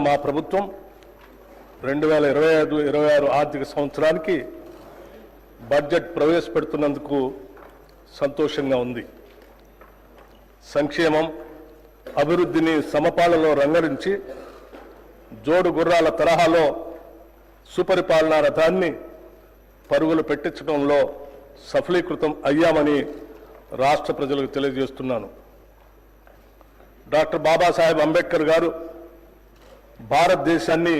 మా ప్రభుత్వం 2025-26 ఆర్థిక సంవత్సరానికి బడ్జెట్ ప్రవేశపెడుతున్నందుకు సంతోషంగా ఉంది. సంక్షేమం, అభివృద్ధిని సమపాలలో రంగరించి జోడు గుర్రాల తరహాలో సుపరిపాలనా రథాన్ని పరుగులు పెట్టించడంలో సఫలీకృతం అయ్యామని రాష్ట్ర ప్రజలకు తెలియజేస్తున్నాను. డాక్టర్ బాబాసాహెబ్ అంబేద్కర్ గారు భారతదేశాన్ని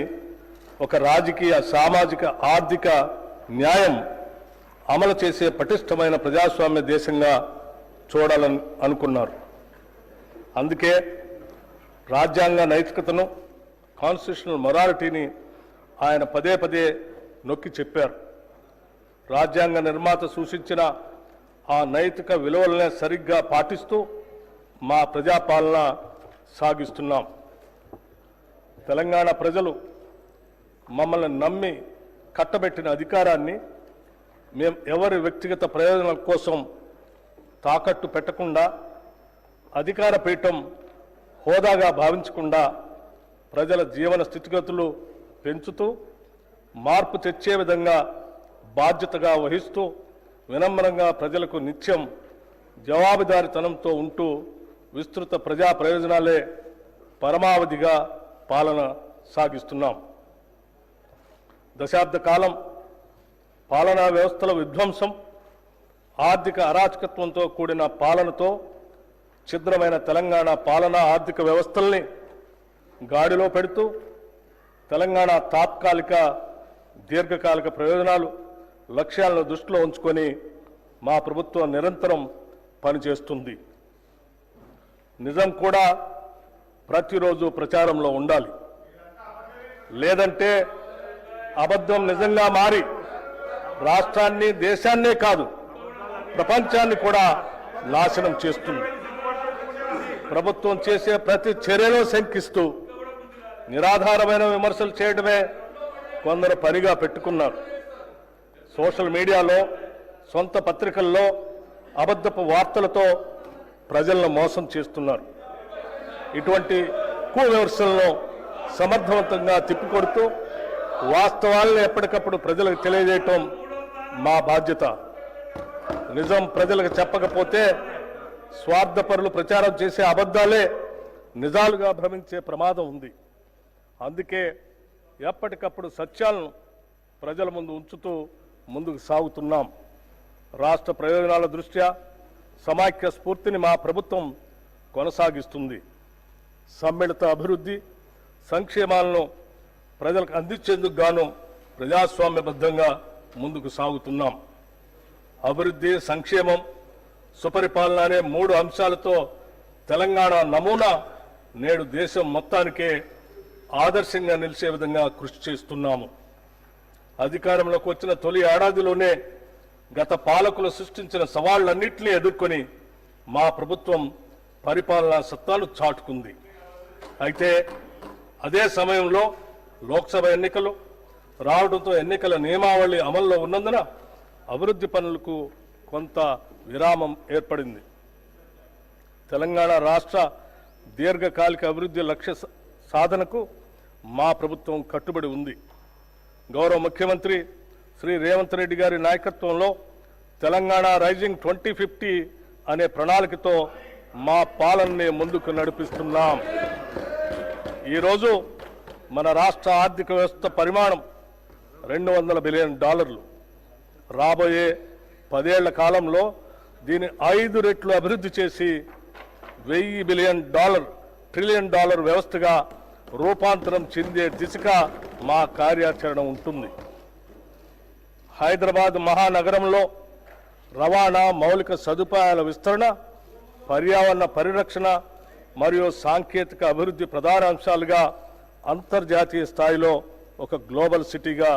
ఒక రాజకీయ, సామాజిక, ఆర్థిక న్యాయం అమలు చేసే పటిష్టమైన ప్రజాస్వామ్య దేశంగా చూడాలని అనుకున్నారు. అందుకే రాజ్యాంగ నైతికతను, కాన్స్టిట్యూషనల్ మొరాలిటీని ఆయన పదే పదే నొక్కి చెప్పారు. రాజ్యాంగ నిర్మాత సూచించిన ఆ నైతిక విలువలనే సరిగ్గా పాటిస్తూ మా ప్రజాపాలన సాగిస్తున్నాం. తెలంగాణ ప్రజలు మమ్మల్ని నమ్మి కట్టబెట్టిన అధికారాన్ని మేము ఎవరి వ్యక్తిగత ప్రయోజనాల కోసం తాకట్టు పెట్టకుండా, అధికార పీఠం హోదాగా భావించకుండా ప్రజల జీవన స్థితిగతులు పెంచుతూ మార్పు తెచ్చే విధంగా బాధ్యతగా వహిస్తూ వినమ్రంగా ప్రజలకు నిత్యం జవాబుదారీతనంతో ఉంటూ విస్తృత ప్రజా ప్రయోజనాలే పరమావధిగా పాలన సాగిస్తున్నాం. దశాబ్ద కాలం పాలనా వ్యవస్థల విధ్వంసం, ఆర్థిక అరాచకత్వంతో కూడిన పాలనతో ఛిద్రమైన తెలంగాణ పాలనా ఆర్థిక వ్యవస్థల్ని గాడిలో పెడుతూ తెలంగాణ తాత్కాలిక, దీర్ఘకాలిక ప్రయోజనాలు, లక్ష్యాలను దృష్టిలో ఉంచుకొని మా ప్రభుత్వం నిరంతరం పనిచేస్తుంది. నిజం కూడా ప్రతిరోజు ప్రచారంలో ఉండాలి. లేదంటే అబద్ధం నిజంగా మారి రాష్ట్రాన్ని, దేశాన్నే కాదు ప్రపంచాన్ని కూడా నాశనం చేస్తుంది. ప్రభుత్వం చేసే ప్రతి చర్యలో శంకిస్తూ నిరాధారమైన విమర్శలు చేయడమే కొందరు పనిగా పెట్టుకున్నారు. సోషల్ మీడియాలో, సొంత పత్రికల్లో అబద్ధపు వార్తలతో ప్రజలను మోసం చేస్తున్నారు. ఇటువంటి విమర్శలను సమర్థవంతంగా తిప్పికొడుతూ వాస్తవాలను ఎప్పటికప్పుడు ప్రజలకు తెలియజేయటం మా బాధ్యత. నిజం ప్రజలకు చెప్పకపోతే స్వార్థపరులు ప్రచారం చేసే అబద్ధాలే నిజాలుగా భ్రమించే ప్రమాదం ఉంది. అందుకే ఎప్పటికప్పుడు సత్యాలను ప్రజల ముందు ఉంచుతూ ముందుకు సాగుతున్నాం. రాష్ట్ర ప్రయోజనాల దృష్ట్యా సమాఖ్య స్ఫూర్తిని మా ప్రభుత్వం కొనసాగిస్తుంది. సమ్మిళిత అభివృద్ధి, సంక్షేమాలను ప్రజలకు అందించేందుకు గాను ప్రజాస్వామ్యబద్ధంగా ముందుకు సాగుతున్నాం. అభివృద్ధి, సంక్షేమం, సుపరిపాలన అనే 3 అంశాలతో తెలంగాణ నమూనా నేడు దేశం మొత్తానికే ఆదర్శంగా నిలిచే విధంగా కృషి చేస్తున్నాము. అధికారంలోకి వచ్చిన తొలి ఏడాదిలోనే గత పాలకులు సృష్టించిన సవాళ్లన్నింటినీ ఎదుర్కొని మా ప్రభుత్వం పరిపాలనా సత్తాను చాటుకుంది. అయితే అదే సమయంలో లోక్సభ ఎన్నికలు రావడంతో ఎన్నికల నియమావళి అమల్లో ఉన్నందున అభివృద్ధి పనులకు కొంత విరామం ఏర్పడింది. తెలంగాణ రాష్ట్ర దీర్ఘకాలిక అభివృద్ధి లక్ష్య సాధనకు మా ప్రభుత్వం కట్టుబడి ఉంది. గౌరవ ముఖ్యమంత్రి శ్రీ రేవంత్ రెడ్డి గారి నాయకత్వంలో తెలంగాణ రైజింగ్ 2050 అనే ప్రణాళికతో మా పాలనని ముందుకు నడిపిస్తున్నాం. ఈరోజు మన రాష్ట్ర ఆర్థిక వ్యవస్థ పరిమాణం $200 బిలియన్. రాబోయే 10 ఏళ్ల కాలంలో దీన్ని 5 రెట్లు అభివృద్ధి చేసి $1000 బిలియన్, ట్రిలియన్ డాలర్ వ్యవస్థగా రూపాంతరం చెందే దిశగా మా కార్యాచరణ ఉంటుంది. హైదరాబాద్ మహానగరంలో రవాణా, మౌలిక సదుపాయాల విస్తరణ, పర్యావరణ పరిరక్షణ మరియు సాంకేతిక అభివృద్ధి ప్రధాన అంశాలుగా అంతర్జాతీయ స్థాయిలో ఒక గ్లోబల్ సిటీగా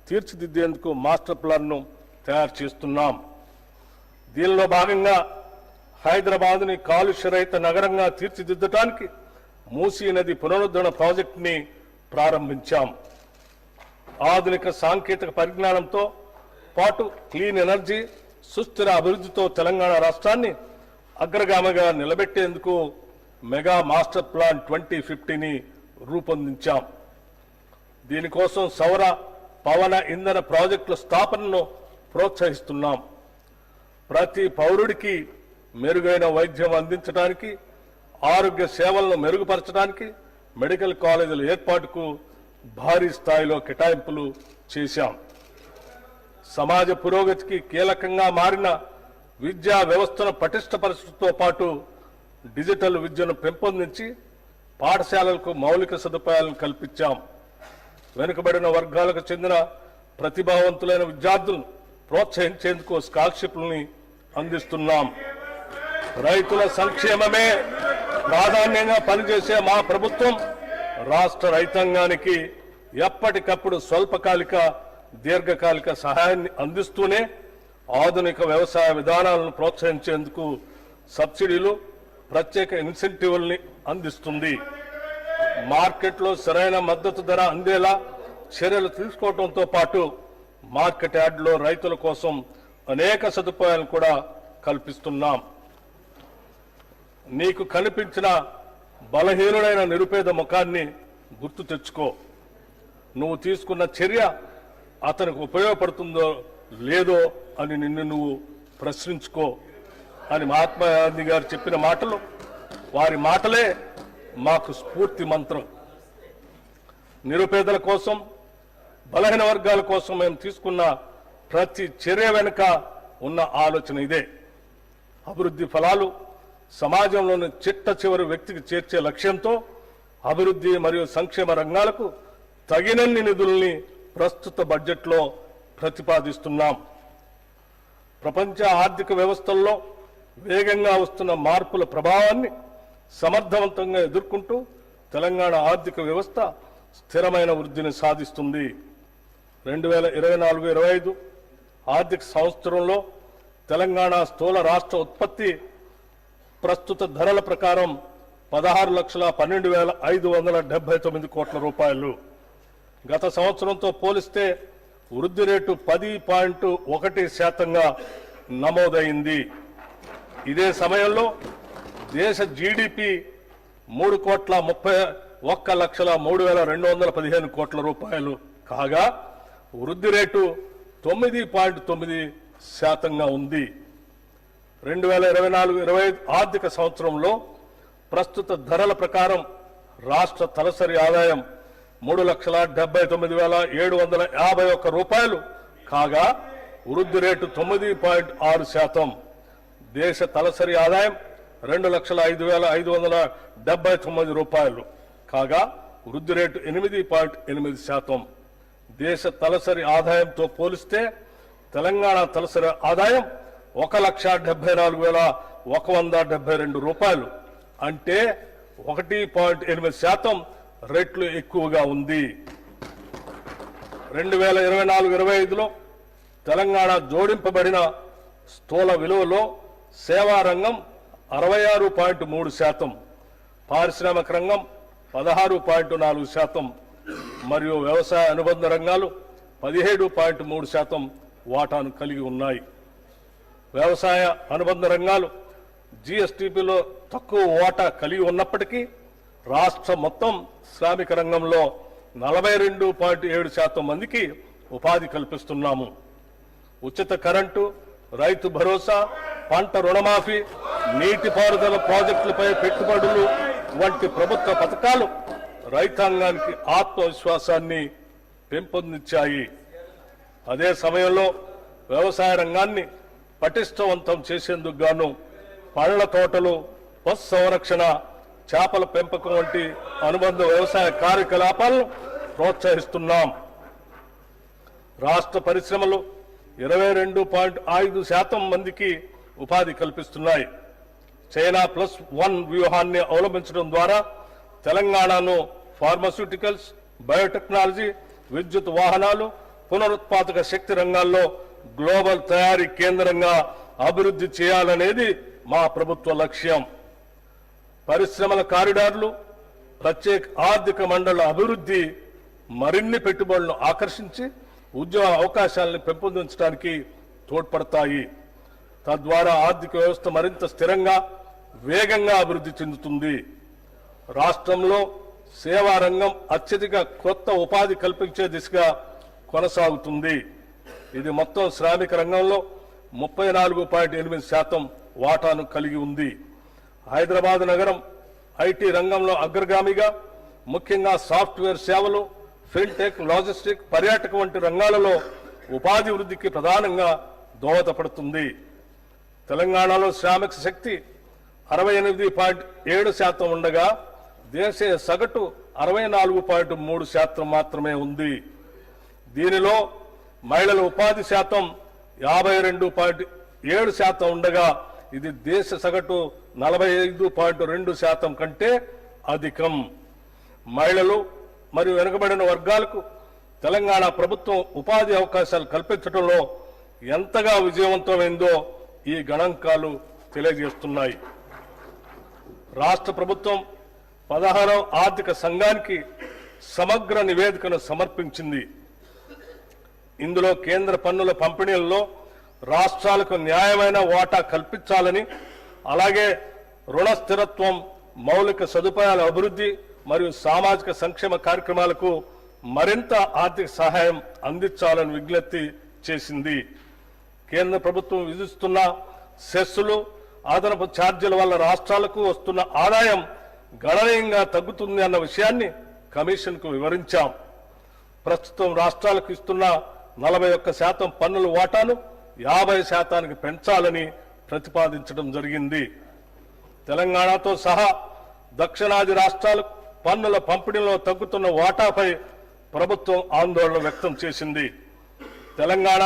తీర్చిదిద్దేందుకు మాస్టర్ ప్లాన్ను తయారు చేస్తున్నాం. దీనిలో భాగంగా హైదరాబాద్ని కాలుష్యరహిత నగరంగా తీర్చిదిద్దడానికి మూసీ నది పునరుద్ధరణ ప్రాజెక్టుని ప్రారంభించాం. ఆధునిక సాంకేతిక పరిజ్ఞానంతో పాటు క్లీన్ ఎనర్జీ, సుస్థిర అభివృద్ధితో తెలంగాణ రాష్ట్రాన్ని అగ్రగామిగా నిలబెట్టేందుకు మెగా మాస్టర్ ప్లాన్ 2050ని రూపొందించాం. దీనికోసం సౌర పవన ఇంధన ప్రాజెక్టుల స్థాపనను ప్రోత్సహిస్తున్నాం. ప్రతి పౌరుడికి మెరుగైన వైద్యం అందించడానికి, ఆరోగ్య సేవలను మెరుగుపరచడానికి మెడికల్ కాలేజీల ఏర్పాటుకు భారీ స్థాయిలో కేటాయింపులు చేశాం. సమాజ పురోగతికి కీలకంగా మారిన విద్యా వ్యవస్థను పటిష్టపరచడంతో పాటు డిజిటల్ విద్యను పెంపొందించి పాఠశాలలకు మౌలిక సదుపాయాలను కల్పించాం. వెనుకబడిన వర్గాలకు చెందిన ప్రతిభావంతులైన విద్యార్థులను ప్రోత్సహించేందుకు స్కాలర్షిప్లని అందిస్తున్నాం. రైతుల సంక్షేమమే ప్రాధాన్యంగా పనిచేసే మా ప్రభుత్వం రాష్ట్ర రైతాంగానికి ఎప్పటికప్పుడు స్వల్పకాలిక, దీర్ఘకాలిక సహాయాన్ని అందిస్తూనే ఆధునిక వ్యవసాయ విధానాలను ప్రోత్సహించేందుకు సబ్సిడీలు, ప్రత్యేక ఇన్సెంటివ్లని అందిస్తుంది. మార్కెట్లో సరైన మద్దతు ధర అందేలా చర్యలు తీసుకోవడంతో పాటు మార్కెట్ యార్డులో రైతుల కోసం అనేక సదుపాయాలను కూడా కల్పిస్తున్నాం. నీకు కనిపించిన బలహీనుడైన నిరుపేద ముఖాన్ని గుర్తు తెచ్చుకో. నువ్వు తీసుకున్న చర్య అతనికి ఉపయోగపడుతుందో లేదో అని నిన్ను నువ్వు ప్రశ్నించుకో అని మహాత్మా గాంధీ గారు చెప్పిన మాటలు, వారి మాటలే మాకు స్ఫూర్తి మంత్రం. నిరుపేదల కోసం, బలహీన వర్గాల కోసం మేము తీసుకున్న ప్రతి చర్య వెనుక ఉన్న ఆలోచన ఇదే. అభివృద్ధి ఫలాలు సమాజంలోని చిట్ట చివరి వ్యక్తికి చేర్చే లక్ష్యంతో అభివృద్ధి మరియు సంక్షేమ రంగాలకు తగినన్ని నిధుల్ని ప్రస్తుత బడ్జెట్లో ప్రతిపాదిస్తున్నాం. ప్రపంచ ఆర్థిక వ్యవస్థల్లో వేగంగా వస్తున్న మార్పుల ప్రభావాన్ని సమర్థవంతంగా ఎదుర్కొంటూ తెలంగాణ ఆర్థిక వ్యవస్థ స్థిరమైన వృద్ధిని సాధిస్తుంది. 2024-25 ఆర్థిక సంవత్సరంలో తెలంగాణ స్థూల రాష్ట్ర ఉత్పత్తి ప్రస్తుత ధరల ప్రకారం 16,12,579 కోట్ల రూపాయలు. గత సంవత్సరంతో పోలిస్తే వృద్ధి రేటు 10.1% నమోదైంది. ఇదే సమయంలో దేశ జీడిపి 3,31,03,215 కోట్ల రూపాయలు కాగా వృద్ధి రేటు 9.9% ఉంది. 2024-25 ఆర్థిక సంవత్సరంలో ప్రస్తుత ధరల ప్రకారం రాష్ట్ర తలసరి ఆదాయం 3,79,751 రూపాయలు కాగా వృద్ధి రేటు 9.6%. దేశ తలసరి ఆదాయం 2,05,579 రూపాయలు కాగా వృద్ధి రేటు 8.8%. దేశ తలసరి ఆదాయంతో పోలిస్తే తెలంగాణ తలసరి ఆదాయం 1,74,172 రూపాయలు, అంటే 1.8% రెట్లు ఎక్కువగా ఉంది. 2024-25లో తెలంగాణ జోడింపబడిన స్థూల విలువలో సేవా రంగం 66.3%, పారిశ్రామిక రంగం 16.4% మరియు వ్యవసాయ అనుబంధ రంగాలు 17.3% వాటాను కలిగి ఉన్నాయి. వ్యవసాయ అనుబంధ రంగాలు జీఎస్టీపీలో తక్కువ వాటా కలిగి ఉన్నప్పటికీ రాష్ట్ర మొత్తం శ్రామిక రంగంలో 42.7% మందికి ఉపాధి కల్పిస్తున్నాము. ఉచిత కరెంటు, రైతు భరోసా, పంట రుణమాఫీ, నీటిపారుదల ప్రాజెక్టులపై పెట్టుబడులు వంటి ప్రభుత్వ పథకాలు రైతాంగానికి ఆత్మవిశ్వాసాన్ని పెంపొందించాయి. అదే సమయంలో వ్యవసాయ రంగాన్ని పటిష్టవంతం చేసేందుకు గాను పళ్ల తోటలు, పశు సంరక్షణ, చేపల పెంపకం వంటి అనుబంధ వ్యవసాయ కార్యకలాపాలను ప్రోత్సహిస్తున్నాం. రాష్ట్ర పరిశ్రమలు 22.5% మందికి ఉపాధి కల్పిస్తున్నాయి. చైనా +1 వ్యూహాన్ని అవలంబించడం ద్వారా తెలంగాణను ఫార్మాస్యూటికల్స్, బయోటెక్నాలజీ, విద్యుత్ వాహనాలు, పునరుత్పాదక శక్తి రంగాల్లో గ్లోబల్ తయారీ కేంద్రంగా అభివృద్ధి చేయాలనేది మా ప్రభుత్వ లక్ష్యం. పరిశ్రమల కారిడార్లు, ప్రత్యేక ఆర్థిక మండళ్ల అభివృద్ధి మరిన్ని పెట్టుబడులను ఆకర్షించి ఉద్యోగ అవకాశాలను పెంపొందించడానికి తోడ్పడతాయి. తద్వారా ఆర్థిక వ్యవస్థ మరింత స్థిరంగా, వేగంగా అభివృద్ధి చెందుతుంది. రాష్ట్రంలో సేవా రంగం అత్యధిక కొత్త ఉపాధి కల్పించే దిశగా కొనసాగుతుంది. ఇది మొత్తం శ్రామిక రంగంలో 34.8% వాటాను కలిగి ఉంది. హైదరాబాద్ నగరం ఐటీ రంగంలో అగ్రగామిగా, ముఖ్యంగా సాఫ్ట్వేర్ సేవలు, ఫిన్టెక్, లాజిస్టిక్, పర్యాటక వంటి రంగాలలో ఉపాధి వృద్ధికి ప్రధానంగా దోహదపడుతుంది. తెలంగాణలో శ్రామిక శక్తి 68.7% ఉండగా దేశీయ సగటు 64.3% మాత్రమే ఉంది. దీనిలో మహిళల ఉపాధి శాతం 52.7% ఉండగా ఇది దేశ సగటు 45.2% కంటే అధికం. మహిళలు మరియు వెనుకబడిన వర్గాలకు తెలంగాణ ప్రభుత్వం ఉపాధి అవకాశాలు కల్పించడంలో ఎంతగా విజయవంతమైందో ఈ గణాంకాలు తెలియజేస్తున్నాయి. రాష్ట్ర ప్రభుత్వం 16వ ఆర్థిక సంఘానికి సమగ్ర నివేదికను సమర్పించింది. ఇందులో కేంద్ర పన్నుల పంపిణీల్లో రాష్ట్రాలకు న్యాయమైన వాటా కల్పించాలని, అలాగే రుణ స్థిరత్వం, మౌలిక సదుపాయాల అభివృద్ధి మరియు సామాజిక సంక్షేమ కార్యక్రమాలకు మరింత ఆర్థిక సహాయం అందించాలని విజ్ఞప్తి చేసింది. కేంద్ర ప్రభుత్వం విధిస్తున్న సెస్సులు, అదనపు ఛార్జీల వల్ల రాష్ట్రాలకు వస్తున్న ఆదాయం గణనీయంగా తగ్గుతుంది అన్న విషయాన్ని కమిషన్కు వివరించాం. ప్రస్తుతం రాష్ట్రాలకు ఇస్తున్న 41% పన్నుల వాటాను 50%కి పెంచాలని ప్రతిపాదించడం జరిగింది. తెలంగాణతో సహా దక్షిణాది రాష్ట్రాలకు పన్నుల పంపిణీలో తగ్గుతున్న వాటాపై ప్రభుత్వం ఆందోళన వ్యక్తం చేసింది. తెలంగాణ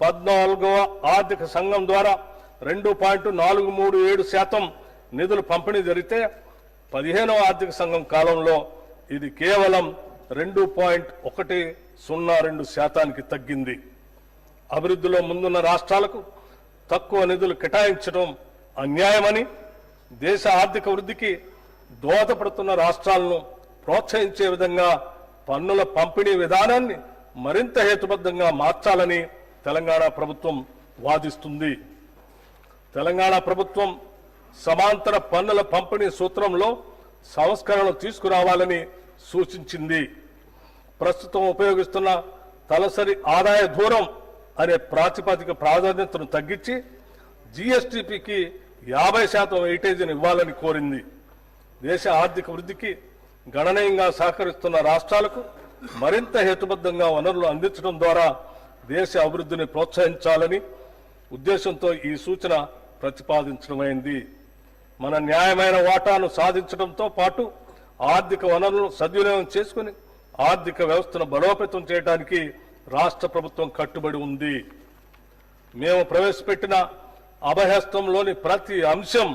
14వ ఆర్థిక సంఘం ద్వారా 2.437% నిధులు పంపిణీ జరిగితే 15వ ఆర్థిక సంఘం కాలంలో ఇది కేవలం 2.102% తగ్గింది. అభివృద్ధిలో ముందున్న రాష్ట్రాలకు తక్కువ నిధులు కేటాయించడం అన్యాయమని, దేశ ఆర్థిక వృద్ధికి దోహదపడుతున్న రాష్ట్రాలను ప్రోత్సహించే విధంగా పన్నుల పంపిణీ విధానాన్ని మరింత హేతుబద్ధంగా మార్చాలని తెలంగాణ ప్రభుత్వం వాదిస్తుంది. తెలంగాణ ప్రభుత్వం సమాంతర పన్నుల పంపిణీ సూత్రంలో సంస్కరణలు తీసుకురావాలని సూచించింది. ప్రస్తుతం ఉపయోగిస్తున్న తలసరి ఆదాయ దూరం అనే ప్రాతిపదిక ప్రాధాన్యతను తగ్గించి జీఎస్టీపీకి 50% వెయిటేజీని ఇవ్వాలని కోరింది. దేశ ఆర్థిక వృద్ధికి గణనీయంగా సహకరిస్తున్న రాష్ట్రాలకు మరింత హేతుబద్ధంగా వనరులు అందించడం ద్వారా దేశ అభివృద్ధిని ప్రోత్సహించాలని ఉద్దేశంతో ఈ సూచన ప్రతిపాదించడమైంది. మన న్యాయమైన వాటాను సాధించడంతో పాటు ఆర్థిక వనరులను సద్వినియోగం చేసుకుని ఆర్థిక వ్యవస్థను బలోపేతం చేయడానికి రాష్ట్ర ప్రభుత్వం కట్టుబడి ఉంది. మేము ప్రవేశపెట్టిన అభయహస్తంలోని ప్రతి అంశం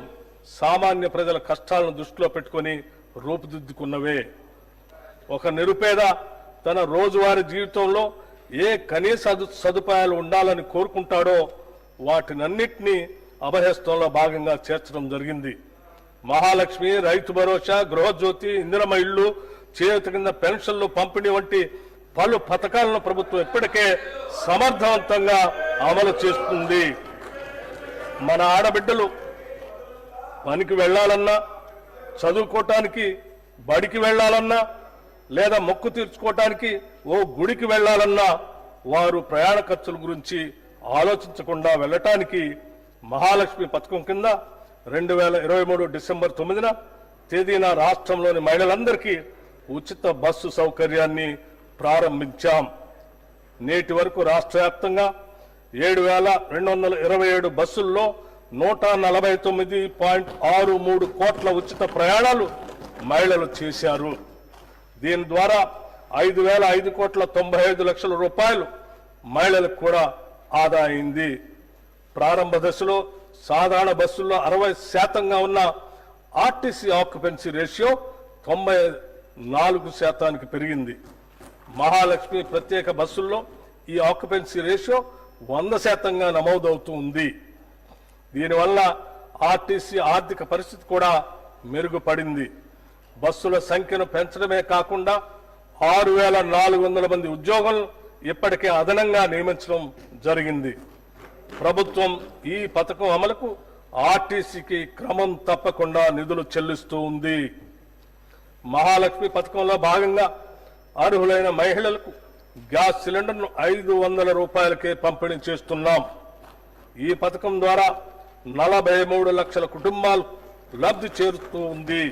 సామాన్య ప్రజల కష్టాలను దృష్టిలో పెట్టుకుని రూపుదిద్దుకున్నవే. ఒక నిరుపేద తన రోజువారీ జీవితంలో ఏ కనీస సదుపాయాలు ఉండాలని కోరుకుంటాడో వాటినన్నింటినీ అభయహస్తంలో భాగంగా చేర్చడం జరిగింది. మహాలక్ష్మి, రైతు భరోసా, గృహజ్యోతి, ఇందిరమ్మ ఇళ్లు, చేయూత కింద పెన్షన్లు పంపిణీ వంటి పలు పథకాలను ప్రభుత్వం ఇప్పటికే సమర్థవంతంగా అమలు చేస్తుంది. మన ఆడబిడ్డలు పనికి వెళ్లాలన్నా, చదువుకోవటానికి బడికి వెళ్లాలన్నా, లేదా మొక్కు తీర్చుకోవటానికి ఓ గుడికి వెళ్లాలన్నా వారు ప్రయాణ ఖర్చుల గురించి ఆలోచించకుండా వెళ్లటానికి మహాలక్ష్మి పథకం కింద 2023 డిసెంబర్ 9న తేదీన రాష్ట్రంలోని మహిళలందరికీ ఉచిత బస్సు సౌకర్యాన్ని ప్రారంభించాం. నేటి వరకు రాష్ట్ర వ్యాప్తంగా 7,227 బస్సుల్లో 149.63 కోట్ల ఉచిత ప్రయాణాలు మహిళలు చేశారు. దీని ద్వారా 5,05,95 రూపాయలు మహిళలకు కూడా ఆదా అయింది. ప్రారంభ దశలో సాధారణ బస్సుల్లో 60% ఉన్న ఆర్టీసీ ఆక్యుపెన్సీ రేషియో 94%కి పెరిగింది. మహాలక్ష్మి ప్రత్యేక బస్సుల్లో ఈ ఆక్యుపెన్సీ రేషియో 100%గా నమోదవుతూ ఉంది. దీనివల్ల ఆర్టీసీ ఆర్థిక పరిస్థితి కూడా మెరుగుపడింది. బస్సుల సంఖ్యను పెంచడమే కాకుండా 6,400 మంది ఉద్యోగులను ఇప్పటికే అదనంగా నియమించడం జరిగింది. ప్రభుత్వం ఈ పథకం అమలుకు ఆర్టీసీకి క్రమం తప్పకుండా నిధులు చెల్లిస్తూ ఉంది. మహాలక్ష్మి పథకంలో భాగంగా అర్హులైన మహిళలకు గ్యాస్ సిలిండర్ను 500 రూపాయలకే పంపిణీ చేస్తున్నాం. ఈ పథకం ద్వారా 43 లక్షల కుటుంబాలు లబ్ధి చేరుతూ ఉంది.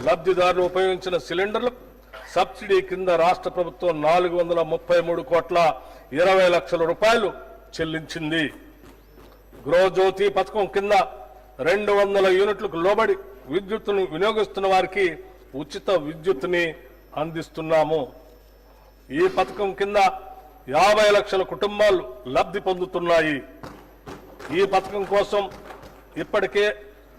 లబ్ధిదారులు ఉపయోగించిన సిలిండర్లకు సబ్సిడీ కింద రాష్ట్ర ప్రభుత్వం 433,20,00,000 చెల్లించింది. గృహజ్యోతి పథకం కింద 200 యూనిట్లకు లోబడి విద్యుత్తును వినియోగిస్తున్న వారికి ఉచిత విద్యుత్తుని అందిస్తున్నాము. ఈ పథకం కింద 50 లక్షల కుటుంబాలు లబ్ధి పొందుతున్నాయి. ఈ పథకం కోసం ఇప్పటికే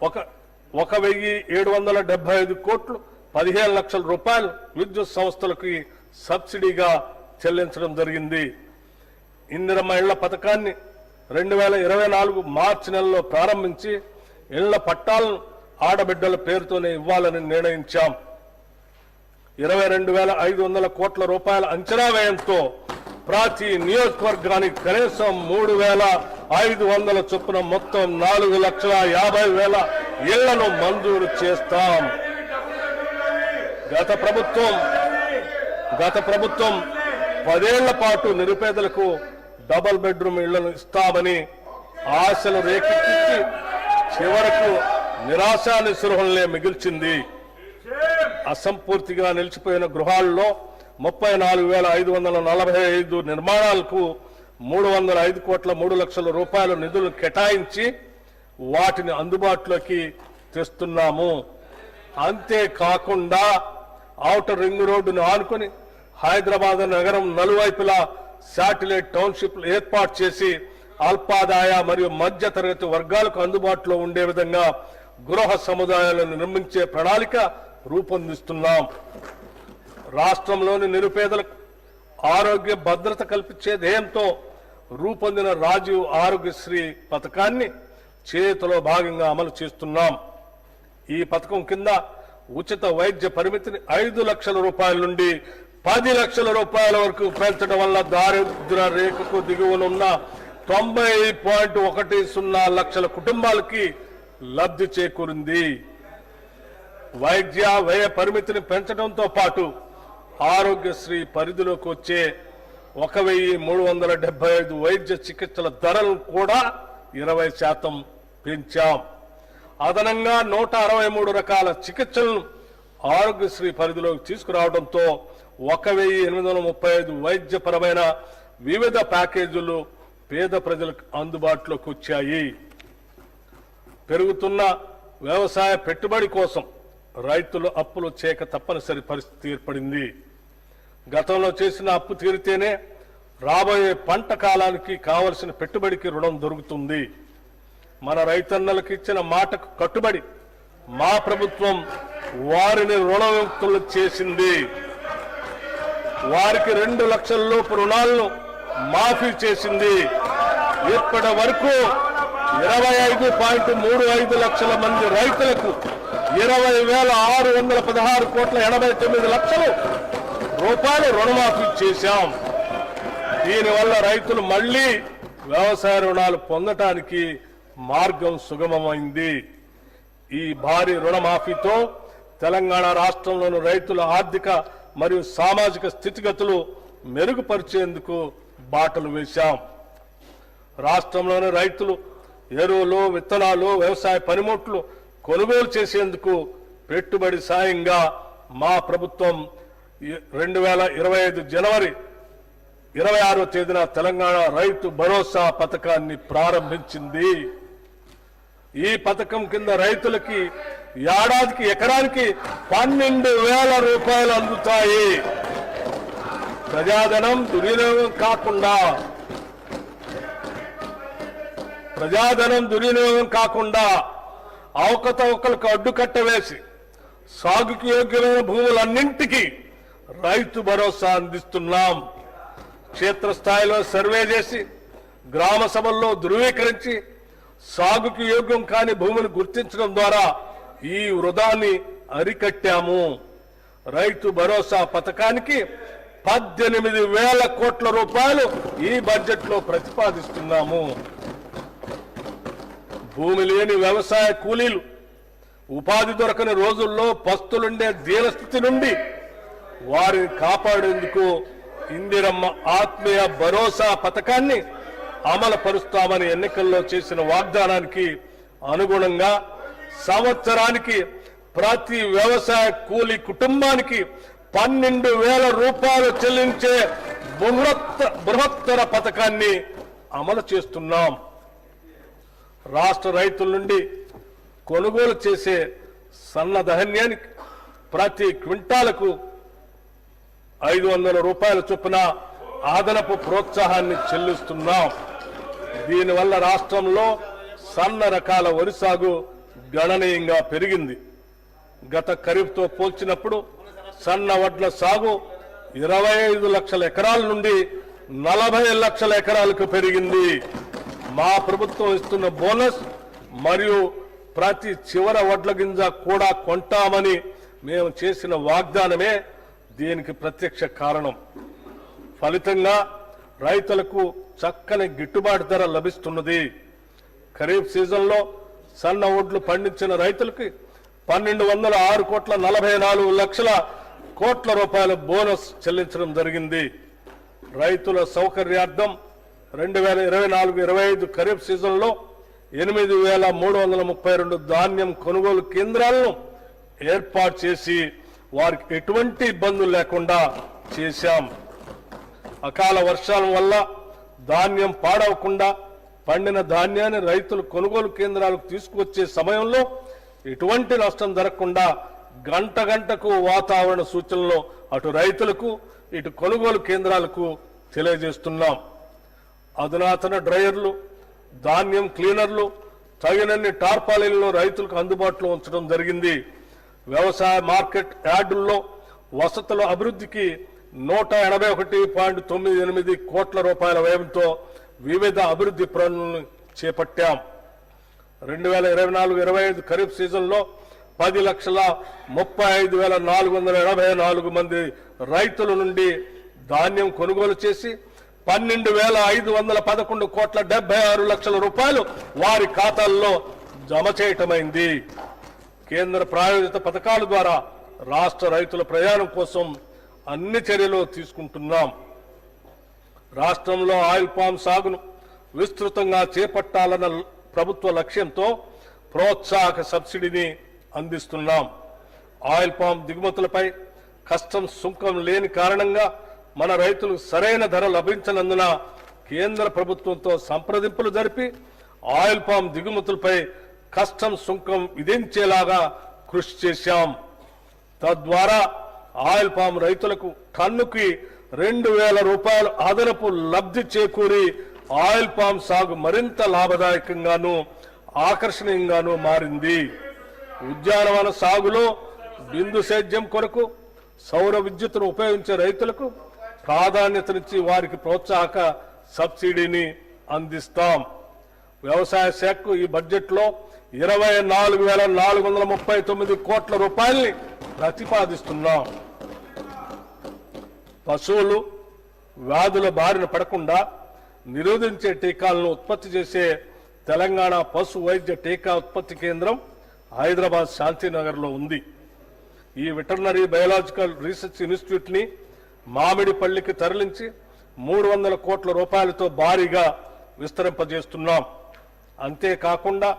1,775 కోట్లు 15 లక్షల రూపాయలు విద్యుత్ సంస్థలకి సబ్సిడీగా చెల్లించడం జరిగింది. ఇందిరమ్మ ఇళ్ల పథకాన్ని 2024 మార్చి నెలలో ప్రారంభించి ఇళ్ల పట్టాలను ఆడబిడ్డల పేరుతోనే ఇవ్వాలని నిర్ణయించాం. 22,500 కోట్ల రూపాయల అంచనా వ్యయంతో ప్రతి నియోజకవర్గానికి కనీసం 3,500 చొప్పున మొత్తం 4,50,000 ఇళ్లను మంజూరు చేస్తాం. గత ప్రభుత్వం 10 ఏళ్ల పాటు నిరుపేదలకు డబుల్ బెడ్రూమ్ ఇళ్లను ఇస్తామని ఆశలు రేకెత్తించి చివరకు నిరాశా నిస్పృహలనే మిగిల్చింది. అసంపూర్తిగా నిలిచిపోయిన గృహాల్లో 34,545 నిర్మాణాలకు 305 కోట్ల 3 లక్షల రూపాయల నిధులు కేటాయించి వాటిని అందుబాటులోకి తెస్తున్నాము. అంతేకాకుండా ఔటర్ రింగ్ రోడ్డును ఆనుకుని హైదరాబాద్ నగరం నలువైపులా శాటిలైట్ టౌన్షిప్లు ఏర్పాటు చేసి అల్పాదాయ మరియు మధ్య తరగతి వర్గాలకు అందుబాటులో ఉండే విధంగా గృహ సముదాయాలను నిర్మించే ప్రణాళిక రూపొందిస్తున్నాం. రాష్ట్రంలోని నిరుపేదలకు ఆరోగ్య భద్రత కల్పించే ధ్యేయంతో రూపొందిన రాజీవ్ ఆరోగ్యశ్రీ పథకాన్ని చేతిలో భాగంగా అమలు చేస్తున్నాం. ఈ పథకం కింద ఉచిత వైద్య పరిమితిని 5 లక్షల రూపాయల నుండి 10 లక్షల రూపాయల వరకు పెంచడం వల్ల దారిద్ర్య రేఖకు దిగువనున్న 90.10 లక్షల కుటుంబాలకి లబ్ధి చేకూరింది. వైద్య వ్యయ పరిమితిని పెంచడంతో పాటు ఆరోగ్యశ్రీ పరిధిలోకి వచ్చే 1,375 వైద్య చికిత్సల ధరలను కూడా 20% పెంచాం. అదనంగా 163 రకాల చికిత్సలను ఆరోగ్యశ్రీ పరిధిలోకి తీసుకురావడంతో 1,835 వైద్యపరమైన వివిధ ప్యాకేజీలు పేద ప్రజలకు అందుబాటులోకి వచ్చాయి. పెరుగుతున్న వ్యవసాయ పెట్టుబడి కోసం రైతులు అప్పులు చేయక తప్పనిసరి పరిస్థితి ఏర్పడింది. గతంలో చేసిన అప్పు తీరితేనే రాబోయే పంట కాలానికి కావలసిన పెట్టుబడికి రుణం దొరుకుతుంది. మన రైతన్నలకు ఇచ్చిన మాటకు కట్టుబడి మా ప్రభుత్వం వారిని రుణముక్తులు చేసింది. వారికి 2 లక్షల లోపు రుణాలను మాఫీ చేసింది. ఇప్పటి వరకు 25.35 లక్షల మంది రైతులకు 20,616 కోట్ల 89 లక్షల రూపాయలు రుణమాఫీ చేశాం. దీనివల్ల రైతులు మళ్లీ వ్యవసాయ రుణాలు పొందటానికి మార్గం సుగమమైంది. ఈ భారీ రుణమాఫీతో తెలంగాణ రాష్ట్రంలోని రైతుల ఆర్థిక మరియు సామాజిక స్థితిగతులు మెరుగుపరిచేందుకు బాటలు వేశాం. రాష్ట్రంలోని రైతులు ఎరువులు, విత్తనాలు, వ్యవసాయ పనిముట్లు కొనుగోలు చేసేందుకు పెట్టుబడి సాయంగా మా ప్రభుత్వం 2025 జనవరి 26వ తేదీన తెలంగాణ రైతు భరోసా పథకాన్ని ప్రారంభించింది. ఈ పథకం కింద రైతులకి ఏడాదికి ఎకరానికి 12,000 రూపాయలు అందుతాయి. ప్రజాధనం దుర్వినియోగం కాకుండా అవకతవకలకు అడ్డుకట్ట వేసి సాగుకు యోగ్యమైన భూములన్నింటికీ రైతు భరోసా అందిస్తున్నాం. క్షేత్రస్థాయిలో సర్వే చేసి గ్రామ సభల్లో ధృవీకరించి సాగుకు యోగ్యం కాని భూమిని గుర్తించడం ద్వారా ఈ వృధాన్ని అరికట్టాము. రైతు భరోసా పథకానికి 18,000 కోట్ల రూపాయలు ఈ బడ్జెట్ లో ప్రతిపాదిస్తున్నాము. భూమి లేని వ్యవసాయ కూలీలు ఉపాధి దొరకని రోజుల్లో పస్తులుండే దీనస్థితి నుండి వారిని కాపాడేందుకు ఇందిరమ్మ ఆత్మీయ భరోసా పథకాన్ని అమలు పరుస్తామని ఎన్నికల్లో చేసిన వాగ్దానానికి అనుగుణంగా సంవత్సరానికి ప్రతి వ్యవసాయ కూలీ కుటుంబానికి 12,000 రూపాయలు చెల్లించే బృహత్తర పథకాన్ని అమలు చేస్తున్నాం. రాష్ట్ర రైతుల నుండి కొనుగోలు చేసే సన్న ధాన్యానికి ప్రతి క్వింటాలకు 500 రూపాయల చొప్పున అదనపు ప్రోత్సాహాన్ని చెల్లిస్తున్నాం. దీనివల్ల రాష్ట్రంలో సన్న రకాల వరి సాగు గణనీయంగా పెరిగింది. గత ఖరీఫ్తో పోల్చినప్పుడు సన్న వడ్ల సాగు 25 లక్షల ఎకరాల నుండి 40 లక్షల ఎకరాలకు పెరిగింది. మా ప్రభుత్వం ఇస్తున్న బోనస్ మరియు ప్రతి చివర వడ్ల గింజ కూడా కొంటామని మేము చేసిన వాగ్దానమే దీనికి ప్రత్యక్ష కారణం. ఫలితంగా రైతులకు చక్కని గిట్టుబాటు ధర లభిస్తున్నది. ఖరీఫ్ సీజన్లో సన్న వడ్లు పండించిన రైతులకి 1,206,44 కోట్ల రూపాయల బోనస్ చెల్లించడం జరిగింది. రైతుల సౌకర్యార్థం 2024-25 ఖరీఫ్ సీజన్లో 8,332 ధాన్యం కొనుగోలు కేంద్రాలను ఏర్పాటు చేసి వారికి ఎటువంటి ఇబ్బందులు లేకుండా చేశాం. అకాల వర్షాల వల్ల ధాన్యం పాడవకుండా పండిన ధాన్యాన్ని రైతులు కొనుగోలు కేంద్రాలకు తీసుకువచ్చే సమయంలో ఎటువంటి నష్టం జరగకుండా గంట గంటకు వాతావరణ సూచనలు అటు రైతులకు ఇటు కొనుగోలు కేంద్రాలకు తెలియజేస్తున్నాం. అధునాతన డ్రైయర్లు, ధాన్యం క్లీనర్లు, తగినన్ని టార్పాలిన్లు రైతులకు అందుబాటులో ఉంచడం జరిగింది. వ్యవసాయ మార్కెట్ యార్డుల్లో వసతుల అభివృద్ధికి 181.98 కోట్ల రూపాయల వ్యయంతో వివిధ అభివృద్ధి పనులను చేపట్టాం. 2024-25 ఖరీఫ్ సీజన్లో 10,35,484 మంది రైతుల నుండి ధాన్యం కొనుగోలు చేసి 12,511 కోట్ల 76 లక్షల రూపాయలు వారి ఖాతాల్లో జమ చేయటమైంది. కేంద్ర ప్రాయోజిత పథకాల ద్వారా రాష్ట్ర రైతుల ప్రయాణం కోసం అన్ని చర్యలు తీసుకుంటున్నాం. రాష్ట్రంలో ఆయిల్ పామ్ సాగును విస్తృతంగా చేపట్టాలన్న ప్రభుత్వ లక్ష్యంతో ప్రోత్సాహక సబ్సిడీని అందిస్తున్నాం. ఆయిల్ పామ్ దిగుమతులపై కస్టమ్స్ సుంకం లేని కారణంగా మన రైతులకు సరైన ధర లభించనందున కేంద్ర ప్రభుత్వంతో సంప్రదింపులు జరిపి ఆయిల్ పామ్ దిగుమతులపై కస్టమ్స్ సుంకం విధించేలాగా కృషి చేశాం. తద్వారా ఆయిల్ పామ్ రైతులకు టన్నుకి 2,000 రూపాయలు అదనపు లబ్ధి చేకూరి ఆయిల్ పామ్ సాగు మరింత లాభదాయకంగాను ఆకర్షణీయంగాను మారింది. ఉద్యానవన సాగులో బిందు సేద్యం కొరకు సౌర విద్యుత్తును ఉపయోగించే రైతులకు ప్రాధాన్యతనిచ్చి వారికి ప్రోత్సాహక సబ్సిడీని అందిస్తాం. వ్యవసాయ శాఖకు ఈ బడ్జెట్లో 24,439 కోట్ల రూపాయల్ని ప్రతిపాదిస్తున్నాం. పశువులు వ్యాధుల బారిన పడకుండా నిరోధించే టీకాలను ఉత్పత్తి చేసే తెలంగాణ పశు వైద్య టీకా ఉత్పత్తి కేంద్రం హైదరాబాద్ శాంతినగర్లో ఉంది. ఈ వెటర్నరీ బయోలాజికల్ రీసెర్చ్ ఇన్స్టిట్యూట్ ని మామిడిపల్లికి తరలించి 300 కోట్ల రూపాయలతో భారీగా విస్తరింపజేస్తున్నాం. అంతేకాకుండా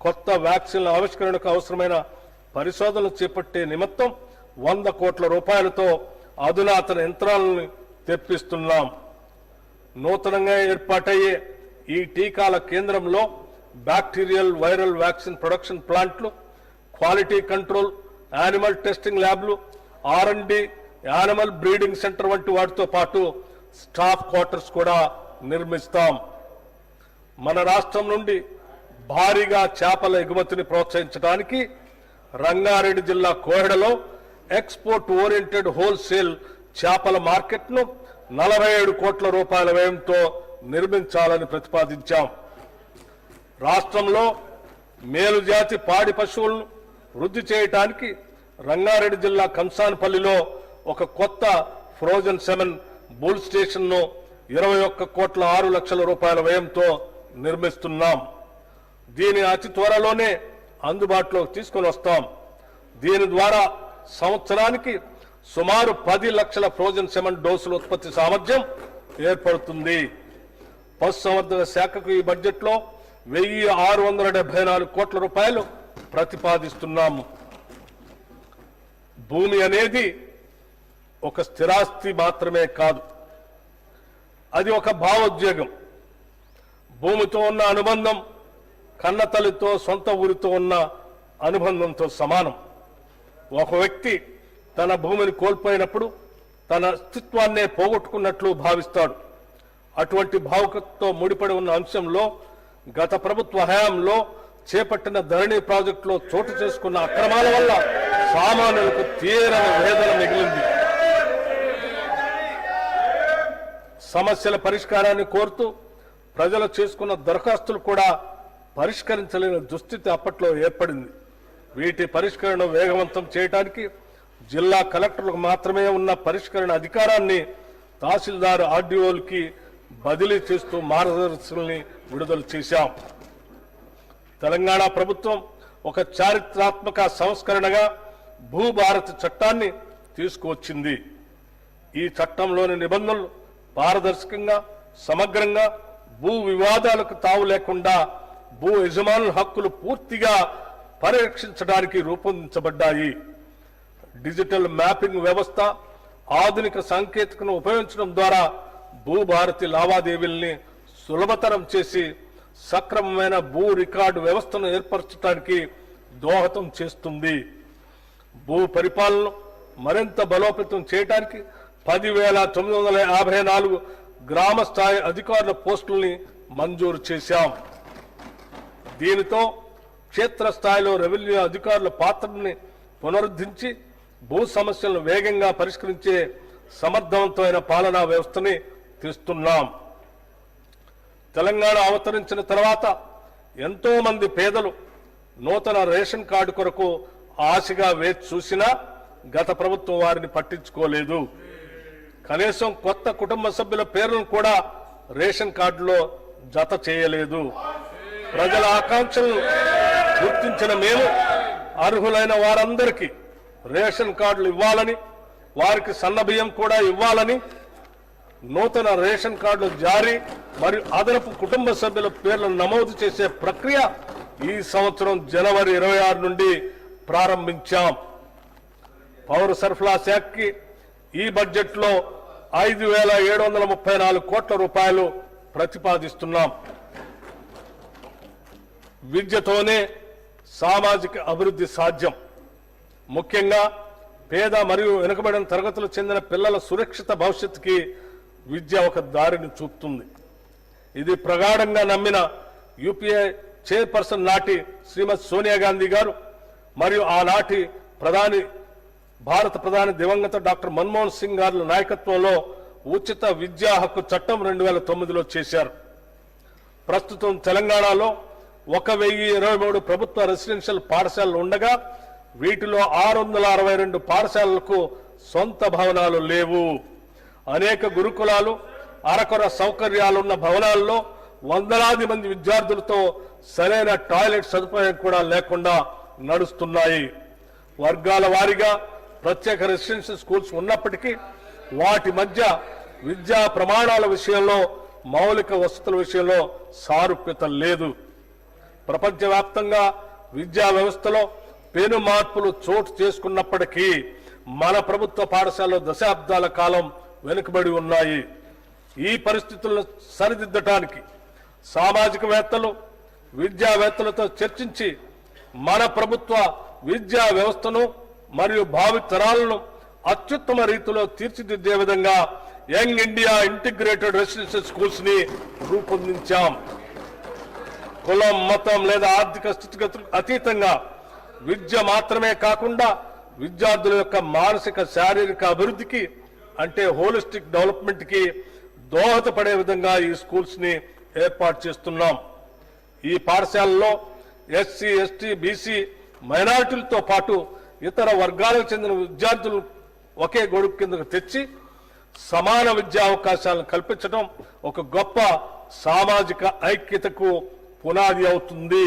కొత్త వ్యాక్సిన్ల ఆవిష్కరణకు అవసరమైన పరిశోధనలు చేపట్టే నిమిత్తం 100 కోట్ల రూపాయలతో అధునాతన యంత్రాలను తెప్పిస్తున్నాం. నూతనంగా ఏర్పాటయ్యే ఈ టీకాల కేంద్రంలో బ్యాక్టీరియల్ వైరల్ వ్యాక్సిన్ ప్రొడక్షన్ ప్లాంట్లు, క్వాలిటీ కంట్రోల్, యానిమల్ టెస్టింగ్ ల్యాబ్లు, R&D, యానిమల్ బ్రీడింగ్ సెంటర్ వంటి వాటితో పాటు స్టాఫ్ క్వార్టర్స్ కూడా నిర్మిస్తాం. మన రాష్ట్రం నుండి భారీగా చేపల ఎగుమతిని ప్రోత్సహించడానికి రంగారెడ్డి జిల్లా కోహెడలో ఎక్స్పోర్ట్ ఓరియంటెడ్ హోల్సేల్ చేపల మార్కెట్ను 47 కోట్ల రూపాయల వ్యయంతో నిర్మించాలని ప్రతిపాదించాం. రాష్ట్రంలో మేలుజాతి పాడి పశువులను వృద్ధి చేయడానికి రంగారెడ్డి జిల్లా కంసాన్పల్లిలో ఒక కొత్త ఫ్రోజన్ 7 బుల్ స్టేషన్ను 21 కోట్ల 6 లక్షల రూపాయల వ్యయంతో నిర్మిస్తున్నాం. దీని అతి త్వరలోనే అందుబాటులోకి తీసుకొని వస్తాం. దీని ద్వారా సంవత్సరానికి సుమారు 10 లక్షల ఫ్రోజన్ సిమెంట్ డోసుల ఉత్పత్తి సామర్థ్యం ఏర్పడుతుంది. పశుసంవర్ధక శాఖకు ఈ బడ్జెట్లో 1674 కోట్ల రూపాయలు ప్రతిపాదిస్తున్నాము. భూమి అనేది ఒక స్థిరాస్తి మాత్రమే కాదు, అది ఒక భావోద్వేగం. భూమితో ఉన్న అనుబంధం కన్నతల్లితో సొంత ఊరితో ఉన్న అనుబంధంతో సమానం. ఒక వ్యక్తి తన భూమిని కోల్పోయినప్పుడు తన అస్తిత్వాన్నే పోగొట్టుకున్నట్లు భావిస్తాడు. అటువంటి భావుకతతో ముడిపడి ఉన్న అంశంలో గత ప్రభుత్వ హయాంలో చేపట్టిన ధరణి ప్రాజెక్టులో చోటు చేసుకున్న అక్రమాల వల్ల సామాన్యులకు తీరని వేదన మిగిలింది. సమస్యల పరిష్కారాన్ని కోరుతూ ప్రజలు చేసుకున్న దరఖాస్తులు కూడా పరిష్కరించలేని దుస్థితి అప్పట్లో ఏర్పడింది. వీటి పరిష్కరణ వేగవంతం చేయడానికి జిల్లా కలెక్టర్లకు మాత్రమే ఉన్న పరిష్కరణ అధికారాన్ని తహసీల్దార్ ఆర్డీఓలకి బదిలీ చేస్తూ మార్గదర్శకాలని విడుదల చేశాం. తెలంగాణ ప్రభుత్వం ఒక చారిత్రాత్మక సంస్కరణగా భూభారతి చట్టాన్ని తీసుకువచ్చింది. ఈ చట్టంలోని నిబంధనలు పారదర్శకంగా, సమగ్రంగా, భూ వివాదాలకు తావు లేకుండా భూ యజమానుల హక్కులు పూర్తిగా పరిరక్షించడానికి రూపొందించబడ్డాయి. డిజిటల్ మ్యాపింగ్ వ్యవస్థ, ఆధునిక సాంకేతికను ఉపయోగించడం ద్వారా భూభారతి లావాదేవీల్ని సులభతరం చేసి సక్రమమైన భూ రికార్డు వ్యవస్థను ఏర్పరచడానికి దోహదం చేస్తుంది. భూ పరిపాలన మరింత బలోపేతం చేయడానికి 10,954 గ్రామ స్థాయి అధికారుల పోస్టుల్ని మంజూరు చేశాం. దీనితో క్షేత్రస్థాయిలో రెవెన్యూ అధికారుల పాత్రని పునరుద్ధరించి భూ సమస్యలను వేగంగా పరిష్కరించే సమర్థవంతమైన పాలనా వ్యవస్థని తెస్తున్నాం. తెలంగాణ అవతరించిన తర్వాత ఎంతో మంది పేదలు నూతన రేషన్ కార్డు కొరకు ఆశగా వేచి చూసినా గత ప్రభుత్వం వారిని పట్టించుకోలేదు. కనీసం కొత్త కుటుంబ సభ్యుల పేర్లను కూడా రేషన్ కార్డులో జత చేయలేదు. ప్రజల ఆకాంక్షలను గుర్తించిన మేము అర్హులైన వారందరికీ రేషన్ కార్డులు ఇవ్వాలని, వారికి సన్నబియ్యం కూడా ఇవ్వాలని, నూతన రేషన్ కార్డులు జారీ మరియు అదనపు కుటుంబ సభ్యుల పేర్లను నమోదు చేసే ప్రక్రియ ఈ సంవత్సరం జనవరి 26 నుండి ప్రారంభించాం. పౌర సరఫరా శాఖకి ఈ బడ్జెట్లో 5,734 కోట్ల రూపాయలు ప్రతిపాదిస్తున్నాం. విద్యతోనే సామాజిక అభివృద్ధి సాధ్యం. ముఖ్యంగా పేద మరియు వెనుకబడిన తరగతులకు చెందిన పిల్లల సురక్షిత భవిష్యత్తుకి విద్య ఒక దారిని చూపుతుంది. ఇది ప్రగాఢంగా నమ్మిన యూపీఏ చైర్పర్సన్ నాటి శ్రీమతి సోనియా గాంధీ గారు మరియు ఆనాటి భారత ప్రధాని దివంగత డాక్టర్ మన్మోహన్ సింగ్ గారి నాయకత్వంలో ఉచిత విద్యా హక్కు చట్టం 2009లో చేశారు. ప్రస్తుతం తెలంగాణలో 1,023 ప్రభుత్వ రెసిడెన్షియల్ పాఠశాలలు ఉండగా వీటిలో 662 పాఠశాలలకు సొంత భవనాలు లేవు. అనేక గురుకులాలు అరకొర సౌకర్యాలున్న భవనాల్లో వందలాది మంది విద్యార్థులతో సరైన టాయిలెట్ సదుపాయం కూడా లేకుండా నడుస్తున్నాయి. వర్గాల వారీగా ప్రత్యేక రెసిడెన్షియల్ స్కూల్స్ ఉన్నప్పటికీ వాటి మధ్య విద్యా ప్రమాణాల విషయంలో, మౌలిక వసతుల విషయంలో సారూప్యత లేదు. ప్రపంచవ్యాప్తంగా విద్యా వ్యవస్థలో పెను మార్పులు చోటు చేసుకున్నప్పటికీ మన ప్రభుత్వ పాఠశాలలో దశాబ్దాల కాలం వెనుకబడి ఉన్నాయి. ఈ పరిస్థితులను సరిదిద్దటానికి సామాజికవేత్తలు, విద్యావేత్తలతో చర్చించి మన ప్రభుత్వ విద్యా వ్యవస్థను మరియు భావితరాలను అత్యుత్తమ రీతిలో తీర్చిదిద్దే విధంగా young India integrated residential schools ని రూపొందించాం. కులం, మతం లేదా ఆర్థిక స్థితిగతులకు అతీతంగా విద్య మాత్రమే కాకుండా విద్యార్థుల యొక్క మానసిక, శారీరక అభివృద్ధికి అంటే హోలిస్టిక్ డెవలప్మెంట్ కి దోహదపడే విధంగా ఈ స్కూల్స్ ని ఏర్పాటు చేస్తున్నాం. ఈ పాఠశాలలో ఎస్సీ, ఎస్టీ, బీసీ, మైనారిటీలతో పాటు ఇతర వర్గాలకు చెందిన విద్యార్థులు ఒకే గొడుగు కిందకు తెచ్చి సమాన విద్యా అవకాశాలను కల్పించడం ఒక గొప్ప సామాజిక ఐక్యతకు పునాది అవుతుంది.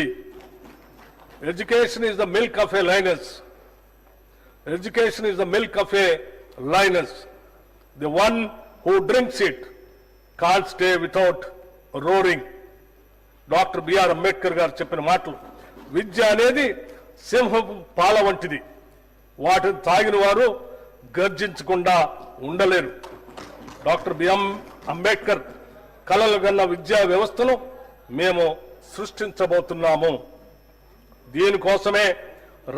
Education is the milk of a lioness. Education is the milk of a lioness. The one who drinks it can't stay without roaring. Doctor BR Ambedkar garu చెప్పిన మాటలు. విద్య అనేది సింహపు పాల వంటిది. వాటిని తాగిన వారు గర్జించకుండా ఉండలేరు. డాక్టర్ బిఎం అంబేద్కర్ కలలు గన్న విద్యా వ్యవస్థను మేము సృష్టించబోతున్నాము. దీనికోసమే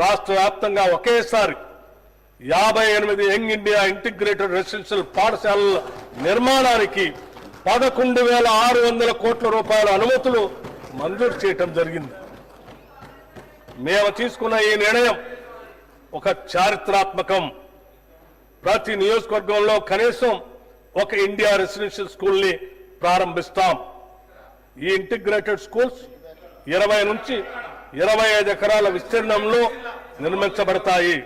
రాష్ట్ర వ్యాప్తంగా ఒకేసారి 58 యంగ్ ఇండియా ఇంటిగ్రేటెడ్ రెసిడెన్షియల్ పాఠశాలల నిర్మాణానికి 11,600 కోట్ల రూపాయల అనుమతులు మంజూరు చేయటం జరిగింది. మేము తీసుకున్న ఈ నిర్ణయం ఒక చారిత్రాత్మకం. ప్రతి నియోజకవర్గంలో కనీసం ఒక ఇండియా రెసిడెన్షియల్ స్కూల్ ని ప్రారంభిస్తాం. ఈ ఇంటిగ్రేటెడ్ స్కూల్స్ 20 నుంచి 25 ఎకరాల విస్తీర్ణంలో నిర్మించబడతాయి.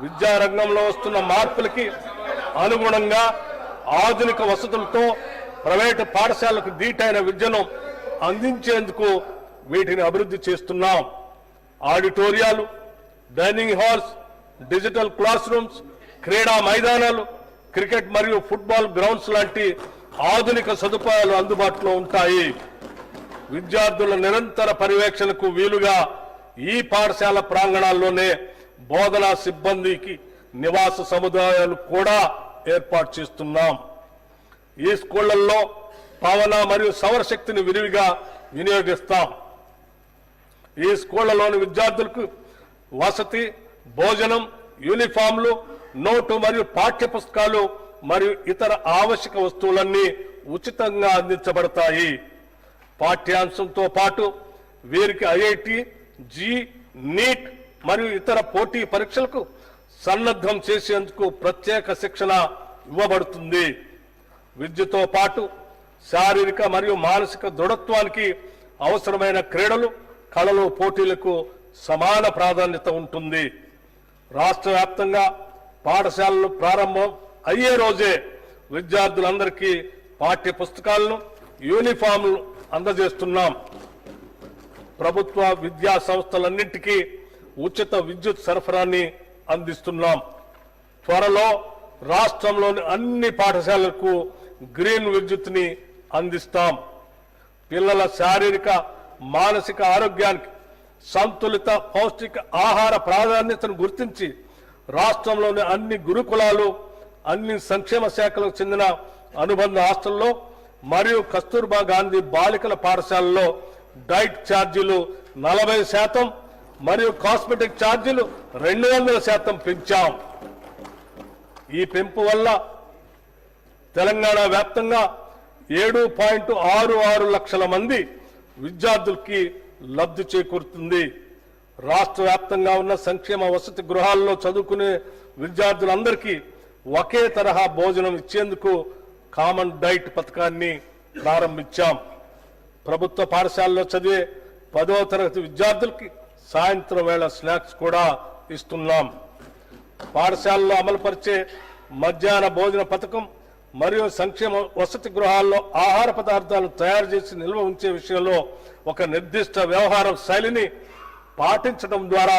విద్యారంగంలో వస్తున్న మార్పులకి అనుగుణంగా ఆధునిక వసతులతో ప్రైవేటు పాఠశాలకు దీటైన విద్యను అందించేందుకు వీటిని అభివృద్ధి చేస్తున్నాం. ఆడిటోరియాలు, dining halls, digital class rooms, క్రీడా మైదానాలు, క్రికెట్ మరియు ఫుట్బాల్ గ్రౌండ్స్ లాంటి ఆధునిక సదుపాయాలు అందుబాటులో ఉంటాయి. విద్యార్థుల నిరంతర పర్యవేక్షణకు వీలుగా ఈ పాఠశాల ప్రాంగణాల్లోనే బోధనా సిబ్బందికి నివాస సముదాయాలు కూడా ఏర్పాటు చేస్తున్నాం. ఈ స్కూళ్లలో పవన మరియు సౌరశక్తిని విరివిగా వినియోగిస్తాం. ఈ స్కూళ్లలోని విద్యార్థులకు వసతి, భోజనం, యూనిఫామ్లు, నోటు మరియు పాఠ్య పుస్తకాలు మరియు ఇతర ఆవశ్యక వస్తువులన్నీ ఉచితంగా అందించబడతాయి. పాఠ్యాంశంతో పాటు వీరికి ఐఐటి, నీట్ మరియు ఇతర పోటీ పరీక్షలకు సన్నద్ధం చేసేందుకు ప్రత్యేక శిక్షణ ఇవ్వబడుతుంది. విద్యతో పాటు శారీరక మరియు మానసిక దృఢత్వానికి అవసరమైన క్రీడలు, కళలు, పోటీలకు సమాన ప్రాధాన్యత ఉంటుంది. రాష్ట్ర వ్యాప్తంగా పాఠశాలలు ప్రారంభం అయ్యే రోజే విద్యార్థులందరికీ పాఠ్య పుస్తకాలను, యూనిఫామ్లు అందజేస్తున్నాం. ప్రభుత్వ విద్యా సంస్థలన్నింటికీ ఉచిత విద్యుత్ సరఫరాని అందిస్తున్నాం. త్వరలో రాష్ట్రంలోని అన్ని పాఠశాలలకు గ్రీన్ విద్యుత్ని అందిస్తాం. పిల్లల శారీరక, మానసిక ఆరోగ్యానికి సంతులిత పౌష్టిక ఆహార ప్రాధాన్యతను గుర్తించి రాష్ట్రంలోని అన్ని గురుకులాలు, అన్ని సంక్షేమ శాఖలకు చెందిన అనుబంధ హాస్టల్లో మరియు కస్తూర్బా గాంధీ బాలికల పాఠశాలలో డైట్ ఛార్జీలు 40% మరియు కాస్మెటిక్ ఛార్జీలు 200% పెంచాం. ఈ పెంపు వల్ల తెలంగాణ వ్యాప్తంగా 7.66 లక్షల మంది విద్యార్థులకి లబ్ధి చేకూరుతుంది. రాష్ట్ర వ్యాప్తంగా ఉన్న సంక్షేమ వసతి గృహాల్లో చదువుకునే విద్యార్థులందరికీ ఒకే తరహా భోజనం ఇచ్చేందుకు కామన్ డైట్ పథకాన్ని ప్రారంభించాం. ప్రభుత్వ పాఠశాలలో చదివే 10వ తరగతి విద్యార్థులకి సాయంత్రం వేళ స్నాక్స్ కూడా ఇస్తున్నాం. పాఠశాలలో అమలుపరిచే మధ్యాహ్న భోజన పథకం మరియు సంక్షేమ వసతి గృహాల్లో ఆహార పదార్థాలను తయారు చేసి నిల్వ ఉంచే విషయంలో ఒక నిర్దిష్ట వ్యవహార శైలిని పాటించడం ద్వారా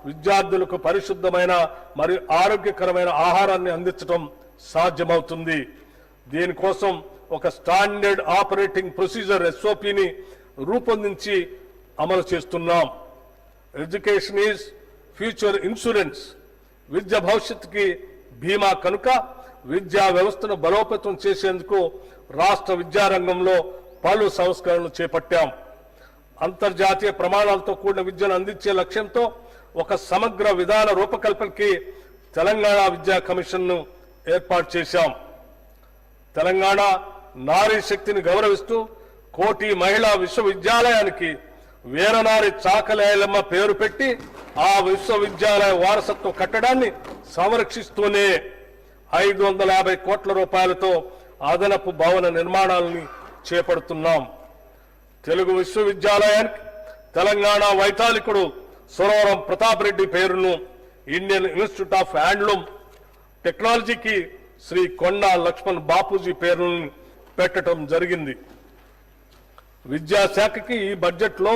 విద్యార్థులకు పరిశుద్ధమైన మరియు ఆరోగ్యకరమైన ఆహారాన్ని అందించడం సాధ్యమవుతుంది. దీనికోసం ఒక స్టాండర్డ్ ఆపరేటింగ్ ప్రొసీజర్ SOPని రూపొందించి అమలు చేస్తున్నాం. Education is future insurance. విద్య భవిష్యత్తుకి బీమా కనుక విద్యా వ్యవస్థను బలోపేతం చేసేందుకు రాష్ట్ర విద్యారంగంలో పలు సంస్కరణలు చేపట్టాం. అంతర్జాతీయ ప్రమాణాలతో కూడిన విద్యను అందించే లక్ష్యంతో ఒక సమగ్ర విధాన రూపకల్పనకి తెలంగాణ విద్యా కమిషన్ను ఏర్పాటు చేశాం. తెలంగాణ నారీ శక్తిని గౌరవిస్తూ కోటి మహిళా విశ్వవిద్యాలయానికి వీరనారి చాకలి ఐలమ్మ పేరు పెట్టి ఆ విశ్వవిద్యాలయ వారసత్వ కట్టడాన్ని సంరక్షిస్తూనే 550 కోట్ల రూపాయలతో అదనపు భవన నిర్మాణాలని చేపడుతున్నాం. తెలుగు విశ్వవిద్యాలయానికి తెలంగాణ వైతాళికుడు సురవరం ప్రతాప్ రెడ్డి పేరును, ఇండియన్ ఇన్స్టిట్యూట్ ఆఫ్ హ్యాండ్లూమ్ టెక్నాలజీకి శ్రీ కొండా లక్ష్మణ్ బాపూజీ పేరును పెట్టడం జరిగింది. విద్యాశాఖకి ఈ బడ్జెట్లో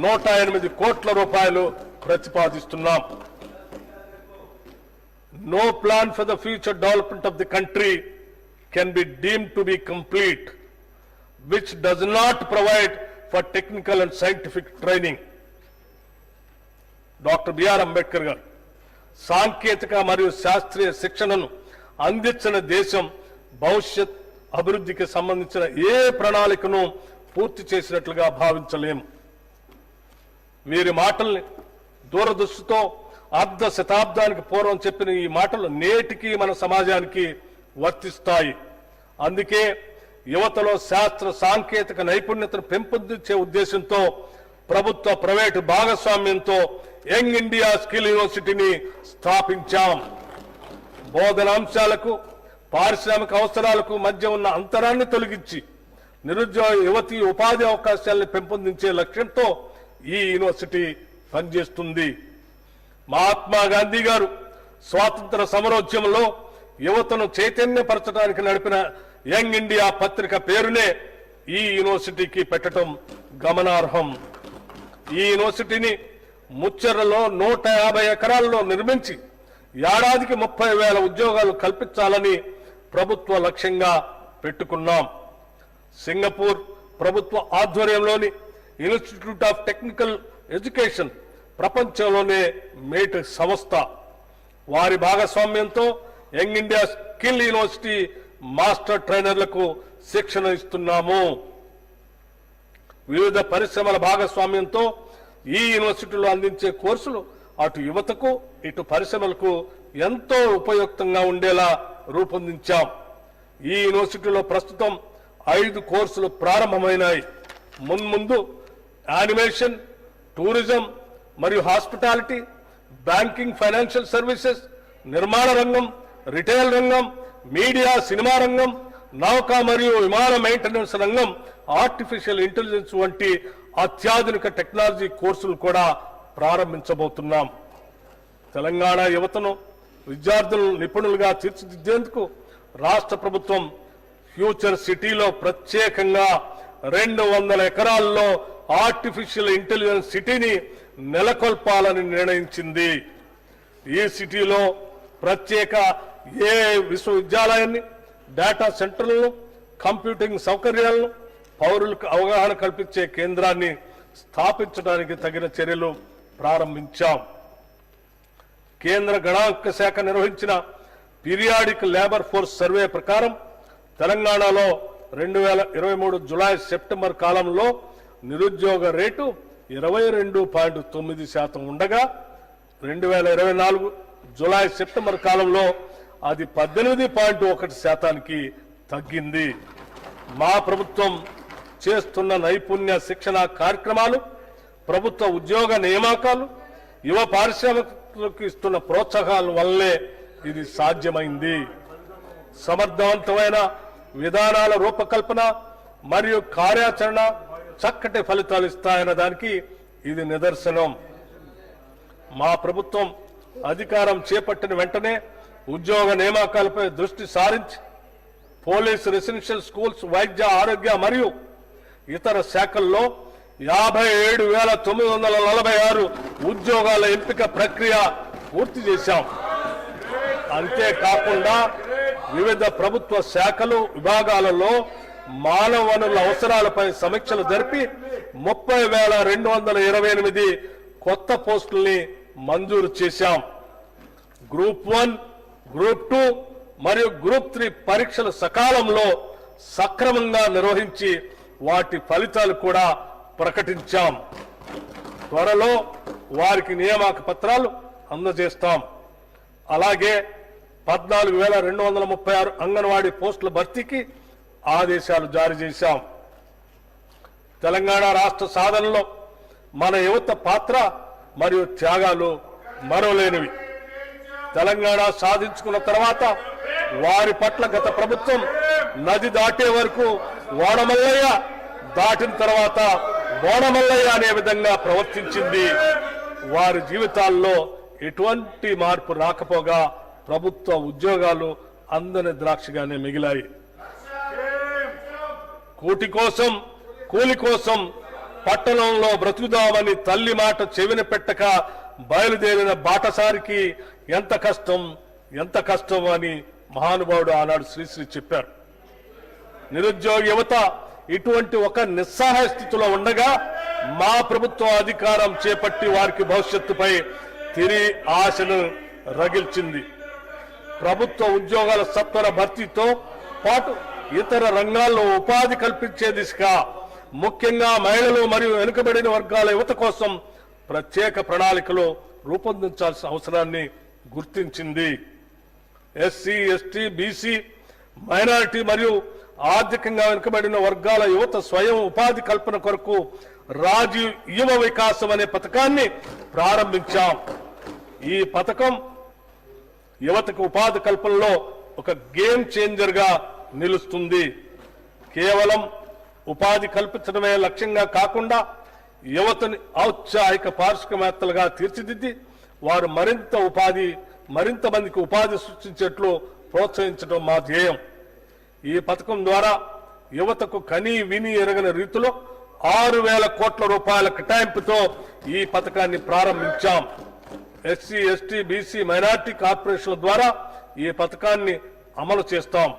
108 కోట్ల రూపాయలు ప్రతిపాదిస్తున్నాం. No plan for the future development of the country can be deemed to be complete, which does not provide for technical and scientific training. Doctor BR Ambedkar garu సాంకేతిక మరియు శాస్త్రీయ శిక్షణను అందించిన దేశం భవిష్యత్ అభివృద్ధికి సంబంధించిన ఏ ప్రణాళికను పూర్తి చేసినట్లుగా భావించలేము. వీరి మాటల్ని దూరదృష్టితో అర్ధ శతాబ్దానికి పూర్వం చెప్పిన ఈ మాటలు నేటికి మన సమాజానికి వర్తిస్తాయి. అందుకే యువతలో శాస్త్ర సాంకేతిక నైపుణ్యతను పెంపొందించే ఉద్దేశంతో ప్రభుత్వ ప్రైవేటు భాగస్వామ్యంతో యంగ్ ఇండియా స్కిల్ యూనివర్సిటీని స్థాపించాం. బోధనాంశాలకు పారిశ్రామిక అవసరాలకు మధ్య ఉన్న అంతరాన్ని తొలగించి నిరుద్యోగ యువతి ఉపాధి అవకాశాలను పెంపొందించే లక్ష్యంతో ఈ యూనివర్సిటీ పనిచేస్తుంది. మహాత్మా గాంధీ గారు స్వాతంత్ర సమరోద్యమంలో యువతను చైతన్యపరచడానికి నడిపిన యంగ్ ఇండియా పత్రిక పేరునే ఈ యూనివర్సిటీకి పెట్టడం గమనార్హం. ఈ యూనివర్సిటీని ముచ్చెర్లలో 150 ఎకరాల్లో నిర్మించి ఏడాదికి 30,000 ఉద్యోగాలు కల్పించాలని ప్రభుత్వ లక్ష్యంగా పెట్టుకున్నాం. సింగపూర్ ప్రభుత్వ ఆధ్వర్యంలోని ఇన్స్టిట్యూట్ ఆఫ్ టెక్నికల్ ఎడ్యుకేషన్ ప్రపంచంలోనే మేటి సంస్థ. వారి భాగస్వామ్యంతో young India skill university master ట్రైనర్లకు శిక్షణ ఇస్తున్నాము. వివిధ పరిశ్రమల భాగస్వామ్యంతో ఈ యూనివర్సిటీలో అందించే కోర్సులు అటు యువతకు ఇటు పరిశ్రమలకు ఎంతో ఉపయుక్తంగా ఉండేలా రూపొందించాం. ఈ యూనివర్సిటీలో ప్రస్తుతం 5 కోర్సులు ప్రారంభమైనాయి. మున్ముందు యానిమేషన్, టూరిజం మరియు హాస్పిటాలిటీ, బ్యాంకింగ్, ఫైనాన్షియల్ సర్వీసెస్, నిర్మాణ రంగం, రిటైల్ రంగం, మీడియా, సినిమా రంగం, నౌకా మరియు విమాన మెయింటెనెన్స్ రంగం, ఆర్టిఫిషియల్ ఇంటెలిజెన్స్ వంటి అత్యాధునిక టెక్నాలజీ కోర్సులు కూడా ప్రారంభించబోతున్నాం. తెలంగాణ యువతను విద్యార్థులను నిపుణులుగా తీర్చిదిద్దేందుకు రాష్ట్ర ప్రభుత్వం ఫ్యూచర్ సిటీలో ప్రత్యేకంగా 200 ఎకరాల్లో ఆర్టిఫిషియల్ ఇంటెలిజెన్స్ సిటీని నెలకొల్పాలని నిర్ణయించింది. ఈ సిటీలో ప్రత్యేక విశ్వవిద్యాలయాన్ని, డేటా సెంటర్లను, కంప్యూటింగ్ సౌకర్యాలను, పౌరులకు అవగాహన కల్పించే కేంద్రాన్ని స్థాపించడానికి తగిన చర్యలు ప్రారంభించాం. కేంద్ర గణాంక శాఖ నిర్వహించిన పీరియాడిక్ లేబర్ ఫోర్స్ సర్వే ప్రకారం తెలంగాణలో 2023 జులై సెప్టెంబర్ కాలంలో నిరుద్యోగ రేటు 22.9% ఉండగా 2024 జులై సెప్టెంబర్ కాలంలో అది 18.1%కి తగ్గింది. మా ప్రభుత్వం చేస్తున్న నైపుణ్య శిక్షణ కార్యక్రమాలు, ప్రభుత్వ ఉద్యోగ నియామకాలు, యువ పారిశ్రామికులకు ఇస్తున్న ప్రోత్సాహాల వల్లే ఇది సాధ్యమైంది. సమర్థవంతమైన విధానాల రూపకల్పన మరియు కార్యాచరణ చక్కటి ఫలితాలు ఇస్తాయన్న దానికి ఇది నిదర్శనం. మా ప్రభుత్వం అధికారం చేపట్టిన వెంటనే ఉద్యోగ నియామకాలపై దృష్టి సారించి పోలీస్, రెసిడెన్షియల్ స్కూల్స్, వైద్య, ఆరోగ్య మరియు ఇతర శాఖల్లో 57,946 ఉద్యోగాల ఎంపిక ప్రక్రియ పూర్తి చేశాం. అంతేకాకుండా వివిధ ప్రభుత్వ శాఖలు, విభాగాలలో మానవ వనరుల అవసరాలపై సమీక్షలు జరిపి 30,228 కొత్త పోస్టుల్ని మంజూరు చేశాం. గ్రూప్ 1, గ్రూప్ 2 మరియు గ్రూప్ 3 పరీక్షలు సకాలంలో సక్రమంగా నిర్వహించి వాటి ఫలితాలు కూడా ప్రకటించాం. త్వరలో వారికి నియామక పత్రాలు అందజేస్తాం. అలాగే 14,236 అంగన్వాడీ పోస్టుల భర్తీకి ఆదేశాలు జారీ చేశాం. తెలంగాణ రాష్ట్ర సాధనలో మన యువత పాత్ర మరియు త్యాగాలు మరోలేనివి. తెలంగాణ సాధించుకున్న తర్వాత వారి పట్ల గత ప్రభుత్వం నది దాటే వరకు ఓడమల్లయ్య, దాటిన తర్వాత బోడమల్లయ్య అనే విధంగా ప్రవర్తించింది. వారి జీవితాల్లో ఎటువంటి మార్పు రాకపోగా ప్రభుత్వ ఉద్యోగాలు అందని ద్రాక్షగానే మిగిలాయి. కూటి కోసం, కూలి కోసం పట్టణంలో బ్రతుకుదామని తల్లి మాట చెవిన పెట్టక బయలుదేరిన బాటసారికి ఎంత కష్టం అని మహానుభావుడు ఆనాడు శ్రీశ్రీ చెప్పారు. నిరుద్యోగ యువత ఇటువంటి ఒక నిస్సహాయ స్థితిలో ఉండగా మా ప్రభుత్వం అధికారం చేపట్టి వారికి భవిష్యత్తుపై తిరిగి ఆశను రగిల్చింది. ప్రభుత్వ ఉద్యోగాల సత్వర భర్తీతో పాటు ఇతర రంగాల్లో ఉపాధి కల్పించే దిశగా ముఖ్యంగా మహిళలు మరియు వెనుకబడిన వర్గాల యువత కోసం ప్రత్యేక ప్రణాళికలు రూపొందించాల్సిన అవసరాన్ని గుర్తించింది. ఎస్సీ, ఎస్టీ, బీసీ, మైనారిటీ మరియు ఆర్థికంగా వెనుకబడిన వర్గాల యువత స్వయం ఉపాధి కల్పన కొరకు రాజీవ్ యువ వికాసం అనే పథకాన్ని ప్రారంభించాం. ఈ పథకం యువతకు ఉపాధి కల్పనలో ఒక గేమ్ చేంజర్ గా నిలుస్తుంది. కేవలం ఉపాధి కల్పించడమే లక్ష్యంగా కాకుండా యువతని ఔత్సాహిక పారిశ్రామికవేత్తలుగా తీర్చిదిద్ది వారు మరింత మందికి ఉపాధి సృష్టించేట్లు ప్రోత్సహించడం మా ధ్యేయం. ఈ పథకం ద్వారా యువతకు కనీ విని ఎరగని రీతిలో 6,000 కోట్ల రూపాయల కేటాయింపుతో ఈ పథకాన్ని ప్రారంభించాం. ఎస్సీ, ఎస్టీ, బీసీ, మైనార్టీ కార్పొరేషన్ల ద్వారా ఈ పథకాన్ని అమలు చేస్తాం.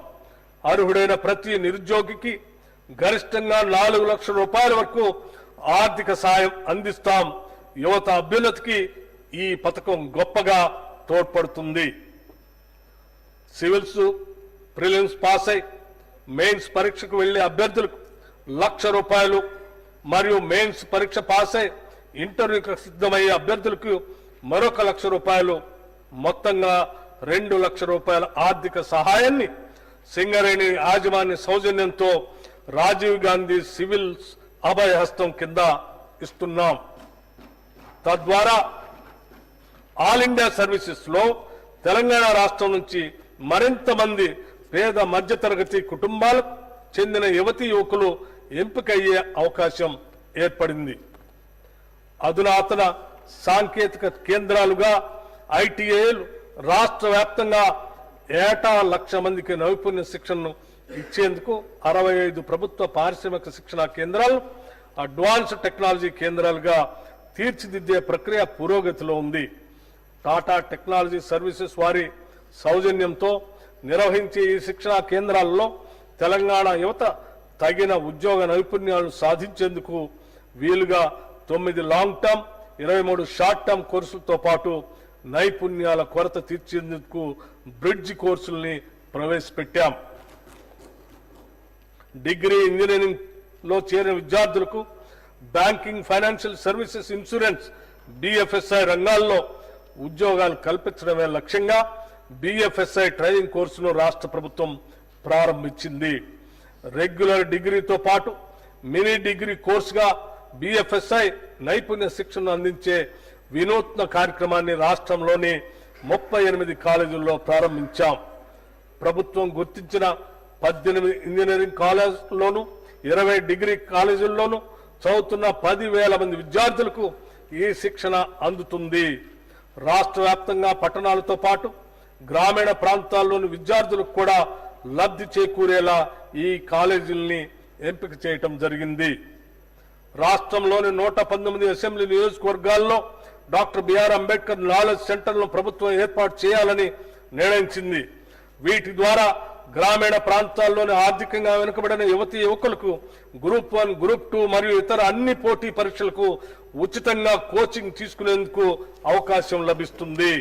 అర్హుడైన ప్రతి నిరుద్యోగికి గరిష్టంగా 4 లక్షల రూపాయల వరకు ఆర్థిక సాయం అందిస్తాం. యువత అభ్యున్నతికి ఈ పథకం గొప్పగా తోడ్పడుతుంది. సివిల్స్ ప్రిలిమ్స్ పాస్ అయి మెయిన్స్ పరీక్షకు వెళ్లే అభ్యర్థులకు 1 లక్ష రూపాయలు మరియు మెయిన్స్ పరీక్ష పాస్ అయి ఇంటర్వ్యూకి సిద్ధమయ్యే అభ్యర్థులకు మరొక 1 లక్ష రూపాయలు, మొత్తంగా 2 లక్షల రూపాయల ఆర్థిక సహాయాన్ని సింగరేణి యాజమాన్య సౌజన్యంతో రాజీవ్ గాంధీ సివిల్స్ అభయ హస్తం కింద ఇస్తున్నాం. తద్వారా ఆల్ ఇండియా సర్వీసెస్ లో తెలంగాణ రాష్ట్రం నుంచి మరింత మంది పేద మధ్యతరగతి కుటుంబాలకు చెందిన యువతీ యువకులు ఎంపికయ్యే అవకాశం ఏర్పడింది. అధునాతన సాంకేతిక కేంద్రాలుగా ఐటీఐలు రాష్ట్ర వ్యాప్తంగా ఏటా 1 లక్ష మందికి నైపుణ్య శిక్షణను ఇచ్చేందుకు 65 ప్రభుత్వ పారిశ్రామిక శిక్షణా కేంద్రాలు అడ్వాన్స్డ్ టెక్నాలజీ కేంద్రాలుగా తీర్చిదిద్దే ప్రక్రియ పురోగతిలో ఉంది. టాటా టెక్నాలజీ సర్వీసెస్ వారి సౌజన్యంతో నిర్వహించే ఈ శిక్షణా కేంద్రాల్లో తెలంగాణ యువత తగిన ఉద్యోగ నైపుణ్యాలను సాధించేందుకు వీలుగా 9 లాంగ్ టర్మ్, 23 షార్ట్ టర్మ్ కోర్సులతో పాటు నైపుణ్యాల కొరత తీర్చేందుకు బ్రిడ్జ్ కోర్సుల్ని ప్రవేశపెట్టాం. డిగ్రీ ఇంజనీరింగ్ లో చేరిన విద్యార్థులకు banking, financial services, insurance, BFSI రంగాల్లో ఉద్యోగాలు కల్పించడమే లక్ష్యంగా బిఎఫ్ఎస్ఐ ట్రైనింగ్ కోర్సును రాష్ట్ర ప్రభుత్వం ప్రారంభించింది. రెగ్యులర్ డిగ్రీతో పాటు మినీ డిగ్రీ కోర్సుగా బిఎఫ్ఎస్ఐ నైపుణ్య శిక్షణను అందించే వినూత్న కార్యక్రమాన్ని రాష్ట్రంలోని 38 కాలేజీల్లో ప్రారంభించాం. ప్రభుత్వం గుర్తించిన 18 ఇంజనీరింగ్ కాలేజీల్లోనూ 20 డిగ్రీ కాలేజీల్లోనూ చదువుతున్న 10,000 మంది విద్యార్థులకు ఈ శిక్షణ అందుతుంది. రాష్ట్ర వ్యాప్తంగా పట్టణాలతో పాటు గ్రామీణ ప్రాంతాల్లోని విద్యార్థులకు కూడా లబ్ధి చేకూరేలా ఈ కాలేజీల్ని ఎంపిక చేయటం జరిగింది. రాష్ట్రంలోని 119 అసెంబ్లీ నియోజకవర్గాల్లో డాక్టర్ బిఆర్ అంబేద్కర్ నాలెడ్జ్ సెంటర్లను ప్రభుత్వం ఏర్పాటు చేయాలని నిర్ణయించింది. వీటి ద్వారా గ్రామీణ ప్రాంతాల్లోని ఆర్థికంగా వెనుకబడిన యువతీ యువకులకు గ్రూప్ 1, గ్రూప్ 2 మరియు ఇతర అన్ని పోటీ పరీక్షలకు ఉచితంగా కోచింగ్ తీసుకునేందుకు అవకాశం లభిస్తుంది.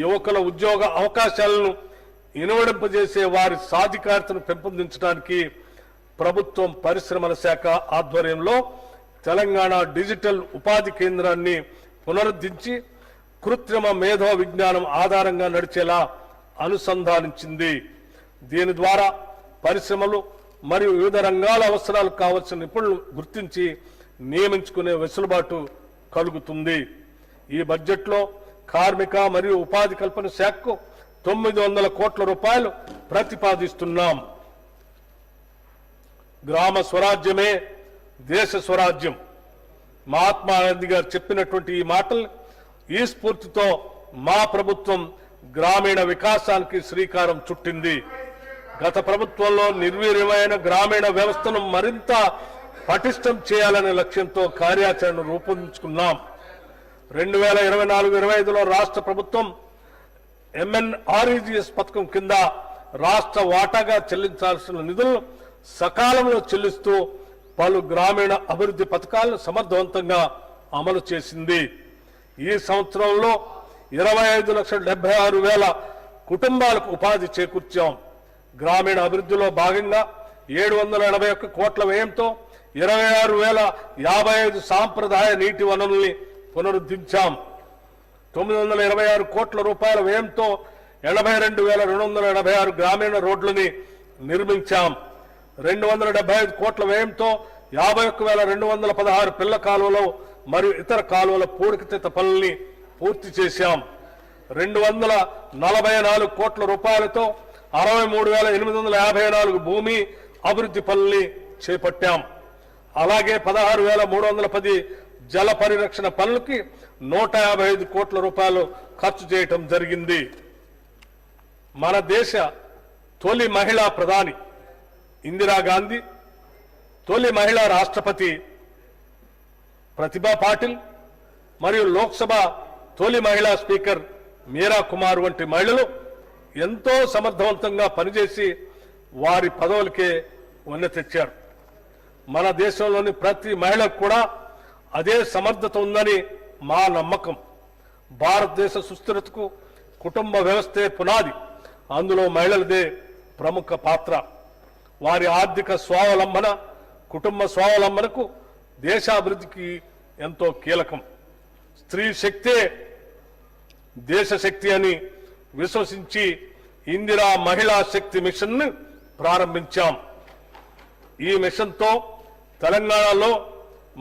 యువకుల ఉద్యోగ అవకాశాలను ఇనువడింపజేసే వారి సాధికారతను పెంపొందించడానికి ప్రభుత్వం పరిశ్రమల శాఖ ఆధ్వర్యంలో తెలంగాణ డిజిటల్ ఉపాధి కేంద్రాన్ని పునరుద్ధరించి కృత్రిమ మేధో విజ్ఞానం ఆధారంగా నడిచేలా అనుసంధానించింది. దీని ద్వారా పరిశ్రమలు మరియు వివిధ రంగాల అవసరాలకు కావలసిన నిపుణులు గుర్తించి నియమించుకునే వెసులుబాటు కలుగుతుంది. ఈ బడ్జెట్లో కార్మిక మరియు ఉపాధి కల్పన శాఖకు 900 కోట్ల రూపాయలు ప్రతిపాదిస్తున్నాం. గ్రామ స్వరాజ్యమే దేశ స్వరాజ్యం. మహాత్మా గాంధీ గారు చెప్పినటువంటి ఈ మాటలు, ఈ స్ఫూర్తితో మా ప్రభుత్వం గ్రామీణ వికాసానికి శ్రీకారం చుట్టింది. గత ప్రభుత్వంలో నిర్వీర్యమైన గ్రామీణ వ్యవస్థను మరింత పటిష్టం చేయాలనే లక్ష్యంతో కార్యాచరణ రూపొందించుకున్నాం. 2024-25లో రాష్ట్ర ప్రభుత్వం MNREGS పథకం కింద రాష్ట్ర వాటాగా చెల్లించాల్సిన నిధులను సకాలంలో చెల్లిస్తూ పలు గ్రామీణ అభివృద్ధి పథకాలను సమర్థవంతంగా అమలు చేసింది. ఈ సంవత్సరంలో 25,76,000 కుటుంబాలకు ఉపాధి చేకూర్చాం. గ్రామీణ అభివృద్ధిలో భాగంగా 781 కోట్ల వ్యయంతో 26,055 సాంప్రదాయ నీటి వనరుల్ని పునరుద్ధరించాం. 926 కోట్ల రూపాయల వ్యయంతో 82,286 గ్రామీణ రోడ్లని నిర్మించాం. 275 కోట్ల వ్యయంతో 51,216 పిల్ల కాలువలు మరియు ఇతర కాలువల పూడికతీత పనుల్ని పూర్తి చేశాం. 244 కోట్ల రూపాయలతో 63,854 భూమి అభివృద్ధి పనుల్ని చేపట్టాం. అలాగే 16,310 జల పరిరక్షణ పనులకి 155 కోట్ల రూపాయలు ఖర్చు చేయటం జరిగింది. మన దేశ తొలి మహిళా ప్రధాని ఇందిరాగాంధీ, తొలి మహిళా రాష్ట్రపతి ప్రతిభా పాటిల్ మరియు లోక్సభ తొలి మహిళా స్పీకర్ మీరా కుమార్ వంటి మహిళలు ఎంతో సమర్థవంతంగా పనిచేసి వారి పదవులకే వన్నె తెచ్చారు. మన దేశంలోని ప్రతి మహిళకు కూడా అదే సమర్థత ఉందని మా నమ్మకం. భారతదేశ సుస్థిరతకు కుటుంబ వ్యవస్థే పునాది. అందులో మహిళలదే ప్రముఖ పాత్ర. వారి ఆర్థిక స్వావలంబన, కుటుంబ స్వావలంబనకు దేశాభివృద్ధికి ఎంతో కీలకం. స్త్రీ శక్తే దేశ శక్తి అని విశ్వసించి ఇందిరా మహిళా శక్తి మిషన్ ను ప్రారంభించాం. ఈ మిషన్తో తెలంగాణలో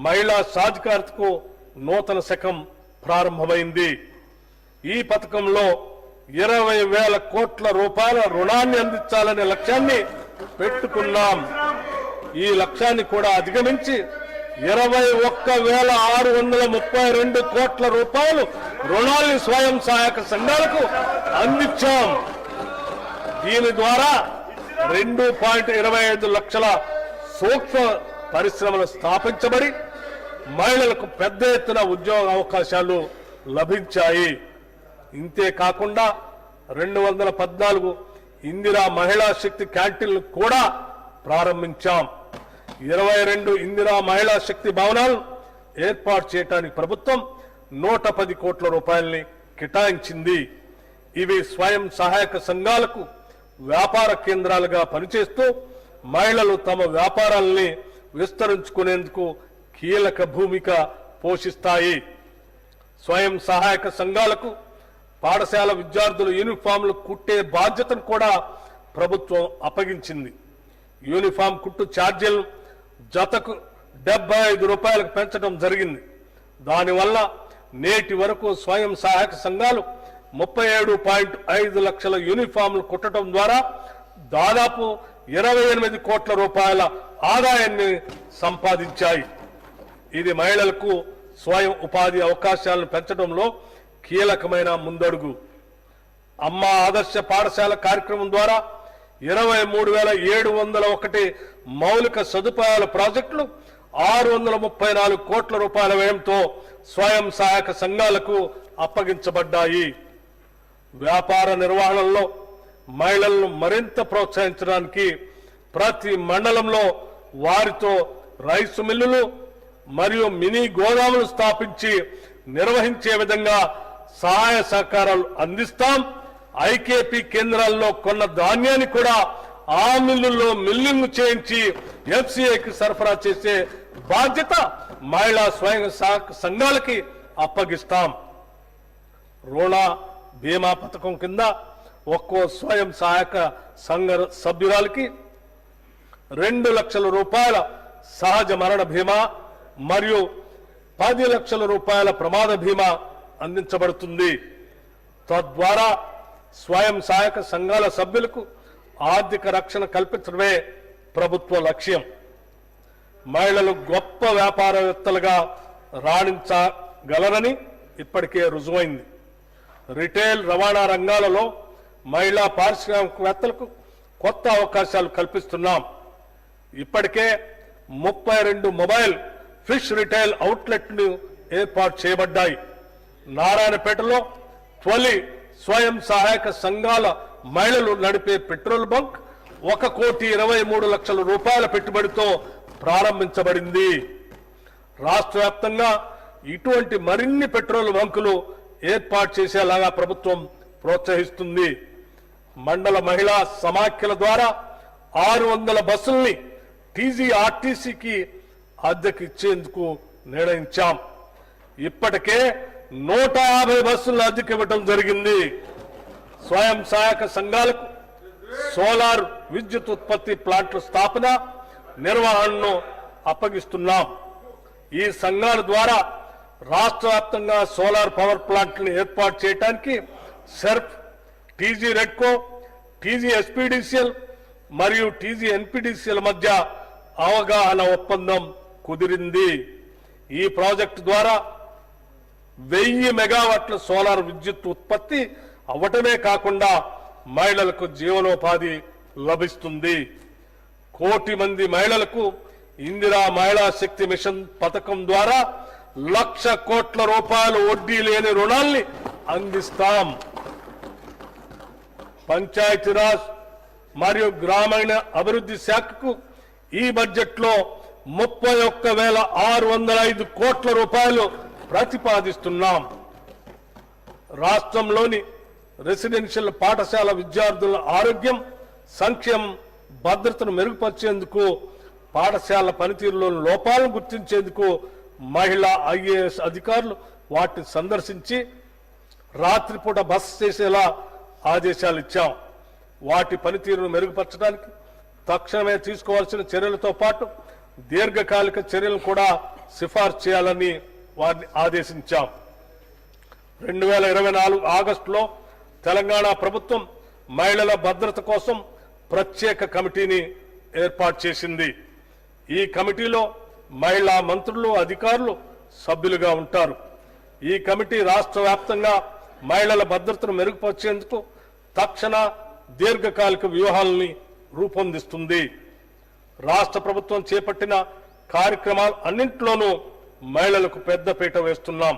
మహిళా సాధికారతకు నూతన శకం ప్రారంభమైంది. ఈ పథకంలో 20,000 కోట్ల రూపాయల రుణాన్ని అందించాలనే లక్ష్యాన్ని పెట్టుకున్నాం. ఈ లక్ష్యాన్ని కూడా అధిగమించి 21,632 కోట్ల రూపాయలు రుణాల్ని స్వయం సహాయక సంఘాలకు అందించాం. దీని ద్వారా 2.25 లక్షల సూక్ష్మ పరిశ్రమలు స్థాపించబడి మహిళలకు పెద్ద ఎత్తున ఉద్యోగ అవకాశాలు లభించాయి. ఇంతే కాకుండా 214 ఇందిరా మహిళా శక్తి క్యాంటీన్లు కూడా ప్రారంభించాం. 22 ఇందిరా మహిళా శక్తి భవనాలు ఏర్పాటు చేయడానికి ప్రభుత్వం 110 కోట్ల రూపాయలని కేటాయించింది. ఇవి స్వయం సహాయక సంఘాలకు వ్యాపార కేంద్రాలుగా పనిచేస్తూ మహిళలు తమ వ్యాపారాలని విస్తరించుకునేందుకు కీలక భూమిక పోషిస్తాయి. స్వయం సహాయక సంఘాలకు పాఠశాల విద్యార్థులు యూనిఫామ్లు కుట్టే బాధ్యతను కూడా ప్రభుత్వం అప్పగించింది. యూనిఫామ్ కుట్టు ఛార్జీలను జతకు 75 రూపాయలకు పెంచడం జరిగింది. దానివల్ల నేటి వరకు స్వయం సహాయక సంఘాలు 37.5 లక్షల యూనిఫామ్లు కుట్టడం ద్వారా దాదాపు 28 కోట్ల రూపాయల ఆదాయాన్ని సంపాదించాయి. ఇది మహిళలకు స్వయం ఉపాధి అవకాశాలను పెంచడంలో కీలకమైన ముందడుగు. అమ్మ ఆదర్శ పాఠశాల కార్యక్రమం ద్వారా 23,701 మౌలిక సదుపాయాల ప్రాజెక్టులు 634 కోట్ల రూపాయల వ్యయంతో స్వయం సహాయక సంఘాలకు అప్పగించబడ్డాయి. వ్యాపార నిర్వహణలో మహిళలను మరింత ప్రోత్సహించడానికి ప్రతి మండలంలో వారితో రైసు మిల్లులు మరియు మినీ గోదాములు స్థాపించి నిర్వహించే విధంగా సహాయ సహకారాలు అందిస్తాం. ఐకేపీ కేంద్రాల్లో కొన్న ధాన్యాన్ని కూడా ఆ మిల్లుల్లో మిల్లింగ్ చేయించి ఎఫ్సీఐకి సరఫరా చేసే బాధ్యత మహిళా స్వయం సహాయక సంఘాలకి అప్పగిస్తాం. రుణ బీమా పథకం కింద ఒక్కో స్వయం సహాయక సంఘ సభ్యురాలకి 2 లక్షల రూపాయల సహజ మరణ బీమా మరియు 10 లక్షల రూపాయల ప్రమాద బీమా అందించబడుతుంది. తద్వారా స్వయం సహాయక సంఘాల సభ్యులకు ఆర్థిక రక్షణ కల్పించడమే ప్రభుత్వ లక్ష్యం. మహిళలు గొప్ప వ్యాపారవేత్తలుగా రాణించగలరని ఇప్పటికే రుజువైంది. రిటైల్ రవాణా రంగాలలో మహిళా పారిశ్రామికవేత్తలకు కొత్త అవకాశాలు కల్పిస్తున్నాం. ఇప్పటికే 32 మొబైల్ ఫిష్ రిటైల్ అవుట్లెట్లు ఏర్పాటు చేయబడ్డాయి. నారాయణపేటలో తొలి స్వయం సహాయక సంఘాల మహిళలు నడిపే పెట్రోల్ బంక్ 1,23,00,000 రూపాయల పెట్టుబడితో ప్రారంభించబడింది. రాష్ట్ర వ్యాప్తంగా ఇటువంటి మరిన్ని పెట్రోల్ బంకులు ఏర్పాటు చేసేలాగా ప్రభుత్వం ప్రోత్సహిస్తుంది. మండల మహిళా సమాఖ్యల ద్వారా 600 బస్సుల్ని టీజీఆర్టీసీకి అద్దెకి ఇచ్చేందుకు నిర్ణయించాం. ఇప్పటికే 150 బస్సులను అద్దెకి ఇవ్వడం జరిగింది. స్వయం సహాయక సంఘాలకు సోలార్ విద్యుత్ ఉత్పత్తి ప్లాంట్ల స్థాపన నిర్వహణను అప్పగిస్తున్నాం. ఈ సంఘాల ద్వారా రాష్ట్ర వ్యాప్తంగా సోలార్ పవర్ ప్లాంట్లను ఏర్పాటు చేయడానికి SERP, TG REDCO, TG SPDCL మరియు టీజీ ఎన్పీడీసీఎల్ మధ్య అవగాహన ఒప్పందం కుదిరింది. ఈ ప్రాజెక్టు ద్వారా 1000 మెగావాట్ల సోలార్ విద్యుత్ ఉత్పత్తి అవ్వటమే కాకుండా మహిళలకు జీవనోపాధి లభిస్తుంది. 1 కోటి మంది మహిళలకు ఇందిరా మహిళా శక్తి మిషన్ పథకం ద్వారా 1,00,000 కోట్ల రూపాయలు వడ్డీ లేని రుణాల్ని అందిస్తాం. పంచాయతీరాజ్ మరియు గ్రామీణ అభివృద్ధి శాఖకు ఈ బడ్జెట్లో 31,605 కోట్ల రూపాయలు ప్రతిపాదిస్తున్నాం. రాష్ట్రంలోని రెసిడెన్షియల్ పాఠశాల విద్యార్థుల ఆరోగ్యం, సంక్షేమం, భద్రతను మెరుగుపరిచేందుకు, పాఠశాల పనితీరులోని లోపాలను గుర్తించేందుకు మహిళా ఐఏఎస్ అధికారులు వాటిని సందర్శించి రాత్రిపూట బస చేసేలా ఆదేశాలు ఇచ్చాం. వాటి పనితీరును మెరుగుపరచడానికి తక్షణమే తీసుకోవాల్సిన చర్యలతో పాటు దీర్ఘకాలిక చర్యలను కూడా సిఫార్సు చేయాలని వారిని ఆదేశించాం. 2024 ఆగస్టులో తెలంగాణ ప్రభుత్వం మహిళల భద్రత కోసం ప్రత్యేక కమిటీని ఏర్పాటు చేసింది. ఈ కమిటీలో మహిళా మంత్రులు, అధికారులు సభ్యులుగా ఉంటారు. ఈ కమిటీ రాష్ట్ర వ్యాప్తంగా మహిళల భద్రతను మెరుగుపరిచేందుకు తక్షణ దీర్ఘకాలిక వ్యూహాలని రూపొందిస్తుంది. రాష్ట్ర ప్రభుత్వం చేపట్టిన కార్యక్రమాలు అన్నింటిలోనూ మహిళలకు పెద్దపీట వేస్తున్నాం.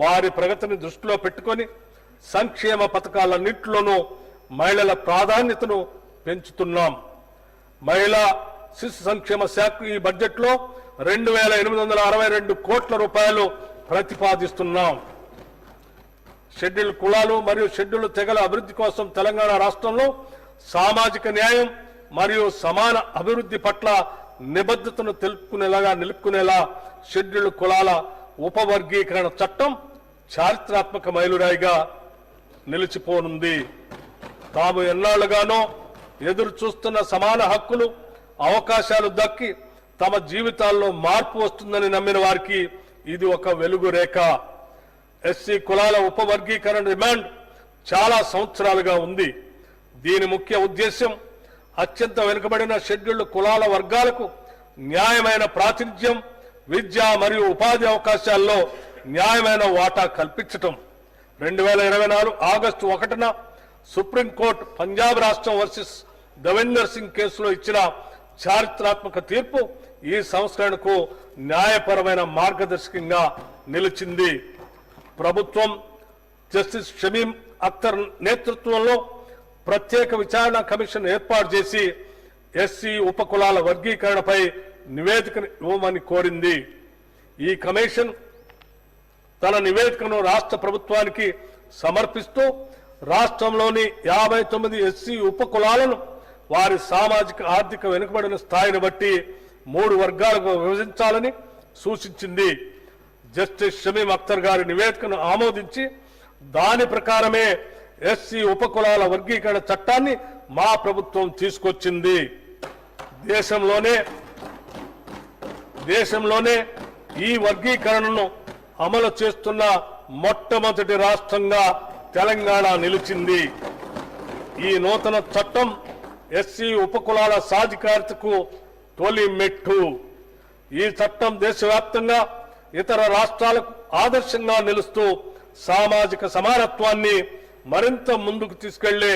వారి ప్రగతిని దృష్టిలో పెట్టుకొని సంక్షేమ పథకాలన్నింటిలోనూ మహిళల ప్రాధాన్యతను పెంచుతున్నాం. మహిళా శిశు సంక్షేమ శాఖ ఈ బడ్జెట్లో 2,862 కోట్ల రూపాయలు ప్రతిపాదిస్తున్నాం. షెడ్యూల్ కులాలు మరియు షెడ్యూల్ తెగల అభివృద్ధి కోసం తెలంగాణ రాష్ట్రంలో సామాజిక న్యాయం మరియు సమాన అభివృద్ధి పట్ల నిబద్ధతను నిలుపుకునేలా షెడ్యూల్ కులాల ఉపవర్గీకరణ చట్టం చారిత్రాత్మక మైలురాయిగా నిలిచిపోనుంది. తాము ఎన్నాళ్లుగానో ఎదురు చూస్తున్న సమాన హక్కులు, అవకాశాలు దక్కి తమ జీవితాల్లో మార్పు వస్తుందని నమ్మిన వారికి ఇది ఒక వెలుగు రేఖ. ఎస్సీ కులాల ఉపవర్గీకరణ డిమాండ్ చాలా సంవత్సరాలుగా ఉంది. దీని ముఖ్య ఉద్దేశ్యం అత్యంత వెనుకబడిన షెడ్యూల్డ్ కులాల వర్గాలకు న్యాయమైన ప్రాతినిధ్యం, విద్య మరియు ఉపాధి అవకాశాల్లో న్యాయమైన వాటా కల్పించటం. 2024 ఆగస్టు 1న సుప్రీంకోర్టు పంజాబ్ రాష్ట్రం వర్సెస్ దవిందర్ సింగ్ కేసులో ఇచ్చిన చారిత్రాత్మక తీర్పు ఈ సంస్కరణకు న్యాయపరమైన మార్గదర్శకంగా నిలిచింది. ప్రభుత్వం జస్టిస్ షమీం అఖ్తర్ నేతృత్వంలో ప్రత్యేక విచారణ కమిషన్ ఏర్పాటు చేసి ఎస్సీ ఉపకులాల వర్గీకరణపై నివేదికను ఇవ్వమని కోరింది. ఈ కమిషన్ తన నివేదికను రాష్ట్ర ప్రభుత్వానికి సమర్పిస్తూ రాష్ట్రంలోని 59 ఎస్సీ ఉపకులాలను వారి సామాజిక ఆర్థిక వెనుకబడిన స్థాయిని బట్టి 3 వర్గాలుగా విభజించాలని సూచించింది. జస్టిస్ షమీం అఖ్తర్ గారి నివేదికను ఆమోదించి దాని ప్రకారమే ఎస్సీ ఉపకులాల వర్గీకరణ చట్టాన్ని మా ప్రభుత్వం తీసుకొచ్చింది. దేశంలోనే ఈ వర్గీకరణను అమలు చేస్తున్న మొట్టమొదటి రాష్ట్రంగా తెలంగాణ నిలిచింది. ఈ నూతన చట్టం ఎస్సీ ఉపకులాల సాధికారతకు తొలి మెట్టు. ఈ చట్టం దేశవ్యాప్తంగా ఇతర రాష్ట్రాలకు ఆదర్శంగా నిలుస్తూ సామాజిక సమానత్వాన్ని మరింత ముందుకు తీసుకెళ్లే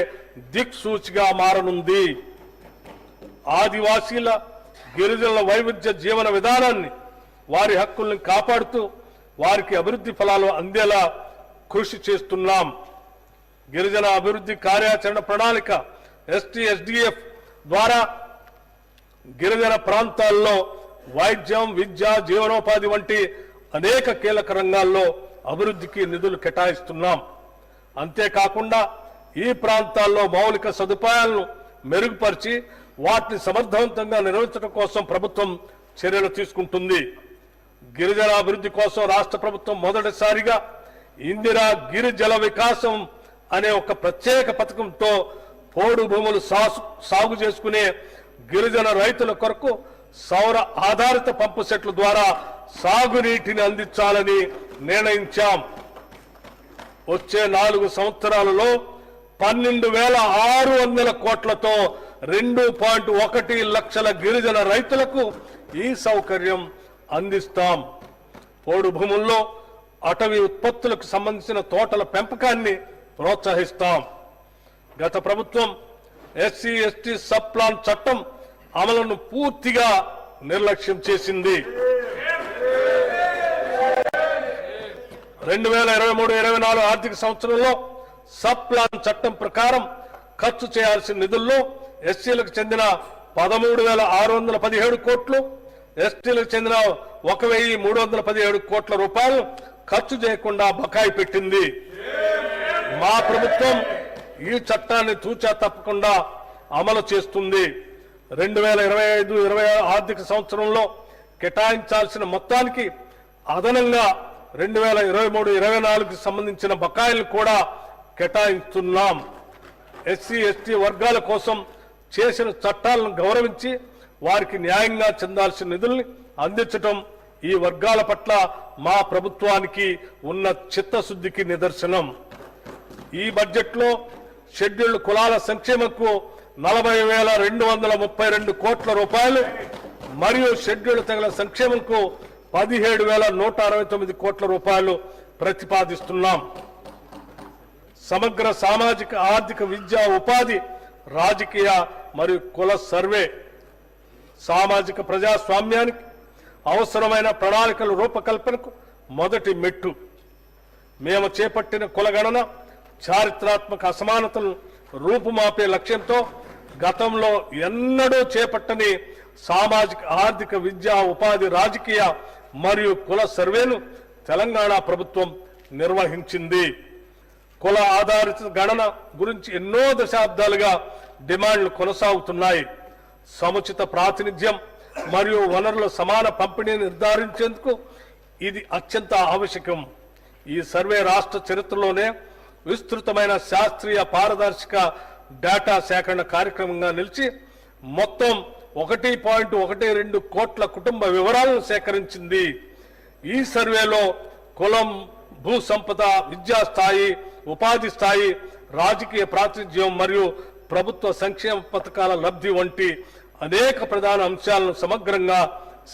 దిక్సూచిగా మారనుంది. ఆదివాసీల గిరిజనుల వైవిధ్య జీవన విధానాన్ని, వారి హక్కుల్ని కాపాడుతూ వారికి అభివృద్ధి ఫలాలు అందేలా కృషి చేస్తున్నాం. గిరిజన అభివృద్ధి కార్యాచరణ ప్రణాళిక ST-SDF ద్వారా గిరిజన ప్రాంతాల్లో వైద్యం, విద్య, జీవనోపాధి వంటి అనేక కీలక రంగాల్లో అభివృద్ధికి నిధులు కేటాయిస్తున్నాం. అంతేకాకుండా ఈ ప్రాంతాల్లో మౌలిక సదుపాయాలను మెరుగుపరిచి వాటిని సమర్థవంతంగా నిర్వహించడం కోసం ప్రభుత్వం చర్యలు తీసుకుంటుంది. గిరిజన అభివృద్ధి కోసం రాష్ట్ర ప్రభుత్వం మొదటిసారిగా ఇందిరా గిరి జల వికాసం అనే ఒక ప్రత్యేక పథకంతో పోడు భూములు సాగు చేసుకునే గిరిజన రైతుల కొరకు సౌర ఆధారిత పంపు సెట్ల ద్వారా సాగునీటిని అందించాలని నిర్ణయించాం. వచ్చే 4 సంవత్సరాలలో 12,600 కోట్లతో 2.1 లక్షల గిరిజన రైతులకు ఈ సౌకర్యం అందిస్తాం. పోడు భూముల్లో అటవీ ఉత్పత్తులకు సంబంధించిన తోటల పెంపకాన్ని ప్రోత్సహిస్తాం. గత ప్రభుత్వం SC/ST సబ్ ప్లాన్ చట్టం అమలును పూర్తిగా నిర్లక్ష్యం చేసింది. 2023-24 ఆర్థిక సంవత్సరంలో సబ్ ప్లాన్ చట్టం ప్రకారం ఖర్చు చేయాల్సిన నిధుల్లో ఎస్సీలకు చెందిన 13,617 కోట్లు, ఎస్టీలకు చెందిన 1,317 కోట్ల రూపాయలు ఖర్చు చేయకుండా బకాయి పెట్టింది. మా ప్రభుత్వం ఈ చట్టాన్ని తూచా తప్పకుండా అమలు చేస్తుంది. 2025-26 ఆర్థిక సంవత్సరంలో కేటాయించాల్సిన మొత్తానికి అదనంగా 2023-24కి సంబంధించిన బకాయిలు కూడా కేటాయిస్తున్నాం. SC/ST వర్గాల కోసం చేసిన చట్టాలను గౌరవించి వారికి న్యాయంగా చెందాల్సిన నిధుల్ని అందించడం ఈ వర్గాల పట్ల మా ప్రభుత్వానికి ఉన్న చిత్తశుద్ధికి నిదర్శనం. ఈ బడ్జెట్లో షెడ్యూల్డ్ కులాల సంక్షేమంకు 40,232 కోట్ల రూపాయలు మరియు షెడ్యూల్డ్ తెగల సంక్షేమంకు 17,169 కోట్ల రూపాయలు ప్రతిపాదిస్తున్నాం. సమగ్ర సామాజిక ఆర్థిక విద్యా ఉపాధి రాజకీయ మరియు కుల సర్వే సామాజిక ప్రజాస్వామ్యానికి అవసరమైన ప్రణాళికల రూపకల్పనకు మొదటి మెట్టు. మేము చేపట్టిన కులగణన చారిత్రాత్మక అసమానతలను రూపుమాపే లక్ష్యంతో గతంలో ఎన్నడూ చేపట్టని సామాజిక ఆర్థిక విద్యా ఉపాధి రాజకీయ మరియు కుల సర్వేను తెలంగాణ ప్రభుత్వం నిర్వహించింది. కుల ఆధారిత గణన గురించి ఎన్నో దశాబ్దాలుగా డిమాండ్లు కొనసాగుతున్నాయి. సముచిత ప్రాతినిధ్యం మరియు వనరుల సమాన పంపిణీని నిర్ధారించేందుకు ఇది అత్యంత ఆవశ్యకం. ఈ సర్వే రాష్ట్ర చరిత్రలోనే విస్తృతమైన శాస్త్రీయ పారదర్శక డేటా సేకరణ కార్యక్రమంగా నిలిచి మొత్తం 1.12 కోట్ల కుటుంబ వివరాలను సేకరించింది. ఈ సర్వేలో కులం, భూ సంపద, విద్యా స్థాయి, ఉపాధి స్థాయి, రాజకీయ ప్రాతినిధ్యం మరియు ప్రభుత్వ సంక్షేమ పథకాల లబ్ధి వంటి అనేక ప్రధాన అంశాలను సమగ్రంగా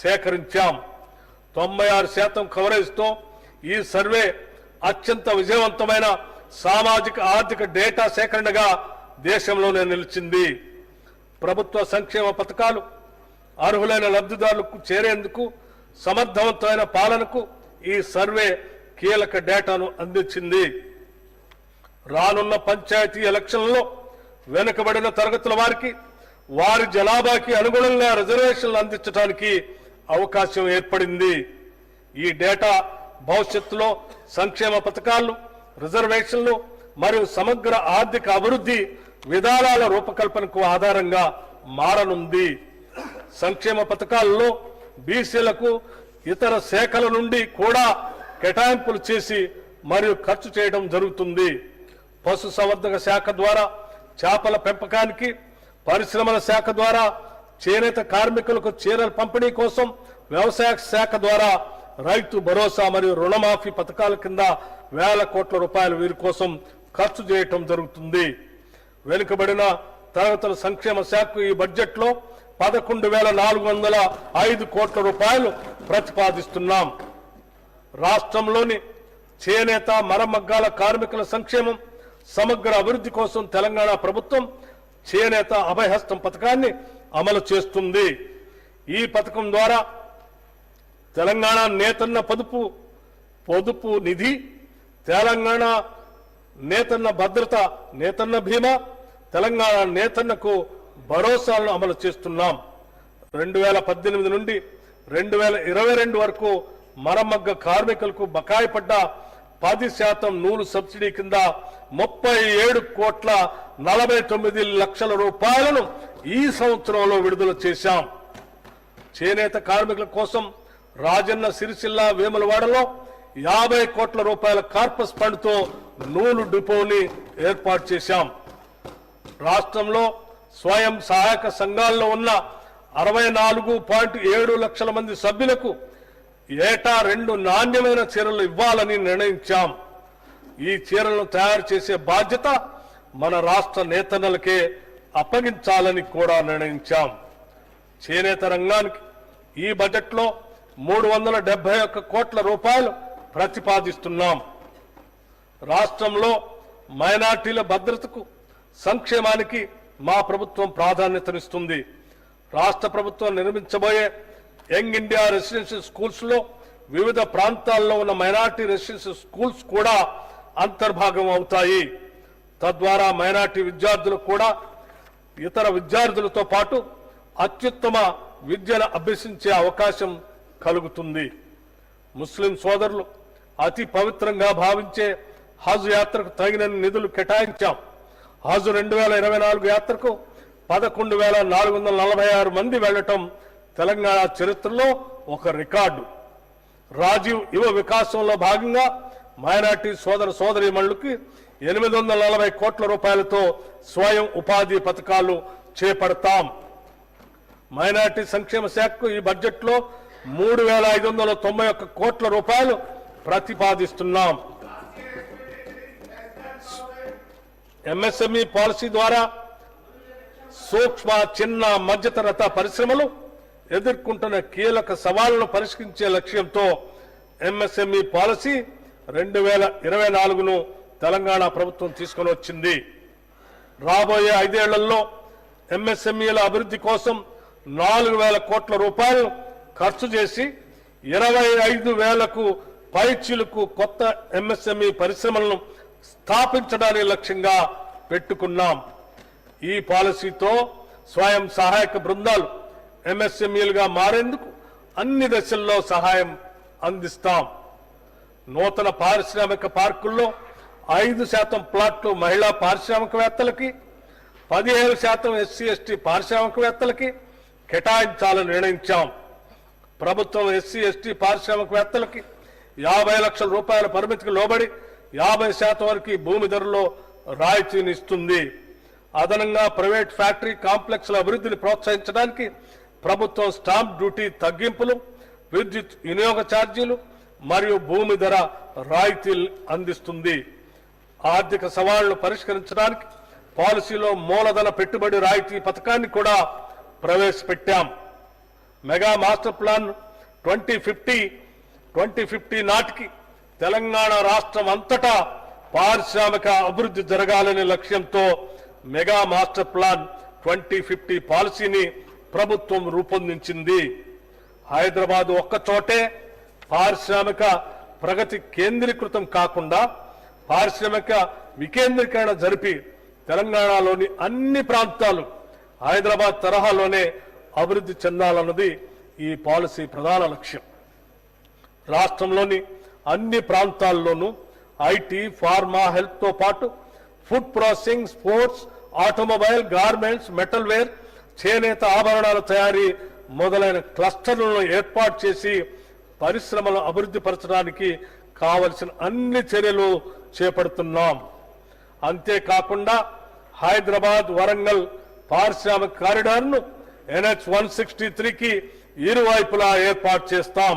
సేకరించాం. 96% కవరేజ్తో ఈ సర్వే అత్యంత విజయవంతమైన సామాజిక ఆర్థిక డేటా సేకరణగా దేశంలోనే నిలిచింది. ప్రభుత్వ సంక్షేమ పథకాలు అర్హులైన లబ్ధిదారులకు చేరేందుకు సమర్థవంతమైన పాలనకు ఈ సర్వే కీలక డేటాను అందించింది. రానున్న పంచాయతీ ఎలక్షన్లలో వెనుకబడిన తరగతుల వారికి వారి జనాభాకి అనుగుణంగా రిజర్వేషన్లు అందించడానికి అవకాశం ఏర్పడింది. ఈ డేటా భవిష్యత్తులో సంక్షేమ పథకాలు, రిజర్వేషన్లు మరియు సమగ్ర ఆర్థిక అభివృద్ధి విధానాల రూపకల్పనకు ఆధారంగా మారనుంది. సంక్షేమ పథకాలలో బీసీలకు ఇతర శాఖల నుండి కూడా కేటాయింపులు చేసి మరియు ఖర్చు చేయడం జరుగుతుంది. పశు సంవర్ధక శాఖ ద్వారా చేపల పెంపకానికి, పరిశ్రమల శాఖ ద్వారా చేనేత కార్మికులకు చీరల పంపిణీ కోసం, వ్యవసాయ శాఖ ద్వారా రైతు భరోసా మరియు రుణమాఫీ పథకాల కింద వేల కోట్ల రూపాయలు వీరి కోసం ఖర్చు చేయటం జరుగుతుంది. వెనుకబడిన తరగతుల సంక్షేమ శాఖకు ఈ బడ్జెట్లో 11,405 కోట్ల రూపాయలు ప్రతిపాదిస్తున్నాం. రాష్ట్రంలోని చేనేత, మరమగ్గాల కార్మికుల సంక్షేమం, సమగ్ర అభివృద్ధి కోసం తెలంగాణ ప్రభుత్వం చేనేత అభయహస్తం పథకాన్ని అమలు చేస్తుంది. ఈ పథకం ద్వారా తెలంగాణ నేతన్న పొదుపు నిధి, తెలంగాణ నేతన్న భద్రత, నేతన్న బీమా, తెలంగాణ నేతన్నకు భరోసాలను అమలు చేస్తున్నాం. 2018 నుండి 2022 వరకు మరమగ్గ కార్మికులకు బకాయి పడ్డ 10% నూలు సబ్సిడీ కింద 37,49,00,000 రూపాయలను ఈ సంవత్సరంలో విడుదల చేశాం. చేనేత కార్మికుల కోసం రాజన్న సిరిసిల్ల వేములవాడలో 50 కోట్ల రూపాయల కార్పస్ ఫండ్ తో నూలు డిపోని ఏర్పాటు చేశాం. రాష్ట్రంలో స్వయం సహాయక సంఘాల్లో ఉన్న 64.7 లక్షల మంది సభ్యులకు ఏటా 2 నాణ్యమైన చీరలు ఇవ్వాలని నిర్ణయించాం. ఈ చీరలను తయారు చేసే బాధ్యత మన రాష్ట్ర నేతన్నలకే అప్పగించాలని కూడా నిర్ణయించాం. చేనేత రంగానికి ఈ బడ్జెట్లో 371 కోట్ల రూపాయలు ప్రతిపాదిస్తున్నాం. రాష్ట్రంలో మైనార్టీల భద్రతకు, సంక్షేమానికి మా ప్రభుత్వం ప్రాధాన్యతనిస్తుంది. రాష్ట్ర ప్రభుత్వం నిర్మించబోయే యంగ్ ఇండియా రెసిడెన్షియల్ స్కూల్స్ లో వివిధ ప్రాంతాల్లో ఉన్న మైనార్టీ రెసిడెన్షియల్ స్కూల్స్ కూడా అంతర్భాగం అవుతాయి. తద్వారా మైనార్టీ విద్యార్థులు కూడా ఇతర విద్యార్థులతో పాటు అత్యుత్తమ విద్యను అభ్యసించే అవకాశం కలుగుతుంది. ముస్లిం సోదరులు అతి పవిత్రంగా భావించే హజ్ యాత్రకు తగిన నిధులు కేటాయించాం. హజ్ 2024 యాత్రకు 11,446 మంది వెళ్లటం తెలంగాణ చరిత్రలో ఒక రికార్డు. రాజీవ్ యువ వికాసంలో భాగంగా మైనార్టీ సోదరీమణులకి 840 కోట్ల రూపాయలతో స్వయం ఉపాధి పథకాలు చేపడతాం. మైనార్టీ సంక్షేమ శాఖకు ఈ బడ్జెట్లో 3,591 కోట్ల రూపాయలు ప్రతిపాదిస్తున్నాం. ఎంఎస్ఎంఈ పాలసీ ద్వారా సూక్ష్మ, చిన్న, మధ్యతరహా పరిశ్రమలు ఎదుర్కొంటున్న కీలక సవాళ్లను పరిష్కరించే లక్ష్యంతో ఎంఎస్ఎంఈ పాలసీ 2024ను తెలంగాణ ప్రభుత్వం తీసుకొని వచ్చింది. రాబోయే 5 ఏళ్లలో ఎంఎస్ఎంఈల అభివృద్ధి కోసం 4,000 కోట్ల రూపాయలు ఖర్చు చేసి 25,000కు పైచిలకు కొత్త ఎంఎస్ఎంఈ పరిశ్రమలను స్థాపించడానికి లక్ష్యంగా పెట్టుకున్నాం. ఈ పాలసీతో స్వయం సహాయక బృందాలు ఎంఎస్ఎంఈలుగా మారేందుకు అన్ని దశల్లో సహాయం అందిస్తాం. నూతన పారిశ్రామిక పార్కుల్లో 5% ప్లాట్లు మహిళా పారిశ్రామికవేత్తలకి, 17% ఎస్సీ ఎస్టీ పారిశ్రామికవేత్తలకి కేటాయించాలని నిర్ణయించాం. ప్రభుత్వం ఎస్సీ ఎస్టీ పారిశ్రామికవేత్తలకి 50 లక్షల రూపాయల పరిమితికి లోబడి 50% వరకు భూమి ధరలో రాయితీనిస్తుంది. అదనంగా ప్రైవేట్ ఫ్యాక్టరీ కాంప్లెక్స్ల అభివృద్ధిని ప్రోత్సహించడానికి ప్రభుత్వం స్టాంప్ డ్యూటీ తగ్గింపులు, విద్యుత్ వినియోగ ఛార్జీలు మరియు భూమి ధర రాయితీలు అందిస్తుంది. ఆర్థిక సవాళ్లను పరిష్కరించడానికి పాలసీలో మూలధన పెట్టుబడి రాయితీ పథకాన్ని కూడా ప్రవేశపెట్టాం. మెగా మాస్టర్ ప్లాన్ 2050 నాటికి తెలంగాణ రాష్ట్రం అంతటా పారిశ్రామిక అభివృద్ధి జరగాలనే లక్ష్యంతో మెగా మాస్టర్ ప్లాన్ 2050 పాలసీని ప్రభుత్వం రూపొందించింది. హైదరాబాద్ ఒక్కచోటే పారిశ్రామిక ప్రగతి కేంద్రీకృతం కాకుండా పారిశ్రామిక వికేంద్రీకరణ జరిపి తెలంగాణలోని అన్ని ప్రాంతాలు హైదరాబాద్ తరహాలోనే అభివృద్ధి చెందాలన్నది ఈ పాలసీ ప్రధాన లక్ష్యం. రాష్ట్రంలోని అన్ని ప్రాంతాల్లోనూ ఐటీ, ఫార్మా, హెల్త్ తో పాటు food processing, sports, automobile, garments, metal ware, చేనేత ఆభరణాల తయారీ మొదలైన క్లస్టర్లను ఏర్పాటు చేసి పరిశ్రమలను అభివృద్ధి పరచడానికి కావలసిన అన్ని చర్యలు చేపడుతున్నాం. అంతేకాకుండా హైదరాబాద్ వరంగల్ పారిశ్రామిక కారిడార్ను NH-163కి ఇరువైపులా ఏర్పాటు చేస్తాం.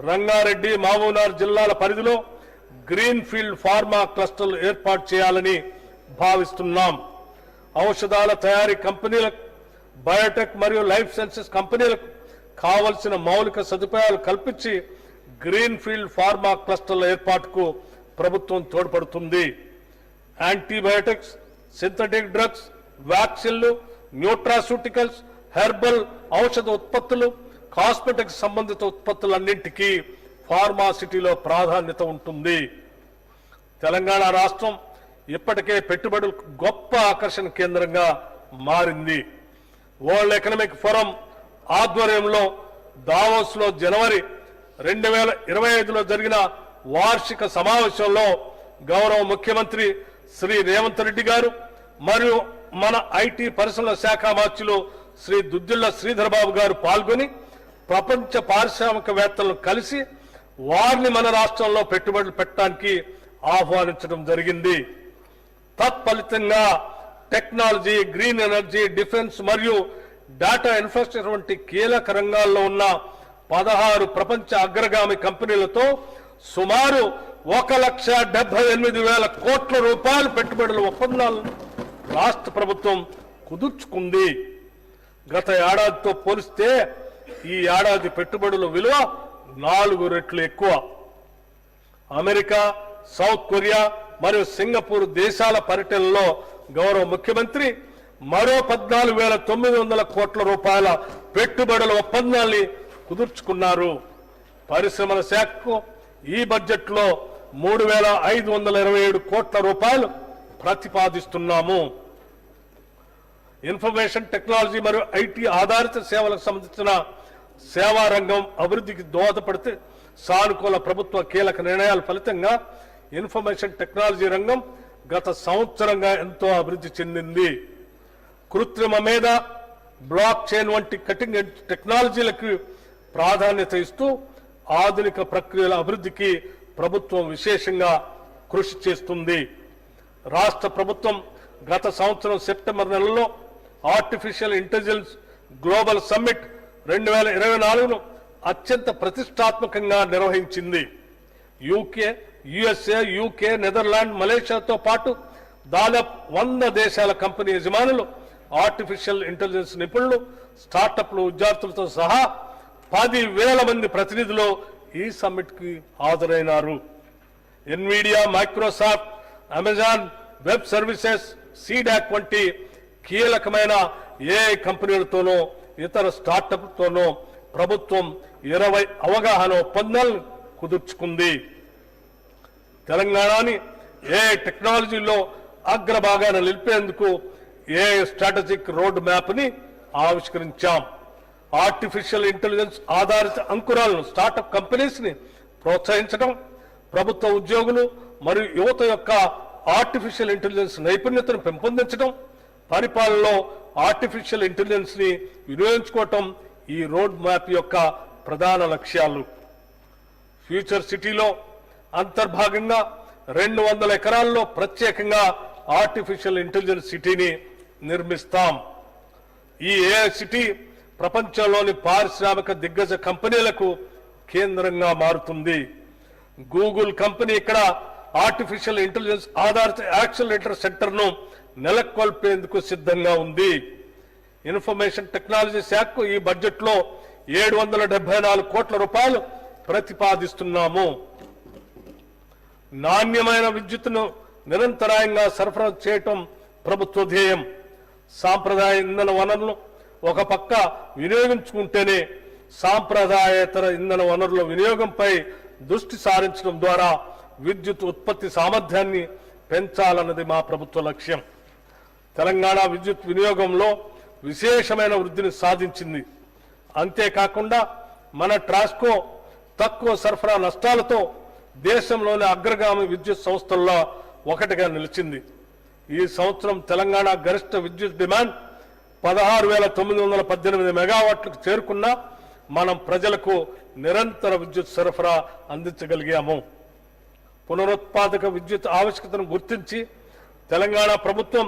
రంగారెడ్డి, మహబూబ్నగర్ జిల్లాల పరిధిలో గ్రీన్ ఫీల్డ్ ఫార్మా క్లస్టర్లు ఏర్పాటు చేయాలని భావిస్తున్నాం. ఔషధాల తయారీ కంపెనీలకు, బయోటెక్ మరియు లైఫ్ సైన్సెస్ కంపెనీలకు కావలసిన మౌలిక సదుపాయాలు కల్పించి గ్రీన్ ఫీల్డ్ ఫార్మా క్లస్టర్ల ఏర్పాటుకు ప్రభుత్వం తోడ్పడుతుంది. యాంటీబయోటిక్స్, సింథటిక్ డ్రగ్స్, వ్యాక్సిన్లు, న్యూట్రాసూటికల్స్, హెర్బల్ ఔషధ ఉత్పత్తులు, కాస్మెటిక్స్ సంబంధిత ఉత్పత్తులన్నింటికీ ఫార్మాసిటీలో ప్రాధాన్యత ఉంటుంది. తెలంగాణ రాష్ట్రం ఇప్పటికే పెట్టుబడులకు గొప్ప ఆకర్షణ కేంద్రంగా మారింది. వరల్డ్ ఎకనామిక్ ఫోరం ఆధ్వర్యంలో దావోస్లో జనవరి 2025లో జరిగిన వార్షిక సమావేశంలో గౌరవ ముఖ్యమంత్రి శ్రీ రేవంత్ రెడ్డి గారు మరియు మన ఐటీ పరిశ్రమల శాఖ మంత్రులు శ్రీ దుద్దిళ్ల శ్రీధర్ బాబు గారు పాల్గొని ప్రపంచ పారిశ్రామికవేత్తలను కలిసి వారిని మన రాష్ట్రంలో పెట్టుబడులు పెట్టడానికి ఆహ్వానించడం జరిగింది. తత్ఫలితంగా టెక్నాలజీ, గ్రీన్ ఎనర్జీ, డిఫెన్స్ మరియు డేటా ఇన్ఫ్రాస్ట్రక్చర్ వంటి కీలక రంగాల్లో ఉన్న 16 ప్రపంచ అగ్రగామి కంపెనీలతో సుమారు 1,78,000 కోట్ల రూపాయల పెట్టుబడుల ఒప్పందాలను రాష్ట్ర ప్రభుత్వం కుదుర్చుకుంది. గత ఏడాదితో పోలిస్తే ఈ ఏడాది పెట్టుబడుల విలువ 4 రెట్లు ఎక్కువ. అమెరికా, సౌత్ కొరియా మరియు సింగపూర్ దేశాల పర్యటనలో గౌరవ ముఖ్యమంత్రి మరో 14,900 కోట్ల రూపాయల పెట్టుబడుల ఒప్పందాన్ని కుదుర్చుకున్నారు. పరిశ్రమల శాఖకు ఈ బడ్జెట్లో 3,527 కోట్ల రూపాయలు ప్రతిపాదిస్తున్నాము. ఇన్ఫర్మేషన్ టెక్నాలజీ మరియు ఐటీ ఆధారిత సేవలకు సంబంధించిన సేవా రంగం అభివృద్ధికి దోహదపడితే సానుకూల ప్రభుత్వ కీలక నిర్ణయాల ఫలితంగా ఇన్ఫర్మేషన్ టెక్నాలజీ రంగం గత సంవత్సరంగా ఎంతో అభివృద్ధి చెందింది. కృత్రిమ మేధ, బ్లాక్ చైన్ వంటి కటింగ్ ఎడ్జ్ టెక్నాలజీలకు ప్రాధాన్యత ఇస్తూ ఆధునిక ప్రక్రియల అభివృద్ధికి ప్రభుత్వం విశేషంగా కృషి చేస్తుంది. రాష్ట్ర ప్రభుత్వం గత సంవత్సరం సెప్టెంబర్ నెలలో ఆర్టిఫిషియల్ ఇంటెలిజెన్స్ గ్లోబల్ సమ్మిట్ 2024ను అత్యంత ప్రతిష్టాత్మకంగా నిర్వహించింది. యుఎస్ఏ, యూకే, నెదర్లాండ్, మలేషియాతో పాటు దాదాపు 100 దేశాల కంపెనీ యజమానులు, ఆర్టిఫిషియల్ ఇంటెలిజెన్స్ నిపుణులు, స్టార్టప్లు, విద్యార్థులతో సహా 10,000 మంది ప్రతినిధులు ఈ సమ్మిట్ కి హాజరైనారు. Nvidia, Microsoft, Amazon web services, CDAC వంటి కీలకమైన ఏఐ కంపెనీలతోనూ ఇతర స్టార్టప్లతోనూ ప్రభుత్వం 20 అవగాహన ఒప్పందాలను కుదుర్చుకుంది. తెలంగాణని ఏఐ టెక్నాలజీలో అగ్రభాగాన నిలిపేందుకు ఏఐ స్ట్రాటజిక్ రోడ్ మ్యాప్ ని ఆవిష్కరించాం. ఆర్టిఫిషియల్ ఇంటెలిజెన్స్ ఆధారిత అంకురాలను, స్టార్టప్ కంపెనీస్ ని ప్రోత్సహించడం, ప్రభుత్వ ఉద్యోగులు మరియు యువత యొక్క ఆర్టిఫిషియల్ ఇంటెలిజెన్స్ నైపుణ్యతను పెంపొందించడం, పరిపాలనలో ఆర్టిఫిషియల్ ఇంటెలిజెన్స్ ని వినియోగించుకోవటం ఈ రోడ్ మ్యాప్ యొక్క ప్రధాన లక్ష్యాలు. ఫ్యూచర్ సిటీలో అంతర్భాగంగా 200 ఎకరాల్లో ప్రత్యేకంగా ఆర్టిఫిషియల్ ఇంటెలిజెన్స్ సిటీని నిర్మిస్తాం. ఈ ఏఐ సిటీ ప్రపంచంలోని పారిశ్రామిక దిగ్గజ కంపెనీలకు కేంద్రంగా మారుతుంది. గూగుల్ కంపెనీ ఇక్కడ ఆర్టిఫిషియల్ ఇంటెలిజెన్స్ ఆధారిత యాక్సిలరేటర్ సెంటర్ ను నెలకొల్పేందుకు సిద్ధంగా ఉంది. ఇన్ఫర్మేషన్ టెక్నాలజీ శాఖకు ఈ బడ్జెట్లో 774 కోట్ల రూపాయలు ప్రతిపాదిస్తున్నాము. నాణ్యమైన విద్యుత్తును నిరంతరాయంగా సరఫరా చేయటం ప్రభుత్వ ధ్యేయం. సాంప్రదాయ ఇంధన వనరులను ఒక పక్క వినియోగించుకుంటేనే సాంప్రదాయేతర ఇంధన వనరుల వినియోగంపై దృష్టి సారించడం ద్వారా విద్యుత్ ఉత్పత్తి సామర్థ్యాన్ని పెంచాలన్నది మా ప్రభుత్వ లక్ష్యం. తెలంగాణ విద్యుత్ వినియోగంలో విశేషమైన వృద్ధిని సాధించింది. అంతేకాకుండా మన ట్రాన్స్కో తక్కువ సరఫరా నష్టాలతో దేశంలోని అగ్రగామి విద్యుత్ సంస్థల్లో ఒకటిగా నిలిచింది. ఈ సంవత్సరం తెలంగాణ గరిష్ట విద్యుత్ డిమాండ్ 16,918 మెగావాట్లకు చేరుకున్నా మనం ప్రజలకు నిరంతర విద్యుత్ సరఫరా అందించగలిగాము. పునరుత్పాదక విద్యుత్ ఆవశ్యకతను గుర్తించి తెలంగాణ ప్రభుత్వం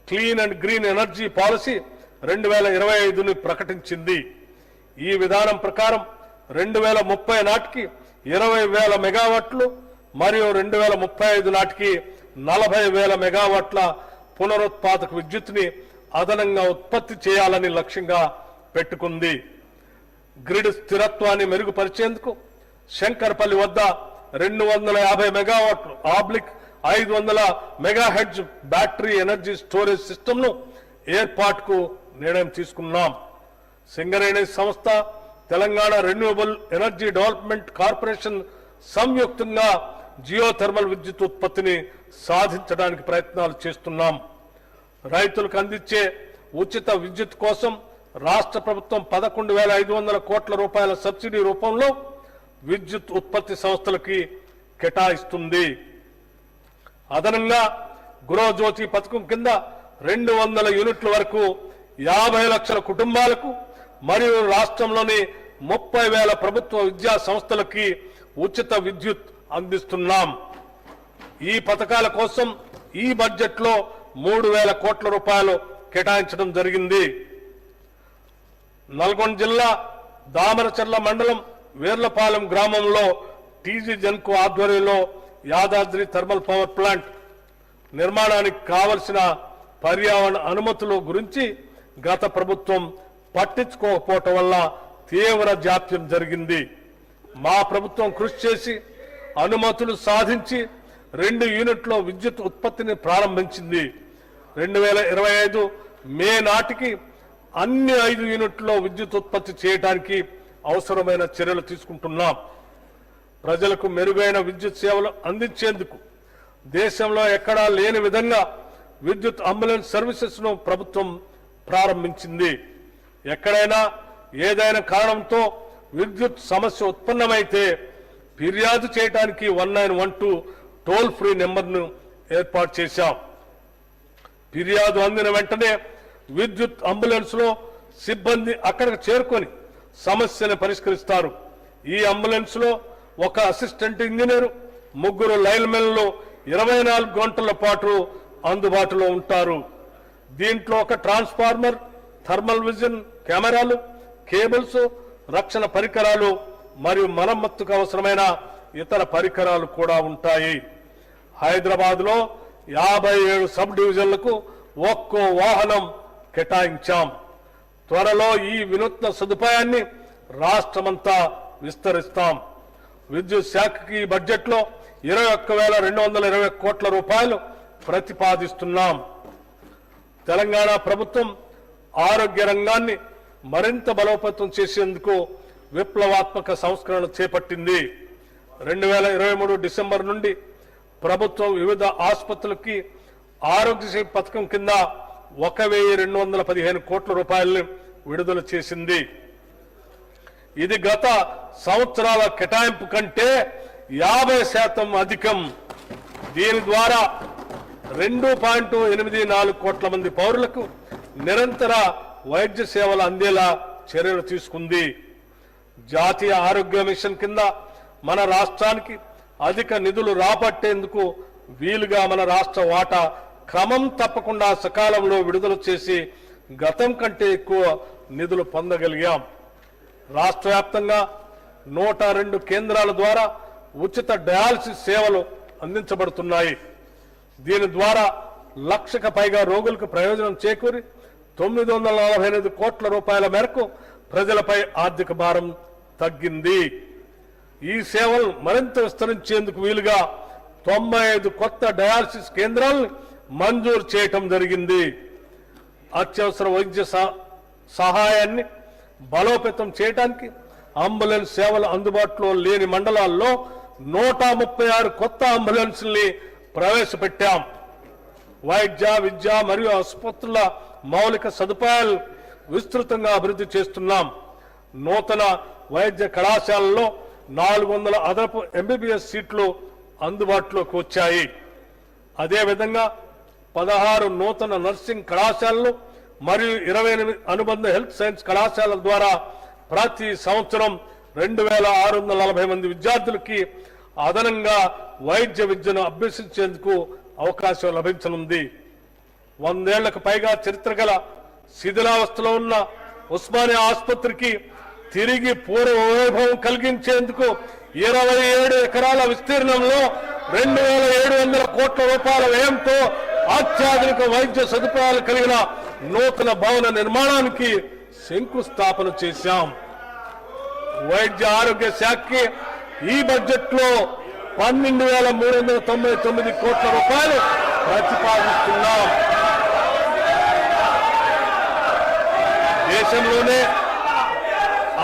clean and green energy policy 2025ని ప్రకటించింది. ఈ విధానం ప్రకారం 2030 నాటికి 20,000 మెగావాట్లు మరియు 2035 నాటికి 40,000 మెగావాట్ల పునరుత్పాదక విద్యుత్ని అదనంగా ఉత్పత్తి చేయాలని లక్ష్యంగా పెట్టుకుంది. గ్రిడ్ స్థిరత్వాన్ని మెరుగుపరిచేందుకు శంకర్పల్లి వద్ద 250 మెగావాట్లు oblique 500 megahertz battery energy storage system ను ఏర్పాటుకు నిర్ణయం తీసుకున్నాం. సింగరేణి సంస్థ, Telangana renewable energy development corporation సంయుక్తంగా జియోథర్మల్ విద్యుత్ ఉత్పత్తిని సాధించడానికి ప్రయత్నాలు చేస్తున్నాం. రైతులకు అందించే ఉచిత విద్యుత్ కోసం రాష్ట్ర ప్రభుత్వం 11,500 కోట్ల రూపాయల సబ్సిడీ రూపంలో విద్యుత్ ఉత్పత్తి సంస్థలకి కేటాయిస్తుంది. అదనంగా గృహజ్యోతి పథకం కింద 200 యూనిట్ల వరకు 50 లక్షల కుటుంబాలకు మరియు రాష్ట్రంలోని 30,000 ప్రభుత్వ విద్యా సంస్థలకి ఉచిత విద్యుత్ అందిస్తున్నాం. ఈ పథకాల కోసం ఈ బడ్జెట్లో 3,000 కోట్ల రూపాయలు కేటాయించడం జరిగింది. నల్గొండ జిల్లా దామరచర్ల మండలం వీర్లపాలెం గ్రామంలో టీజీ జెన్కో ఆధ్వర్యంలో యాదాద్రి థర్మల్ పవర్ ప్లాంట్ నిర్మాణానికి కావలసిన పర్యావరణ అనుమతుల గురించి గత ప్రభుత్వం పట్టించుకోకపోవటం వల్ల తీవ్ర జాప్యం జరిగింది. మా ప్రభుత్వం కృషి చేసి అనుమతులు సాధించి 2 యూనిట్ల విద్యుత్ ఉత్పత్తిని ప్రారంభించింది. 2025 మే నాటికి అన్ని 5 యూనిట్లలో విద్యుత్ ఉత్పత్తి చేయడానికి అవసరమైన చర్యలు తీసుకుంటున్నాం. ప్రజలకు మెరుగైన విద్యుత్ సేవలు అందించేందుకు దేశంలో ఎక్కడా లేని విధంగా విద్యుత్ అంబులెన్స్ సర్వీసెస్ ను ప్రభుత్వం ప్రారంభించింది. ఎక్కడైనా ఏదైనా కారణంతో విద్యుత్ సమస్య ఉత్పన్నమైతే ఫిర్యాదు చేయడానికి 1912 టోల్ ఫ్రీ నెంబర్ను ఏర్పాటు చేశాం. ఫిర్యాదు అందిన వెంటనే విద్యుత్ అంబులెన్స్ లో సిబ్బంది అక్కడికి చేరుకొని సమస్యను పరిష్కరిస్తారు. ఈ అంబులెన్స్ లో ఒక అసిస్టెంట్ ఇంజనీర్, 3 లైన్మెన్లు 24 గంటల పాటు అందుబాటులో ఉంటారు. దీంట్లో ఒక ట్రాన్స్ఫార్మర్, థర్మల్ విజన్ కెమెరాలు, కేబుల్స్, రక్షణ పరికరాలు మరియు మరమ్మతుకు అవసరమైన ఇతర పరికరాలు కూడా ఉంటాయి. హైదరాబాద్ లో 57 సబ్ డివిజన్లకు ఒక్కో వాహనం కేటాయించాం. త్వరలో ఈ వినూత్న సదుపాయాన్ని రాష్ట్రమంతా విస్తరిస్తాం. విద్యుత్ శాఖకి బడ్జెట్లో 21,220 కోట్ల రూపాయలు ప్రతిపాదిస్తున్నాం. తెలంగాణ ప్రభుత్వం ఆరోగ్య రంగాన్ని మరింత బలోపేతం చేసేందుకు విప్లవాత్మక సంస్కరణ చేపట్టింది. 2023 డిసెంబర్ నుండి ప్రభుత్వం వివిధ ఆసుపత్రులకి ఆరోగ్యశ్రీ పథకం కింద 1,215 కోట్ల రూపాయలను విడుదల చేసింది. ఇది గత సంవత్సరాల కేటాయింపు కంటే 50% అధికం. దీని ద్వారా 2.84 కోట్ల మంది పౌరులకు నిరంతర వైద్య సేవలు అందేలా చర్యలు తీసుకుంది. జాతీయ ఆరోగ్య మిషన్ కింద మన రాష్ట్రానికి అధిక నిధులు రాబట్టేందుకు వీలుగా మన రాష్ట్ర వాటా క్రమం తప్పకుండా సకాలంలో విడుదల చేసి గతం కంటే ఎక్కువ నిధులు పొందగలిగాం. రాష్ట్ర వ్యాప్తంగా 102 కేంద్రాల ద్వారా ఉచిత డయాలసిస్ సేవలు అందించబడుతున్నాయి. దీని ద్వారా 1,00,000కు పైగా రోగులకు ప్రయోజనం చేకూరి 948 కోట్ల రూపాయల మేరకు ప్రజలపై ఆర్థిక భారం తగ్గింది. ఈ సేవలు మరింత విస్తరించేందుకు వీలుగా 95 కొత్త డయాలసిస్ కేంద్రాలను మంజూరు చేయటం జరిగింది. అత్యవసర వైద్య సహాయాన్ని బలోపేతం చేయడానికి అంబులెన్స్ సేవలు అందుబాటులో లేని మండలాల్లో 136 కొత్త అంబులెన్స్ని ప్రవేశపెట్టాం. వైద్య, విద్య మరియు ఆసుపత్రుల మౌలిక సదుపాయాలు విస్తృతంగా అభివృద్ధి చేస్తున్నాం. నూతన వైద్య కళాశాలలో 400 అదనపు MBBS సీట్లు అందుబాటులోకి వచ్చాయి. అదేవిధంగా 16 నూతన నర్సింగ్ కళాశాలలు మరియు 28 అనుబంధ హెల్త్ సైన్స్ కళాశాలల ద్వారా ప్రతి సంవత్సరం 2,640 మంది విద్యార్థులకి అదనంగా వైద్య విద్యను అభ్యసించేందుకు అవకాశం లభించనుంది. 100 ఏళ్లకు పైగా చరిత్ర గల శిథిలావస్థలో ఉన్న ఉస్మానియా ఆసుపత్రికి తిరిగి పూర్వ వైభవం కలిగించేందుకు 27 ఎకరాల విస్తీర్ణంలో 2,700 కోట్ల రూపాయల వ్యయంతో అత్యాధునిక వైద్య సదుపాయాలు కలిగిన నూతన భవన నిర్మాణానికి శంకుస్థాపన చేశాం. వైద్య ఆరోగ్య శాఖకి ఈ బడ్జెట్ లో 12,399 కోట్ల రూపాయలు ప్రతిపాదిస్తున్నాం. దేశంలోనే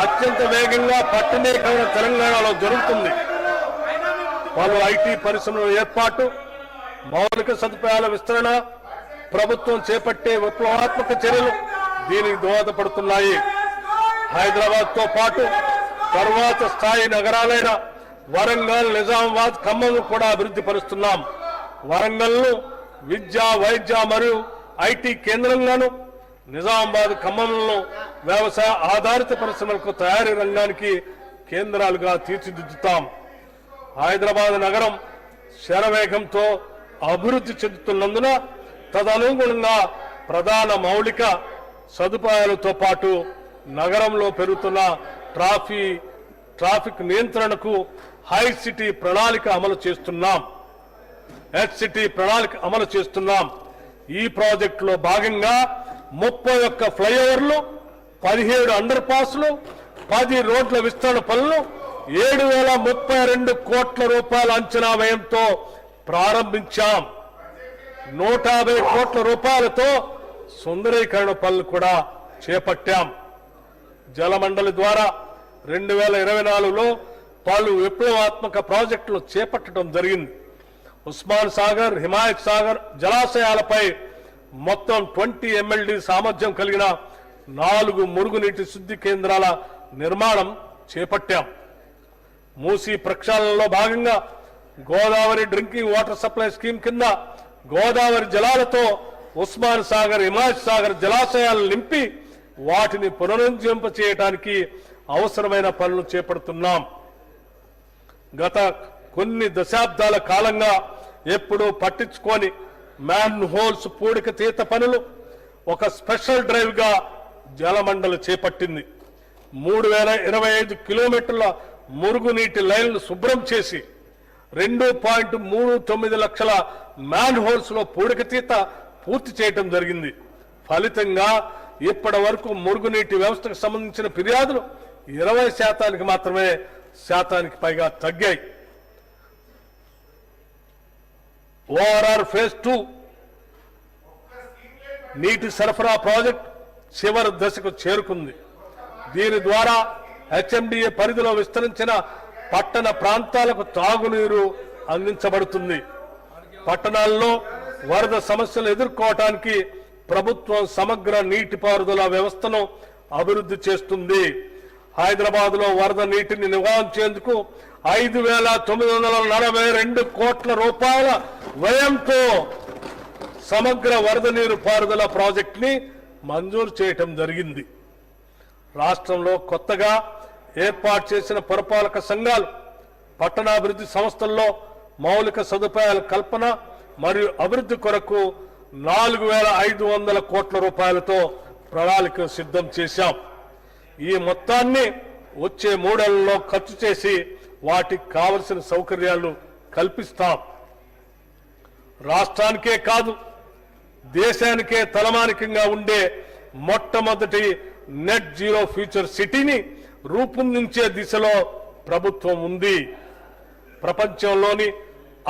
అత్యంత వేగంగా పట్టణీకరణ తెలంగాణలో జరుగుతుంది. పలు ఐటీ పరిశ్రమల ఏర్పాటు, మౌలిక సదుపాయాల విస్తరణ, ప్రభుత్వం చేపట్టే విప్లవాత్మక చర్యలు దీనికి దోహదపడుతున్నాయి. హైదరాబాద్ తో పాటు తర్వాత స్థాయి నగరాలైన వరంగల్, నిజామాబాద్, ఖమ్మం కూడా అభివృద్ధి పరుస్తున్నాం. వరంగల్ను విద్య, వైద్య మరియు ఐటీ కేంద్రంగాను, నిజామాబాద్, ఖమ్మంలో వ్యవసాయ ఆధారిత పరిశ్రమలకు తయారీ రంగానికి కేంద్రాలుగా తీర్చిదిద్దుతాం. హైదరాబాద్ నగరం శరవేగంతో అభివృద్ధి చెందుతున్నందున తదనుగుణంగా ప్రధాన మౌలిక సదుపాయాలతో పాటు నగరంలో పెరుగుతున్న ట్రాఫిక్ నియంత్రణకు హై సిటీ ప్రణాళిక అమలు చేస్తున్నాం. హెచ్-సిటీ ప్రణాళిక అమలు చేస్తున్నాం. ఈ ప్రాజెక్టులో భాగంగా 31 ఫ్లైఓవర్లు, 17 అండర్ పాస్లు, 10 రోడ్ల విస్తరణ పనులు 7,032 కోట్ల రూపాయల అంచనా వ్యయంతో ప్రారంభించాం. 150 కోట్ల రూపాయలతో సుందరీకరణ పనులు కూడా చేపట్టాం. జలమండలి ద్వారా 2024లో పలు విప్లవాత్మక ప్రాజెక్టులు చేపట్టడం జరిగింది. ఉస్మాన్ సాగర్, హిమాయత్ సాగర్ జలాశయాలపై మొత్తం 20 MLD సామర్థ్యం కలిగిన 4 మురుగునీటి శుద్ధి కేంద్రాల నిర్మాణం చేపట్టాం. మూసీ ప్రక్షాళనలో భాగంగా Godavari drinking water supply scheme కింద గోదావరి జలాలతో ఉస్మాన్ సాగర్, హిమాయత్ సాగర్ జలాశయాలను నింపి వాటిని పునరుజ్జీవింప చేయడానికి అవసరమైన పనులు చేపడుతున్నాం. గత కొన్ని దశాబ్దాల కాలంగా ఎప్పుడూ పట్టించుకొని మ్యాన్ హోల్స్ పూడిక తీత పనులు ఒక స్పెషల్ డ్రైవ్ గా జలమండలి చేపట్టింది. 3,025 కిలోమీటర్ల మురుగునీటి లైన్లు శుభ్రం చేసి 2.39 లక్షల మ్యాన్ హోల్స్ లో పూడిక తీత పూర్తి చేయడం జరిగింది. ఫలితంగా ఇప్పటి వరకు మురుగునీటి వ్యవస్థకు సంబంధించిన ఫిర్యాదులు 20% మాత్రమే శాతానికి పైగా తగ్గాయి. ఓఆర్ఆర్ ఫేజ్ 2 నీటి సరఫరా ప్రాజెక్ట్ చివరి దశకు చేరుకుంది. దీని ద్వారా హెచ్ఎండిఏ పరిధిలో విస్తరించిన పట్టణ ప్రాంతాలకు తాగునీరు అందించబడుతుంది. పట్టణాల్లో వరద సమస్యలు ఎదుర్కోవటానికి ప్రభుత్వం సమగ్ర నీటిపారుదల వ్యవస్థను అభివృద్ధి చేస్తుంది. హైదరాబాద్ లో వరద నీటిని నివారించేందుకు 5,942 కోట్ల రూపాయల వ్యయంతో సమగ్ర వరద నీరు పారుదల ప్రాజెక్ట్ ని మంజూరు చేయటం జరిగింది. రాష్ట్రంలో కొత్తగా ఏర్పాటు చేసిన పురపాలక సంఘాలు, పట్టణాభివృద్ధి సంస్థల్లో మౌలిక సదుపాయాల కల్పన మరియు అభివృద్ధి కొరకు 4,500 కోట్ల రూపాయలతో ప్రణాళిక సిద్ధం చేశాం. ఈ మొత్తాన్ని వచ్చే 3 ఏళ్లలో ఖర్చు చేసి వాటికి కావలసిన సౌకర్యాలు కల్పిస్తాం. రాష్ట్రానికే కాదు దేశానికే తలమానికంగా ఉండే మొట్టమొదటి నెట్ జీరో ఫ్యూచర్ సిటీని రూపొందించే దిశలో ప్రభుత్వం ఉంది. ప్రపంచంలోని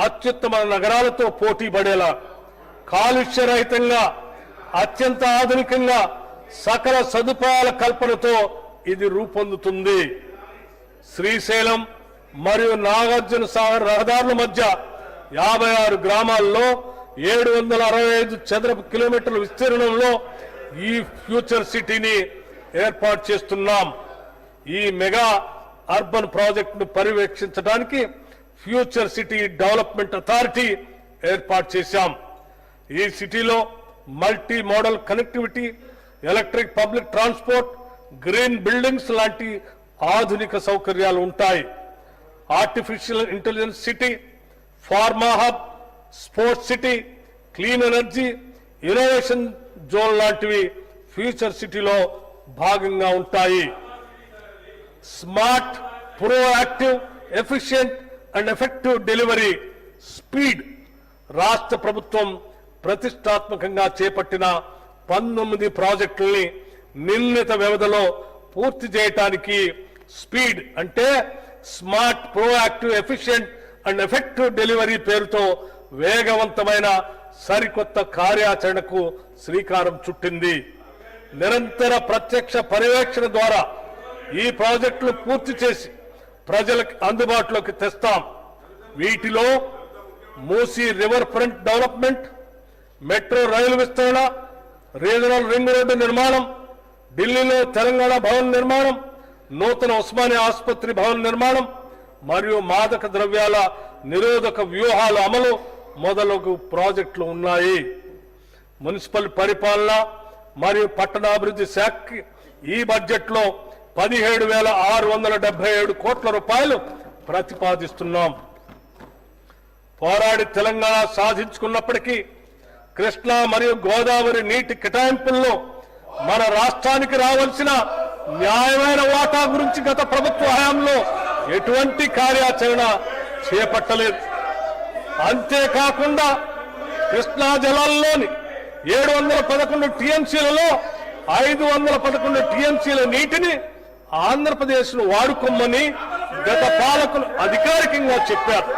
అత్యుత్తమ నగరాలతో పోటీ పడేలా కాలుష్య రహితంగా అత్యంత ఆధునికంగా సకల సదుపాయాల కల్పనతో ఇది రూపొందుతుంది. శ్రీశైలం మరియు నాగార్జున సాగర్ రహదారుల మధ్య 56 గ్రామాల్లో 765 చదరపు కిలోమీటర్ల విస్తీర్ణంలో ఈ ఫ్యూచర్ సిటీని ఏర్పాటు చేస్తున్నాం. ఈ మెగా అర్బన్ ప్రాజెక్టును పర్యవేక్షించడానికి ఫ్యూచర్ సిటీ డెవలప్మెంట్ అథారిటీ ఏర్పాటు చేశాం. ఈ సిటీలో multi modal connectivity, electric public transport, green buildings లాంటి ఆధునిక సౌకర్యాలు ఉంటాయి. Artificial intelligence city, pharma hub, sports city, clean energy, innovation zone లాంటివి ఫ్యూచర్ సిటీలో భాగంగా ఉంటాయి. Smart, proactive, efficient and effective delivery speed రాష్ట్ర ప్రభుత్వం ప్రతిష్టాత్మకంగా చేపట్టిన 19 ప్రాజెక్టుల్ని నిర్ణీత వ్యవధిలో పూర్తి చేయడానికి స్పీడ్ అంటే smart, proactive, efficient and effective delivery పేరుతో వేగవంతమైన సరికొత్త కార్యాచరణకు శ్రీకారం చుట్టింది. నిరంతర ప్రత్యక్ష పర్యవేక్షణ ద్వారా ఈ ప్రాజెక్టులు పూర్తి చేసి ప్రజలకు అందుబాటులోకి తెస్తాం. వీటిలో Musi river front development, metro rail విస్తరణ, రీజనల్ రింగ్ రోడ్డు నిర్మాణం, ఢిల్లీలో తెలంగాణ భవన్ నిర్మాణం, నూతన ఉస్మానియా ఆసుపత్రి భవన్ నిర్మాణం మరియు మాదక ద్రవ్యాల నిరోధక వ్యూహాల అమలు మొదలగు ప్రాజెక్టులు ఉన్నాయి. మున్సిపల్ పరిపాలన మరియు పట్టణాభివృద్ధి శాఖకి ఈ బడ్జెట్లో 17,677 కోట్ల రూపాయలు ప్రతిపాదిస్తున్నాం. పోరాడి తెలంగాణ సాధించుకున్నప్పటికీ కృష్ణా మరియు గోదావరి నీటి కేటాయింపుల్లో మన రాష్ట్రానికి రావాల్సిన న్యాయమైన వాటా గురించి గత ప్రభుత్వ హయాంలో ఎటువంటి కార్యాచరణ చేపట్టలేదు. అంతేకాకుండా కృష్ణా జలాల్లోని 711 టీఎంసీలలో 511 టీఎంసీల నీటిని ఆంధ్రప్రదేశ్ను వాడుకోమని గత పాలకులు అధికారికంగా చెప్పారు.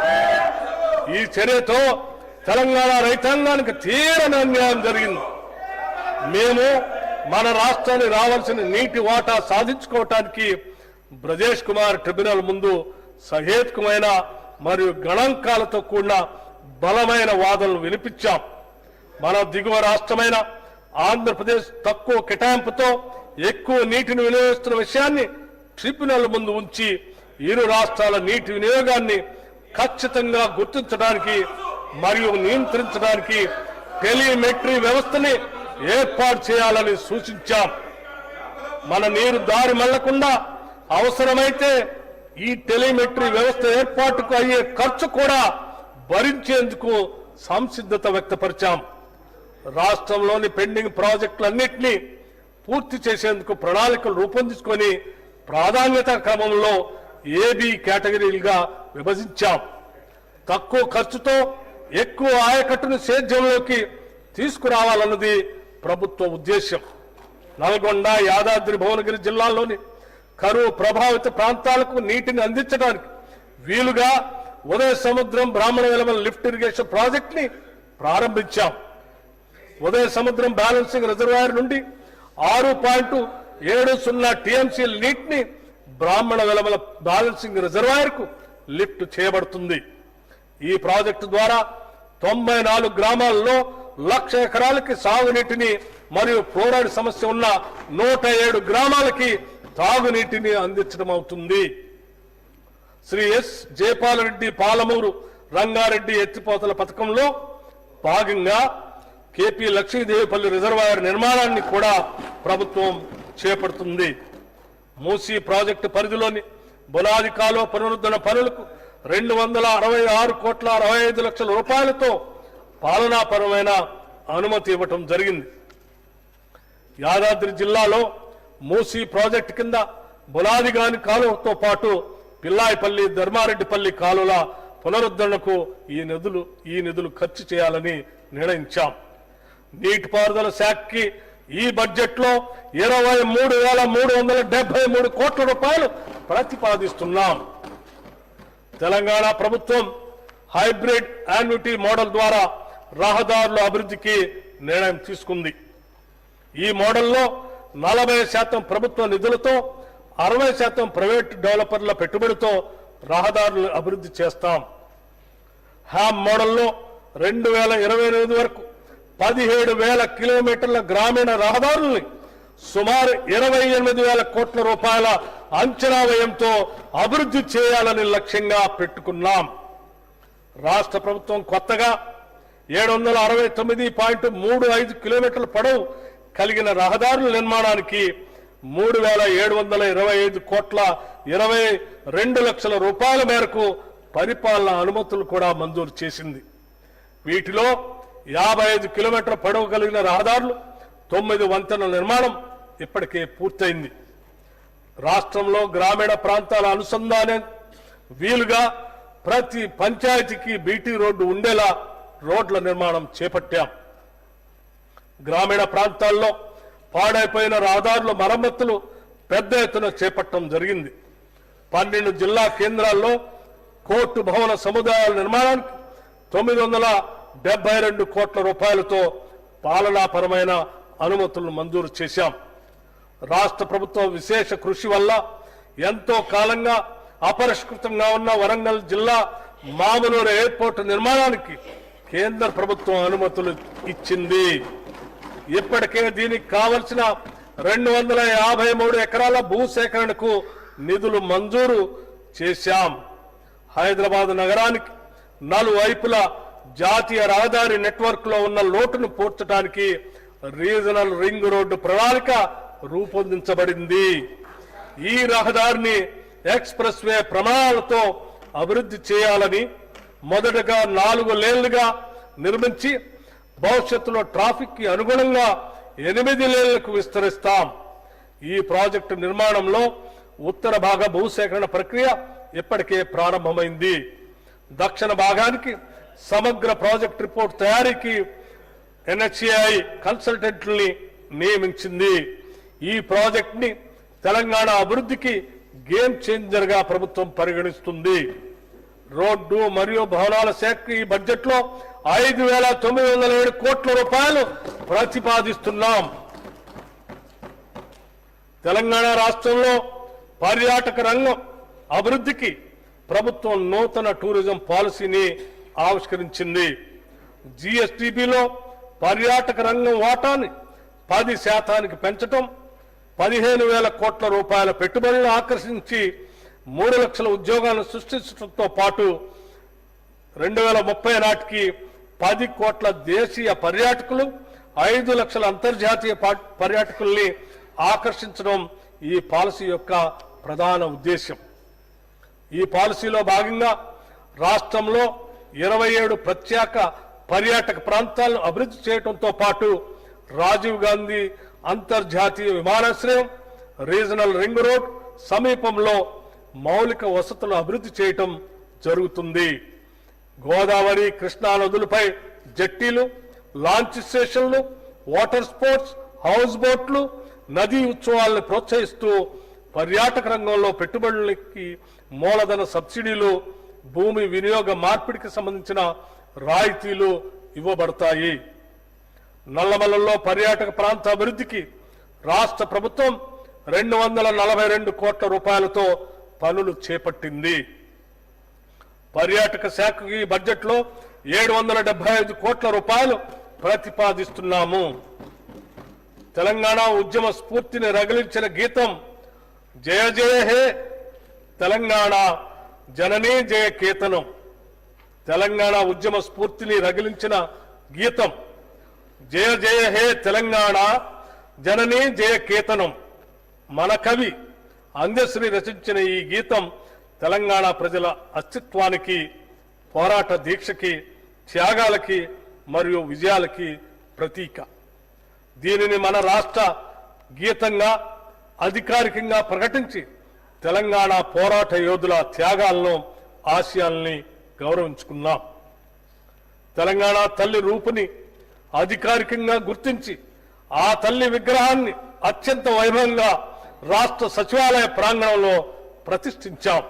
ఈ చర్యతో తెలంగాణ రైతాంగానికి తీవ్ర అన్యాయం జరిగింది. మేము మన రాష్ట్రానికి రావాల్సిన నీటి వాటా సాధించుకోవటానికి బ్రజేష్ కుమార్ ట్రిబ్యునల్ ముందు సహేతుకమైన మరియు గణాంకాలతో కూడిన బలమైన వాదనలు వినిపించాం. మన దిగువ రాష్ట్రమైన ఆంధ్రప్రదేశ్ తక్కువ కేటాయింపుతో ఎక్కువ నీటిని వినియోగిస్తున్న విషయాన్ని ట్రిబ్యునల్ ముందు ఉంచి ఇరు రాష్ట్రాల నీటి వినియోగాన్ని ఖచ్చితంగా గుర్తించడానికి మరియు నియంత్రించడానికి టెలిమెట్రీ వ్యవస్థని ఏర్పాటు చేయాలని సూచించాం. మన నీరు దారి మళ్లకుండా అవసరమైతే ఈ టెలిమెట్రీ వ్యవస్థ ఏర్పాటుకు అయ్యే ఖర్చు కూడా భరించేందుకు సంసిద్ధత వ్యక్తపరిచాం. రాష్ట్రంలోని పెండింగ్ ప్రాజెక్టులన్నింటినీ పూర్తి చేసేందుకు ప్రణాళికలు రూపొందించుకొని ప్రాధాన్యత క్రమంలో ఏబీ కేటగిరీలుగా విభజించాం. తక్కువ ఖర్చుతో ఎక్కువ ఆయకట్టును సేద్యంలోకి తీసుకురావాలన్నది ప్రభుత్వ ఉద్దేశం. నల్గొండ, యాదాద్రి భువనగిరి జిల్లాల్లోని కరువు ప్రభావిత ప్రాంతాలకు నీటిని అందించడానికి వీలుగా ఉదయ సముద్రం బ్రాహ్మణ వెలమల లిఫ్ట్ ఇరిగేషన్ ప్రాజెక్ట్ ని ప్రారంభించాం. ఉదయ సముద్రం బ్యాలెన్సింగ్ రిజర్వాయర్ నుండి 6.70 టీఎంసీల నీటిని బ్రాహ్మణ వెలమల బ్యాలెన్సింగ్ రిజర్వాయర్ కు లిఫ్ట్ చేయబడుతుంది. ఈ ప్రాజెక్టు ద్వారా 94 గ్రామాల్లో 1,00,000 ఎకరాలకి సాగునీటిని మరియు ఫ్లోరైడ్ సమస్య ఉన్న 107 గ్రామాలకి తాగునీటిని అందించడం అవుతుంది. శ్రీ ఎస్ జయపాలరెడ్డి పాలమూరు రంగారెడ్డి ఎత్తిపోతల పథకంలో భాగంగా కేపీ లక్ష్మీదేవిపల్లి రిజర్వాయర్ నిర్మాణాన్ని కూడా ప్రభుత్వం చేపడుతుంది. మూసీ ప్రాజెక్టు పరిధిలోని బులాది కాలువ పునరుద్ధరణ పనులకు 266,65 రూపాయలతో పాలనాపరమైన అనుమతి ఇవ్వటం జరిగింది. యాదాద్రి జిల్లాలో మూసీ ప్రాజెక్టు కింద బులాదిగాని కాలువతో పాటు పిల్లాయిపల్లి, ధర్మారెడ్డిపల్లి కాలువల పునరుద్ధరణకు ఈ నిధులు ఖర్చు చేయాలని నిర్ణయించాం. నీటిపారుదల శాఖకి ఈ బడ్జెట్లో 23,373 కోట్ల రూపాయలు ప్రతిపాదిస్తున్నాం. తెలంగాణ ప్రభుత్వం హైబ్రిడ్ యాన్యుటీ మోడల్ ద్వారా రహదారుల అభివృద్ధికి నిర్ణయం తీసుకుంది. ఈ మోడల్లో 40% ప్రభుత్వ నిధులతో 60% ప్రైవేట్ డెవలపర్ల పెట్టుబడితో రహదారుల అభివృద్ధి చేస్తాం. హ్యామ్ మోడల్లో 2028 వరకు 17,000 కిలోమీటర్ల గ్రామీణ రహదారుల్ని సుమారు 28,000 కోట్ల రూపాయల అంచనా వ్యయంతో అభివృద్ధి చేయాలని లక్ష్యంగా పెట్టుకున్నాం. రాష్ట్ర ప్రభుత్వం కొత్తగా 769.35 కిలోమీటర్ల పొడవు కలిగిన రహదారుల నిర్మాణానికి 3,725 కోట్ల 22 లక్షల రూపాయల మేరకు పరిపాలన అనుమతులు కూడా మంజూరు చేసింది. వీటిలో 55 కిలోమీటర్ల పొడవు కలిగిన రహదారులు 9 వంతెనల నిర్మాణం ఇప్పటికే పూర్తయింది. రాష్ట్రంలో గ్రామీణ ప్రాంతాల అనుసంధానం వీలుగా ప్రతి పంచాయతీకి బీటీ రోడ్డు ఉండేలా రోడ్ల నిర్మాణం చేపట్టాం. గ్రామీణ ప్రాంతాల్లో పాడైపోయిన రహదారుల మరమ్మతులు పెద్ద ఎత్తున చేపట్టడం జరిగింది. 12 జిల్లా కేంద్రాల్లో కోర్టు భవన సముదాయాల నిర్మాణానికి 972 కోట్ల రూపాయలతో పాలనాపరమైన అనుమతులను మంజూరు చేశాం. రాష్ట్ర ప్రభుత్వం విశేష కృషి వల్ల ఎంతో కాలంగా అపరిష్కృతంగా ఉన్న వరంగల్ జిల్లా మామునూరు ఎయిర్పోర్టు నిర్మాణానికి కేంద్ర ప్రభుత్వం అనుమతులు ఇచ్చింది. ఇప్పటికే దీనికి కావలసిన 253 ఎకరాల భూసేకరణకు నిధులు మంజూరు చేశాం. హైదరాబాద్ నగరానికి నలువైపులా జాతీయ రహదారి నెట్వర్క్ లో ఉన్న లోటును పూడ్చడానికి రీజనల్ రింగ్ రోడ్డు ప్రణాళిక రూపొందించబడింది. ఈ రహదారిని ఎక్స్ప్రెస్ వే ప్రమాణాలతో అభివృద్ధి చేయాలని మొదటగా 4 లేన్లుగా నిర్మించి భవిష్యత్తులో ట్రాఫిక్ కి అనుగుణంగా 8 లేన్లకు విస్తరిస్తాం. ఈ ప్రాజెక్టు నిర్మాణంలో ఉత్తర భాగ భూసేకరణ ప్రక్రియ ఇప్పటికే ప్రారంభమైంది. దక్షిణ భాగానికి సమగ్ర ప్రాజెక్ట్ రిపోర్ట్ తయారీకి NHAI కన్సల్టెంట్లని నియమించింది. ఈ ప్రాజెక్ట్ ని తెలంగాణ అభివృద్ధికి గేమ్ చేంజర్ గా ప్రభుత్వం పరిగణిస్తుంది. రోడ్డు మరియు భవనాల శాఖ ఈ బడ్జెట్ లో 5,907 కోట్ల రూపాయలు ప్రతిపాదిస్తున్నాం. తెలంగాణ రాష్ట్రంలో పర్యాటక రంగం అభివృద్ధికి ప్రభుత్వం నూతన టూరిజం పాలసీని ఆవిష్కరించింది. GSDPలో పర్యాటక రంగం వాటాని 10% పెంచడం, 15,000 కోట్ల రూపాయల పెట్టుబడులను ఆకర్షించి 3 లక్షల ఉద్యోగాలను సృష్టించడంతో పాటు 2030 నాటికి 10 కోట్ల దేశీయ పర్యాటకులు, 5 లక్షల అంతర్జాతీయ పర్యాటకుల్ని ఆకర్షించడం ఈ పాలసీ యొక్క ప్రధాన ఉద్దేశం. ఈ పాలసీలో భాగంగా రాష్ట్రంలో 27 ప్రత్యేక పర్యాటక ప్రాంతాలను అభివృద్ధి చేయడంతో పాటు రాజీవ్ గాంధీ అంతర్జాతీయ విమానాశ్రయం, రీజనల్ రింగ్ రోడ్ సమీపంలో మౌలిక వసతులను అభివృద్ధి చేయటం జరుగుతుంది. గోదావరి, కృష్ణా నదులపై జట్టీలు, లాంచ్ స్టేషన్లు, వాటర్ స్పోర్ట్స్, హౌస్ బోట్లు, నదీ ఉత్సవాలను ప్రోత్సహిస్తూ పర్యాటక రంగంలో పెట్టుబడులకి మూలధన సబ్సిడీలు, భూమి వినియోగ మార్పిడికి సంబంధించిన రాయితీలు ఇవ్వబడతాయి. నల్లమలలో పర్యాటక ప్రాంత అభివృద్ధికి రాష్ట్ర ప్రభుత్వం 242 కోట్ల రూపాయలతో పనులు చేపట్టింది. పర్యాటక శాఖకి ఈ బడ్జెట్ లో 775 కోట్ల రూపాయలు ప్రతిపాదిస్తున్నాము. తెలంగాణ ఉద్యమ స్ఫూర్తిని రగిలించిన గీతం జయ జయ హే తెలంగాణ జననీ జయ కేతనం. తెలంగాణ ఉద్యమ స్ఫూర్తిని రగిలించిన గీతం జయ జయ హే తెలంగాణ జననీ జయ కేతనం. మన కవి అందశ్రీ రచించిన ఈ గీతం తెలంగాణ ప్రజల అస్తిత్వానికి, పోరాట దీక్షకి, త్యాగాలకి మరియు విజయాలకి ప్రతీక. దీనిని మన రాష్ట్ర గీతంగా అధికారికంగా ప్రకటించి తెలంగాణ పోరాట యోధుల త్యాగాలను, ఆశయాల్ని గౌరవించుకున్నాం. తెలంగాణ తల్లి రూపుని అధికారికంగా గుర్తించి ఆ తల్లి విగ్రహాన్ని అత్యంత వైభవంగా రాష్ట్ర సచివాలయ ప్రాంగణంలో ప్రతిష్ఠించాం.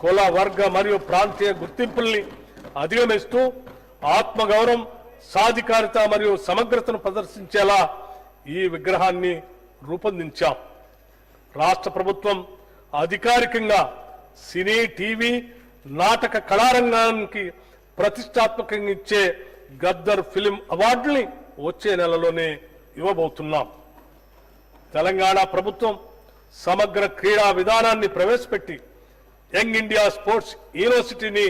కుల, వర్గ మరియు ప్రాంతీయ గుర్తింపుల్ని అధిగమిస్తూ ఆత్మగౌరవం, సాధికారిత మరియు సమగ్రతను ప్రదర్శించేలా ఈ విగ్రహాన్ని రూపొందించాం. రాష్ట్ర ప్రభుత్వం అధికారికంగా సినీ, టీవీ, నాటక కళారంగానికి ప్రతిష్టాత్మకంగా ఇచ్చే గద్దర్ ఫిలిం అవార్డుని వచ్చే నెలలోనే ఇవ్వబోతున్నాం. తెలంగాణ ప్రభుత్వం సమగ్ర క్రీడా విధానాన్ని ప్రవేశపెట్టి యంగ్ ఇండియా స్పోర్ట్స్ యూనివర్సిటీని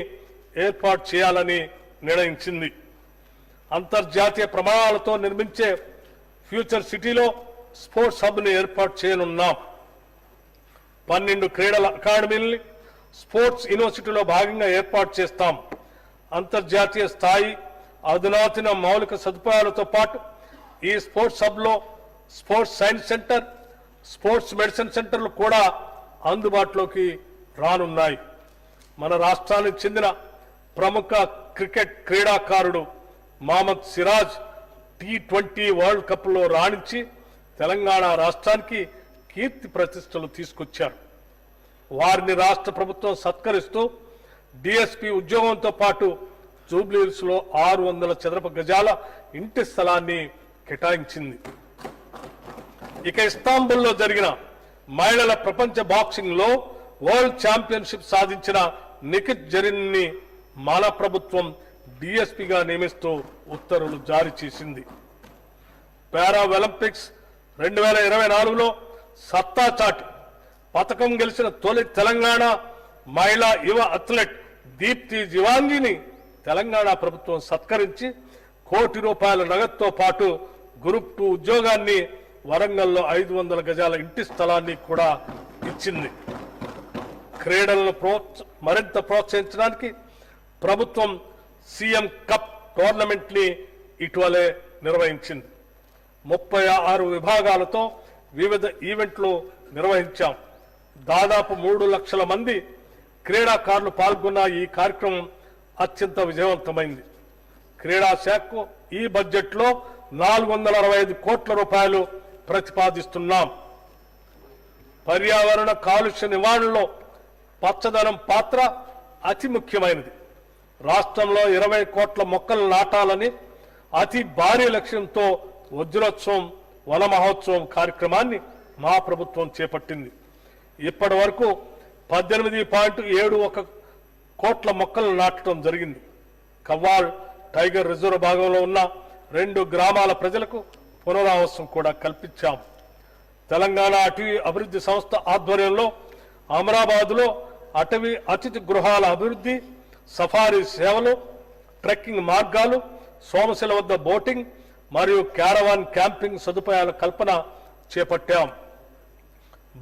ఏర్పాటు చేయాలని నిర్ణయించింది. అంతర్జాతీయ ప్రమాణాలతో నిర్మించే ఫ్యూచర్ సిటీలో స్పోర్ట్స్ హబ్ ని ఏర్పాటు చేయనున్నాం. 12 క్రీడల అకాడమీల్ని స్పోర్ట్స్ యూనివర్సిటీలో భాగంగా ఏర్పాటు చేస్తాం. అంతర్జాతీయ స్థాయి అధునాతన మౌలిక సదుపాయాలతో పాటు ఈ స్పోర్ట్స్ హబ్ లో sports science centre, sports medicine సెంటర్లు కూడా అందుబాటులోకి రానున్నాయి. మన రాష్ట్రానికి చెందిన ప్రముఖ క్రికెట్ క్రీడాకారుడు Mohammed Siraj T20 world cup లో రాణించి తెలంగాణ రాష్ట్రానికి కీర్తి ప్రతిష్టలు తీసుకొచ్చారు. వారిని రాష్ట్ర ప్రభుత్వం సత్కరిస్తూ DSP ఉద్యోగంతో పాటు జూబ్లీహిల్స్ లో 600 చదరపు గజాల ఇంటి స్థలాన్ని కేటాయించింది. ఇక ఇస్తాంబుల్లో జరిగిన మహిళల ప్రపంచ బాక్సింగ్ లో వరల్డ్ ఛాంపియన్షిప్ సాధించిన నిఖిత్ జరీన్ ని మన ప్రభుత్వం డిఎస్పీగా నియమిస్తూ ఉత్తర్వులు జారీ చేసింది. పారా ఒలింపిక్స్ 2024లో సత్తా చాటి పతకం గెలిచిన తొలి తెలంగాణ మహిళా యువ అథ్లెట్ దీప్తి జివాంగిని తెలంగాణ ప్రభుత్వం సత్కరించి ₹1 కోటి నగదుతో పాటు గ్రూప్ 2 ఉద్యోగాన్ని, వరంగల్లో 500 గజాల ఇంటి స్థలాన్ని కూడా ఇచ్చింది. క్రీడలను మరింత ప్రోత్సహించడానికి ప్రభుత్వం సీఎం కప్ టోర్నమెంట్ ని ఇటీవలే నిర్వహించింది. 36 విభాగాలతో వివిధ ఈవెంట్లు నిర్వహించాం. దాదాపు 3 లక్షల మంది క్రీడాకారులు పాల్గొన్న ఈ కార్యక్రమం అత్యంత విజయవంతమైంది. క్రీడా శాఖకు ఈ బడ్జెట్లో ₹465 కోట్ల ప్రతిపాదిస్తున్నాం. పర్యావరణ కాలుష్య నివారణలో పచ్చదనం పాత్ర అతి ముఖ్యమైనది. రాష్ట్రంలో 20 కోట్ల మొక్కలు నాటాలని అతి భారీ లక్ష్యంతో వజ్రోత్సవం, వన మహోత్సవం కార్యక్రమాన్ని మా ప్రభుత్వం చేపట్టింది. ఇప్పటి వరకు 18.71 కోట్ల మొక్కలు నాటడం జరిగింది. కవ్వాల్ టైగర్ రిజర్వ్ భాగంలో ఉన్న 2 గ్రామాల ప్రజలకు పునరావాసం కూడా కల్పించాం. తెలంగాణ అటవీ అభివృద్ధి సంస్థ ఆధ్వర్యంలో అమరాబాద్లో అటవీ అతిథి గృహాల అభివృద్ధి, సఫారీ సేవలు, ట్రెక్కింగ్ మార్గాలు, సోమశిల వద్ద బోటింగ్ మరియు క్యారవాన్ క్యాంపింగ్ సదుపాయాల కల్పన చేపట్టాం.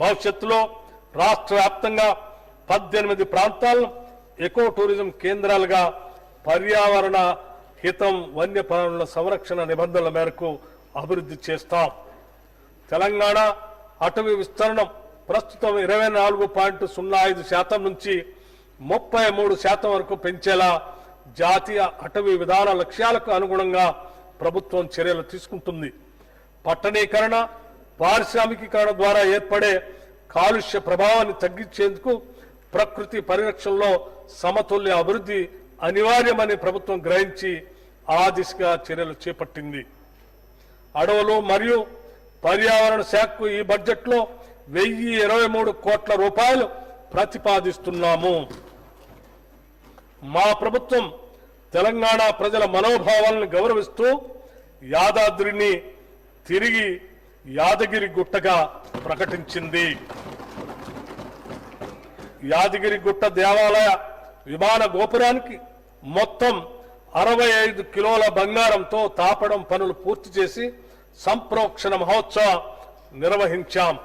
భవిష్యత్తులో రాష్ట్ర వ్యాప్తంగా 18 ప్రాంతాలను ఎకో టూరిజం కేంద్రాలుగా పర్యావరణ హితం, వన్యప్రాణుల సంరక్షణ నిబంధనల మేరకు అభివృద్ధి చేస్తాం. తెలంగాణ అటవీ విస్తరణం ప్రస్తుతం 24.05% నుంచి 33% వరకు పెంచేలా జాతీయ అటవీ విధాన లక్ష్యాలకు అనుగుణంగా ప్రభుత్వం చర్యలు తీసుకుంటుంది. పట్టణీకరణ, పారిశ్రామికీకరణ ద్వారా ఏర్పడే కాలుష్య ప్రభావాన్ని తగ్గించేందుకు ప్రకృతి పరిరక్షణలో సమతుల్య అభివృద్ధి అనివార్యమని ప్రభుత్వం గ్రహించి ఆ దిశగా చర్యలు చేపట్టింది. అడవులు మరియు పర్యావరణ శాఖకు ఈ బడ్జెట్లో ₹1023 కోట్ల ప్రతిపాదిస్తున్నాము. మా ప్రభుత్వం తెలంగాణ ప్రజల మనోభావాలను గౌరవిస్తూ యాదాద్రిని తిరిగి యాదగిరి గుట్టగా ప్రకటించింది. యాదగిరి గుట్ట దేవాలయ విమాన గోపురానికి మొత్తం 65 కిలోల బంగారంతో తాపడం పనులు పూర్తి చేసి సంప్రోక్షణ మహోత్సవ నిర్వహించాం.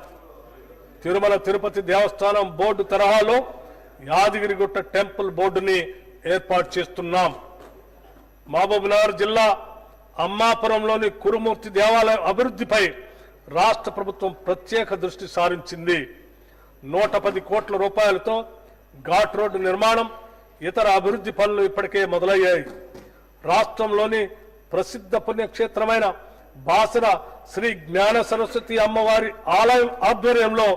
తిరుమల తిరుపతి దేవస్థానం బోర్డు తరహాలో యాదగిరిగుట్ట టెంపుల్ బోర్డుని ఏర్పాటు చేస్తున్నాం. మహబూబ్నగర్ జిల్లా అమ్మాపురంలోని కురుమూర్తి దేవాలయం అభివృద్ధిపై రాష్ట్ర ప్రభుత్వం ప్రత్యేక దృష్టి సారించింది. 110 కోట్ల రూపాయలతో ఘాట్ రోడ్డు నిర్మాణం, ఇతర అభివృద్ధి పనులు ఇప్పటికే మొదలయ్యాయి. రాష్ట్రంలోని ప్రసిద్ధ పుణ్యక్షేత్రమైన బాసర శ్రీ జ్ఞాన సరస్వతి అమ్మవారి ఆలయం ఆధ్వర్యంలో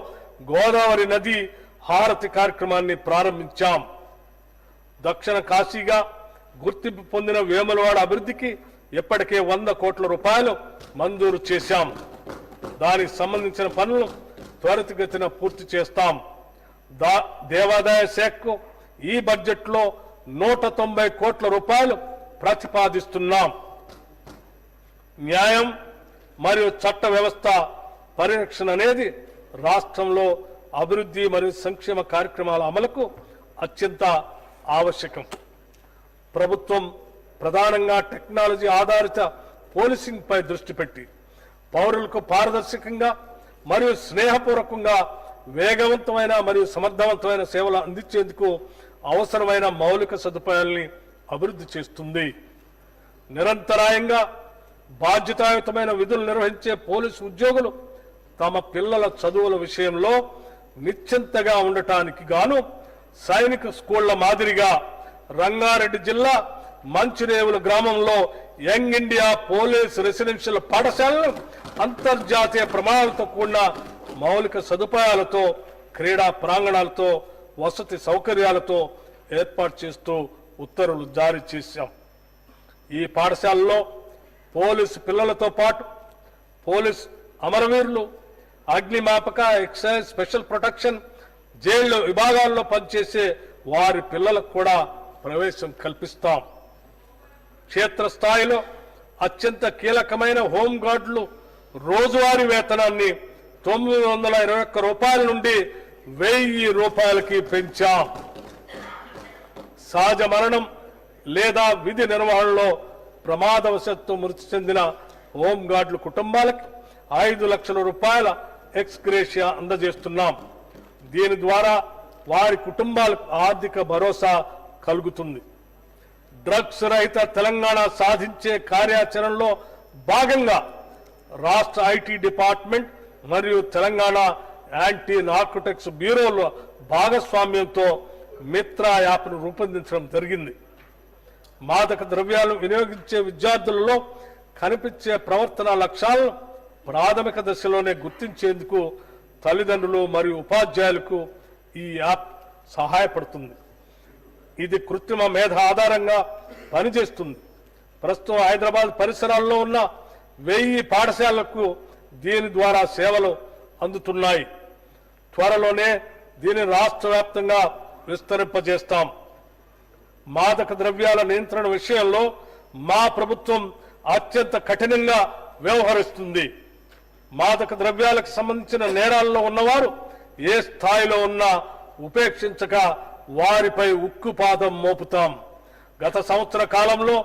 గోదావరి నది హారతి కార్యక్రమాన్ని ప్రారంభించాం. దక్షిణ కాశీగా గుర్తింపు పొందిన వేములవాడ అభివృద్ధికి ఇప్పటికే ₹100 కోట్ల మంజూరు చేశాం. దానికి సంబంధించిన పనులు త్వరితగతిన పూర్తి చేస్తాం. దేవాదాయ శాఖకు ఈ బడ్జెట్లో ₹190 కోట్ల ప్రతిపాదిస్తున్నాం. న్యాయం మరియు చట్ట వ్యవస్థ పరిరక్షణ అనేది రాష్ట్రంలో అభివృద్ధి మరియు సంక్షేమ కార్యక్రమాల అమలుకు అత్యంత ఆవశ్యకం. ప్రభుత్వం ప్రధానంగా టెక్నాలజీ ఆధారిత పోలీసింగ్ పై దృష్టి పెట్టి పౌరులకు పారదర్శకంగా మరియు స్నేహపూర్వకంగా వేగవంతమైన మరియు సమర్థవంతమైన సేవలు అందించేందుకు అవసరమైన మౌలిక సదుపాయాల్ని అభివృద్ధి చేస్తుంది. నిరంతరాయంగా బాధ్యతాయుతమైన విధులు నిర్వహించే పోలీసు ఉద్యోగులు తమ పిల్లల చదువుల విషయంలో నిశ్చింతగా ఉండటానికి గాను సైనిక స్కూళ్ల మాదిరిగా రంగారెడ్డి జిల్లా మంచిరేవుల గ్రామంలో యంగ్ ఇండియా పోలీస్ రెసిడెన్షియల్ పాఠశాలను అంతర్జాతీయ ప్రమాణాలతో కూడిన మౌలిక సదుపాయాలతో, క్రీడా ప్రాంగణాలతో, వసతి సౌకర్యాలతో ఏర్పాటు చేస్తూ ఉత్తర్వులు జారీ చేశాం. ఈ పాఠశాలలో పోలీసు పిల్లలతో పాటు పోలీస్ అమరవీరులు, అగ్నిమాపక, ఎక్సైజ్, స్పెషల్ ప్రొటెక్షన్, జైళ్ల విభాగాల్లో పనిచేసే వారి పిల్లలకు కూడా ప్రవేశం కల్పిస్తాం. క్షేత్రస్థాయిలో అత్యంత కీలకమైన హోంగార్డులు రోజువారీ వేతనాన్ని 921 రూపాయల నుండి 1000 రూపాయలకి పెంచాం. సహజ మరణం లేదా విధి నిర్వహణలో ప్రమాదవశాత్తు మృతి చెందిన హోంగార్డుల కుటుంబాలకి 5 లక్షల రూపాయల ఎక్స్గ్రేషియా అందజేస్తున్నాం. దీని ద్వారా వారి కుటుంబాలకు ఆర్థిక భరోసా కలుగుతుంది. డ్రగ్స్ రహిత తెలంగాణ సాధించే కార్యాచరణలో భాగంగా రాష్ట్ర ఐటీ డిపార్ట్మెంట్ మరియు తెలంగాణ యాంటీ నార్కోటిక్స్ బ్యూరోల భాగస్వామ్యంతో మిత్రా యాప్ను రూపొందించడం జరిగింది. మాదక ద్రవ్యాలు వినియోగించే విద్యార్థులలో కనిపించే ప్రవర్తన లక్ష్యాలను ప్రాథమిక దశలోనే గుర్తించేందుకు తల్లిదండ్రులు మరియు ఉపాధ్యాయులకు ఈ యాప్ సహాయపడుతుంది. ఇది కృత్రిమ మేధ ఆధారంగా పనిచేస్తుంది. ప్రస్తుతం హైదరాబాద్ పరిసరాల్లో ఉన్న 1000 పాఠశాలలకు దీని ద్వారా సేవలు అందుతున్నాయి. త్వరలోనే దీన్ని రాష్ట్ర వ్యాప్తంగా విస్తరింపజేస్తాం. మాదక ద్రవ్యాల నియంత్రణ విషయంలో మా ప్రభుత్వం అత్యంత కఠినంగా వ్యవహరిస్తుంది. మాదక ద్రవ్యాలకు సంబంధించిన నేరాల్లో ఉన్నవారు ఏ స్థాయిలో ఉన్నా ఉపేక్షించక వారిపై ఉక్కుపాదం మోపుతాం. గత సంవత్సర కాలంలో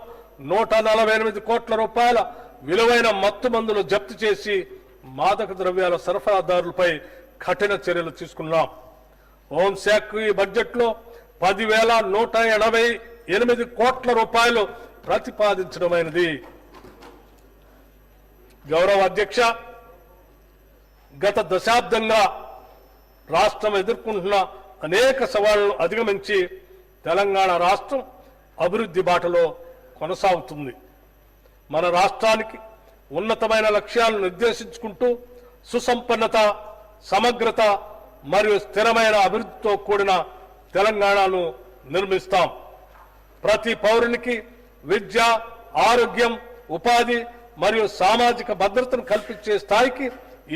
148 కోట్ల రూపాయల విలువైన మత్తు మందులు జప్తు చేసి మాదక ద్రవ్యాల సరఫరాదారులపై కఠిన చర్యలు తీసుకున్నాం. హోంశాఖ ఈ బడ్జెట్లో 10,188 కోట్ల రూపాయలు ప్రతిపాదించడమైనది. గౌరవ అధ్యక్ష, గత దశాబ్దంగా రాష్ట్రం ఎదుర్కొంటున్న అనేక సవాళ్లను అధిగమించి తెలంగాణ రాష్ట్రం అభివృద్ధి బాటలో కొనసాగుతుంది. మన రాష్ట్రానికి ఉన్నతమైన లక్ష్యాలను నిర్దేశించుకుంటూ సుసంపన్నత, సమగ్రత మరియు స్థిరమైన అభివృద్ధితో కూడిన తెలంగాణను నిర్మిస్తాం. ప్రతి పౌరునికి విద్య, ఆరోగ్యం, ఉపాధి మరియు సామాజిక భద్రతను కల్పించే స్థాయికి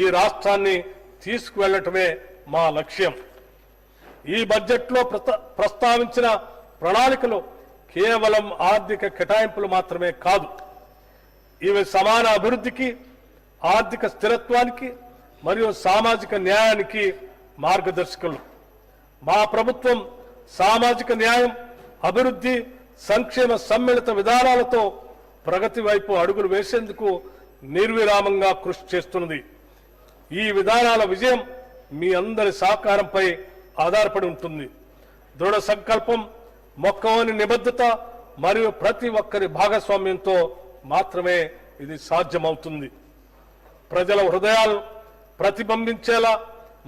ఈ రాష్ట్రాన్ని తీసుకువెళ్లటమే మా లక్ష్యం. ఈ బడ్జెట్లో ప్రస్తావించిన ప్రణాళికలు కేవలం ఆర్థిక కేటాయింపులు మాత్రమే కాదు. ఇవి సమాన అభివృద్ధికి, ఆర్థిక స్థిరత్వానికి మరియు సామాజిక న్యాయానికి మార్గదర్శకులు. మా ప్రభుత్వం సామాజిక న్యాయం, అభివృద్ధి, సంక్షేమ సమ్మిళిత విధానాలతో ప్రగతి వైపు అడుగులు వేసేందుకు నిర్విరామంగా కృషి చేస్తున్నది. ఈ విధానాల విజయం మీ అందరి సహకారంపై ఆధారపడి ఉంటుంది. దృఢ సంకల్పం, మొక్కవోని నిబద్ధత మరియు ప్రతి ఒక్కరి భాగస్వామ్యంతో మాత్రమే ఇది సాధ్యమవుతుంది. ప్రజల హృదయాలు ప్రతిబింబించేలా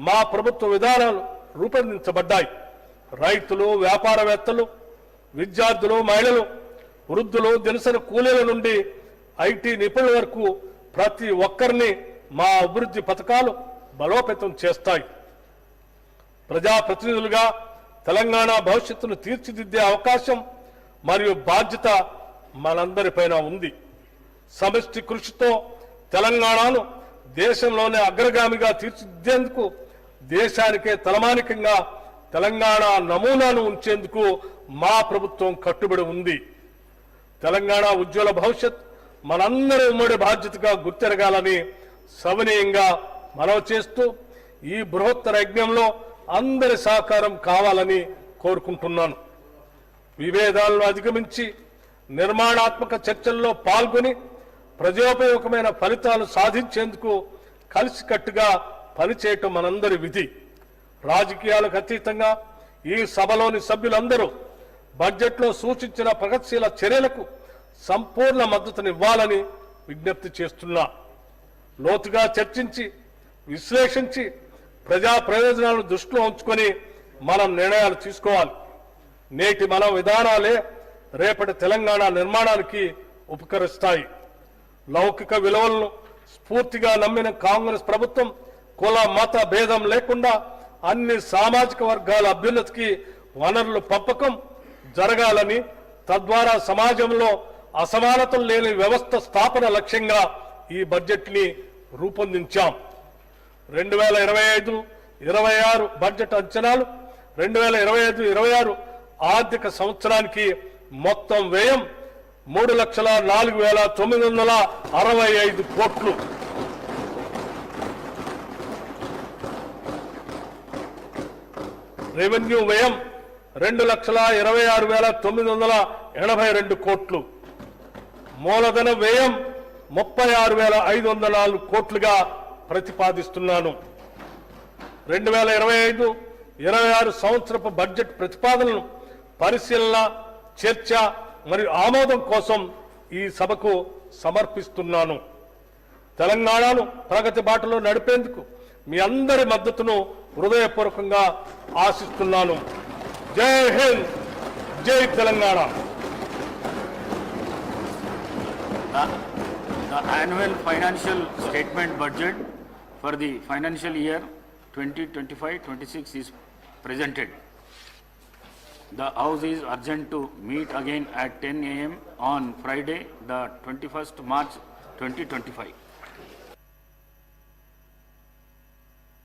మా ప్రభుత్వ విధానాలు రూపొందించబడ్డాయి. రైతులు, వ్యాపారవేత్తలు, విద్యార్థులు, మహిళలు, వృద్ధులు, దినసరి కూలీల నుండి ఐటీ నిపుణుల వరకు ప్రతి ఒక్కరిని మా అభివృద్ధి పథకాలు బలోపేతం చేస్తాయి. ప్రజాప్రతినిధులుగా తెలంగాణ భవిష్యత్తును తీర్చిదిద్దే అవకాశం మరియు బాధ్యత మనందరిపైన ఉంది. సమిష్టి కృషితో తెలంగాణను దేశంలోనే అగ్రగామిగా తీర్చిదిద్దేందుకు, దేశానికే తలమానికంగా తెలంగాణ నమూనాను ఉంచేందుకు మా ప్రభుత్వం కట్టుబడి ఉంది. తెలంగాణ ఉజ్వల భవిష్యత్ మనందరి ఉమ్మడి బాధ్యతగా గుర్తెరగాలని సవినయంగా మనవి చేస్తూ ఈ బృహత్తర యజ్ఞంలో అందరి సహకారం కావాలని కోరుకుంటున్నాను. విభేదాలను అధిగమించి నిర్మాణాత్మక చర్చల్లో పాల్గొని ప్రజోపయోగమైన ఫలితాలు సాధించేందుకు కలిసికట్టుగా పనిచేయటం మనందరి విధి. రాజకీయాలకు అతీతంగా ఈ సభలోని సభ్యులందరూ బడ్జెట్లో సూచించిన ప్రగతిశీల చర్యలకు సంపూర్ణ మద్దతునివ్వాలని విజ్ఞప్తి చేస్తున్నా. లోతుగా చర్చించి, విశ్లేషించి ప్రజా ప్రయోజనాలను దృష్టిలో ఉంచుకొని మనం నిర్ణయాలు తీసుకోవాలి. నేటి మన విధానాలే రేపటి తెలంగాణ నిర్మాణానికి ఉపకరిస్తాయి. లౌకిక విలువలను స్ఫూర్తిగా నమ్మిన కాంగ్రెస్ ప్రభుత్వం కుల మత భేదం లేకుండా అన్ని సామాజిక వర్గాల అభ్యున్నతికి వనరులు పంపకం జరగాలని, తద్వారా సమాజంలో అసమానతలు లేని వ్యవస్థ స్థాపన లక్ష్యంగా ఈ బడ్జెట్ ని రూపొందించాం. 2025-26 బడ్జెట్ అంచనాలు 2025-26 ఆర్థిక సంవత్సరానికి మొత్తం వ్యయం 3,04,965 కోట్లు. రెవెన్యూ వ్యయం 2,26,982 కోట్లు. మూలధన వ్యయం 36,504 కోట్లుగా ప్రతిపాదిస్తున్నాను. 2025-26 సంవత్సరపు బడ్జెట్ ప్రతిపాదనను పరిశీలన, చర్చ మరియు ఆమోదం కోసం ఈ సభకు సమర్పిస్తున్నాను. తెలంగాణను ప్రగతి బాటలో నడిపేందుకు మీ అందరి మద్దతును హృదయపూర్వకంగా ఆశిస్తున్నాను. జై హింద్, జై Telangana. The annual financial statement budget for the financial year 2025-26 is presented. The House is urgent to meet again at 10 a.m. on Friday, the 21st March 2025.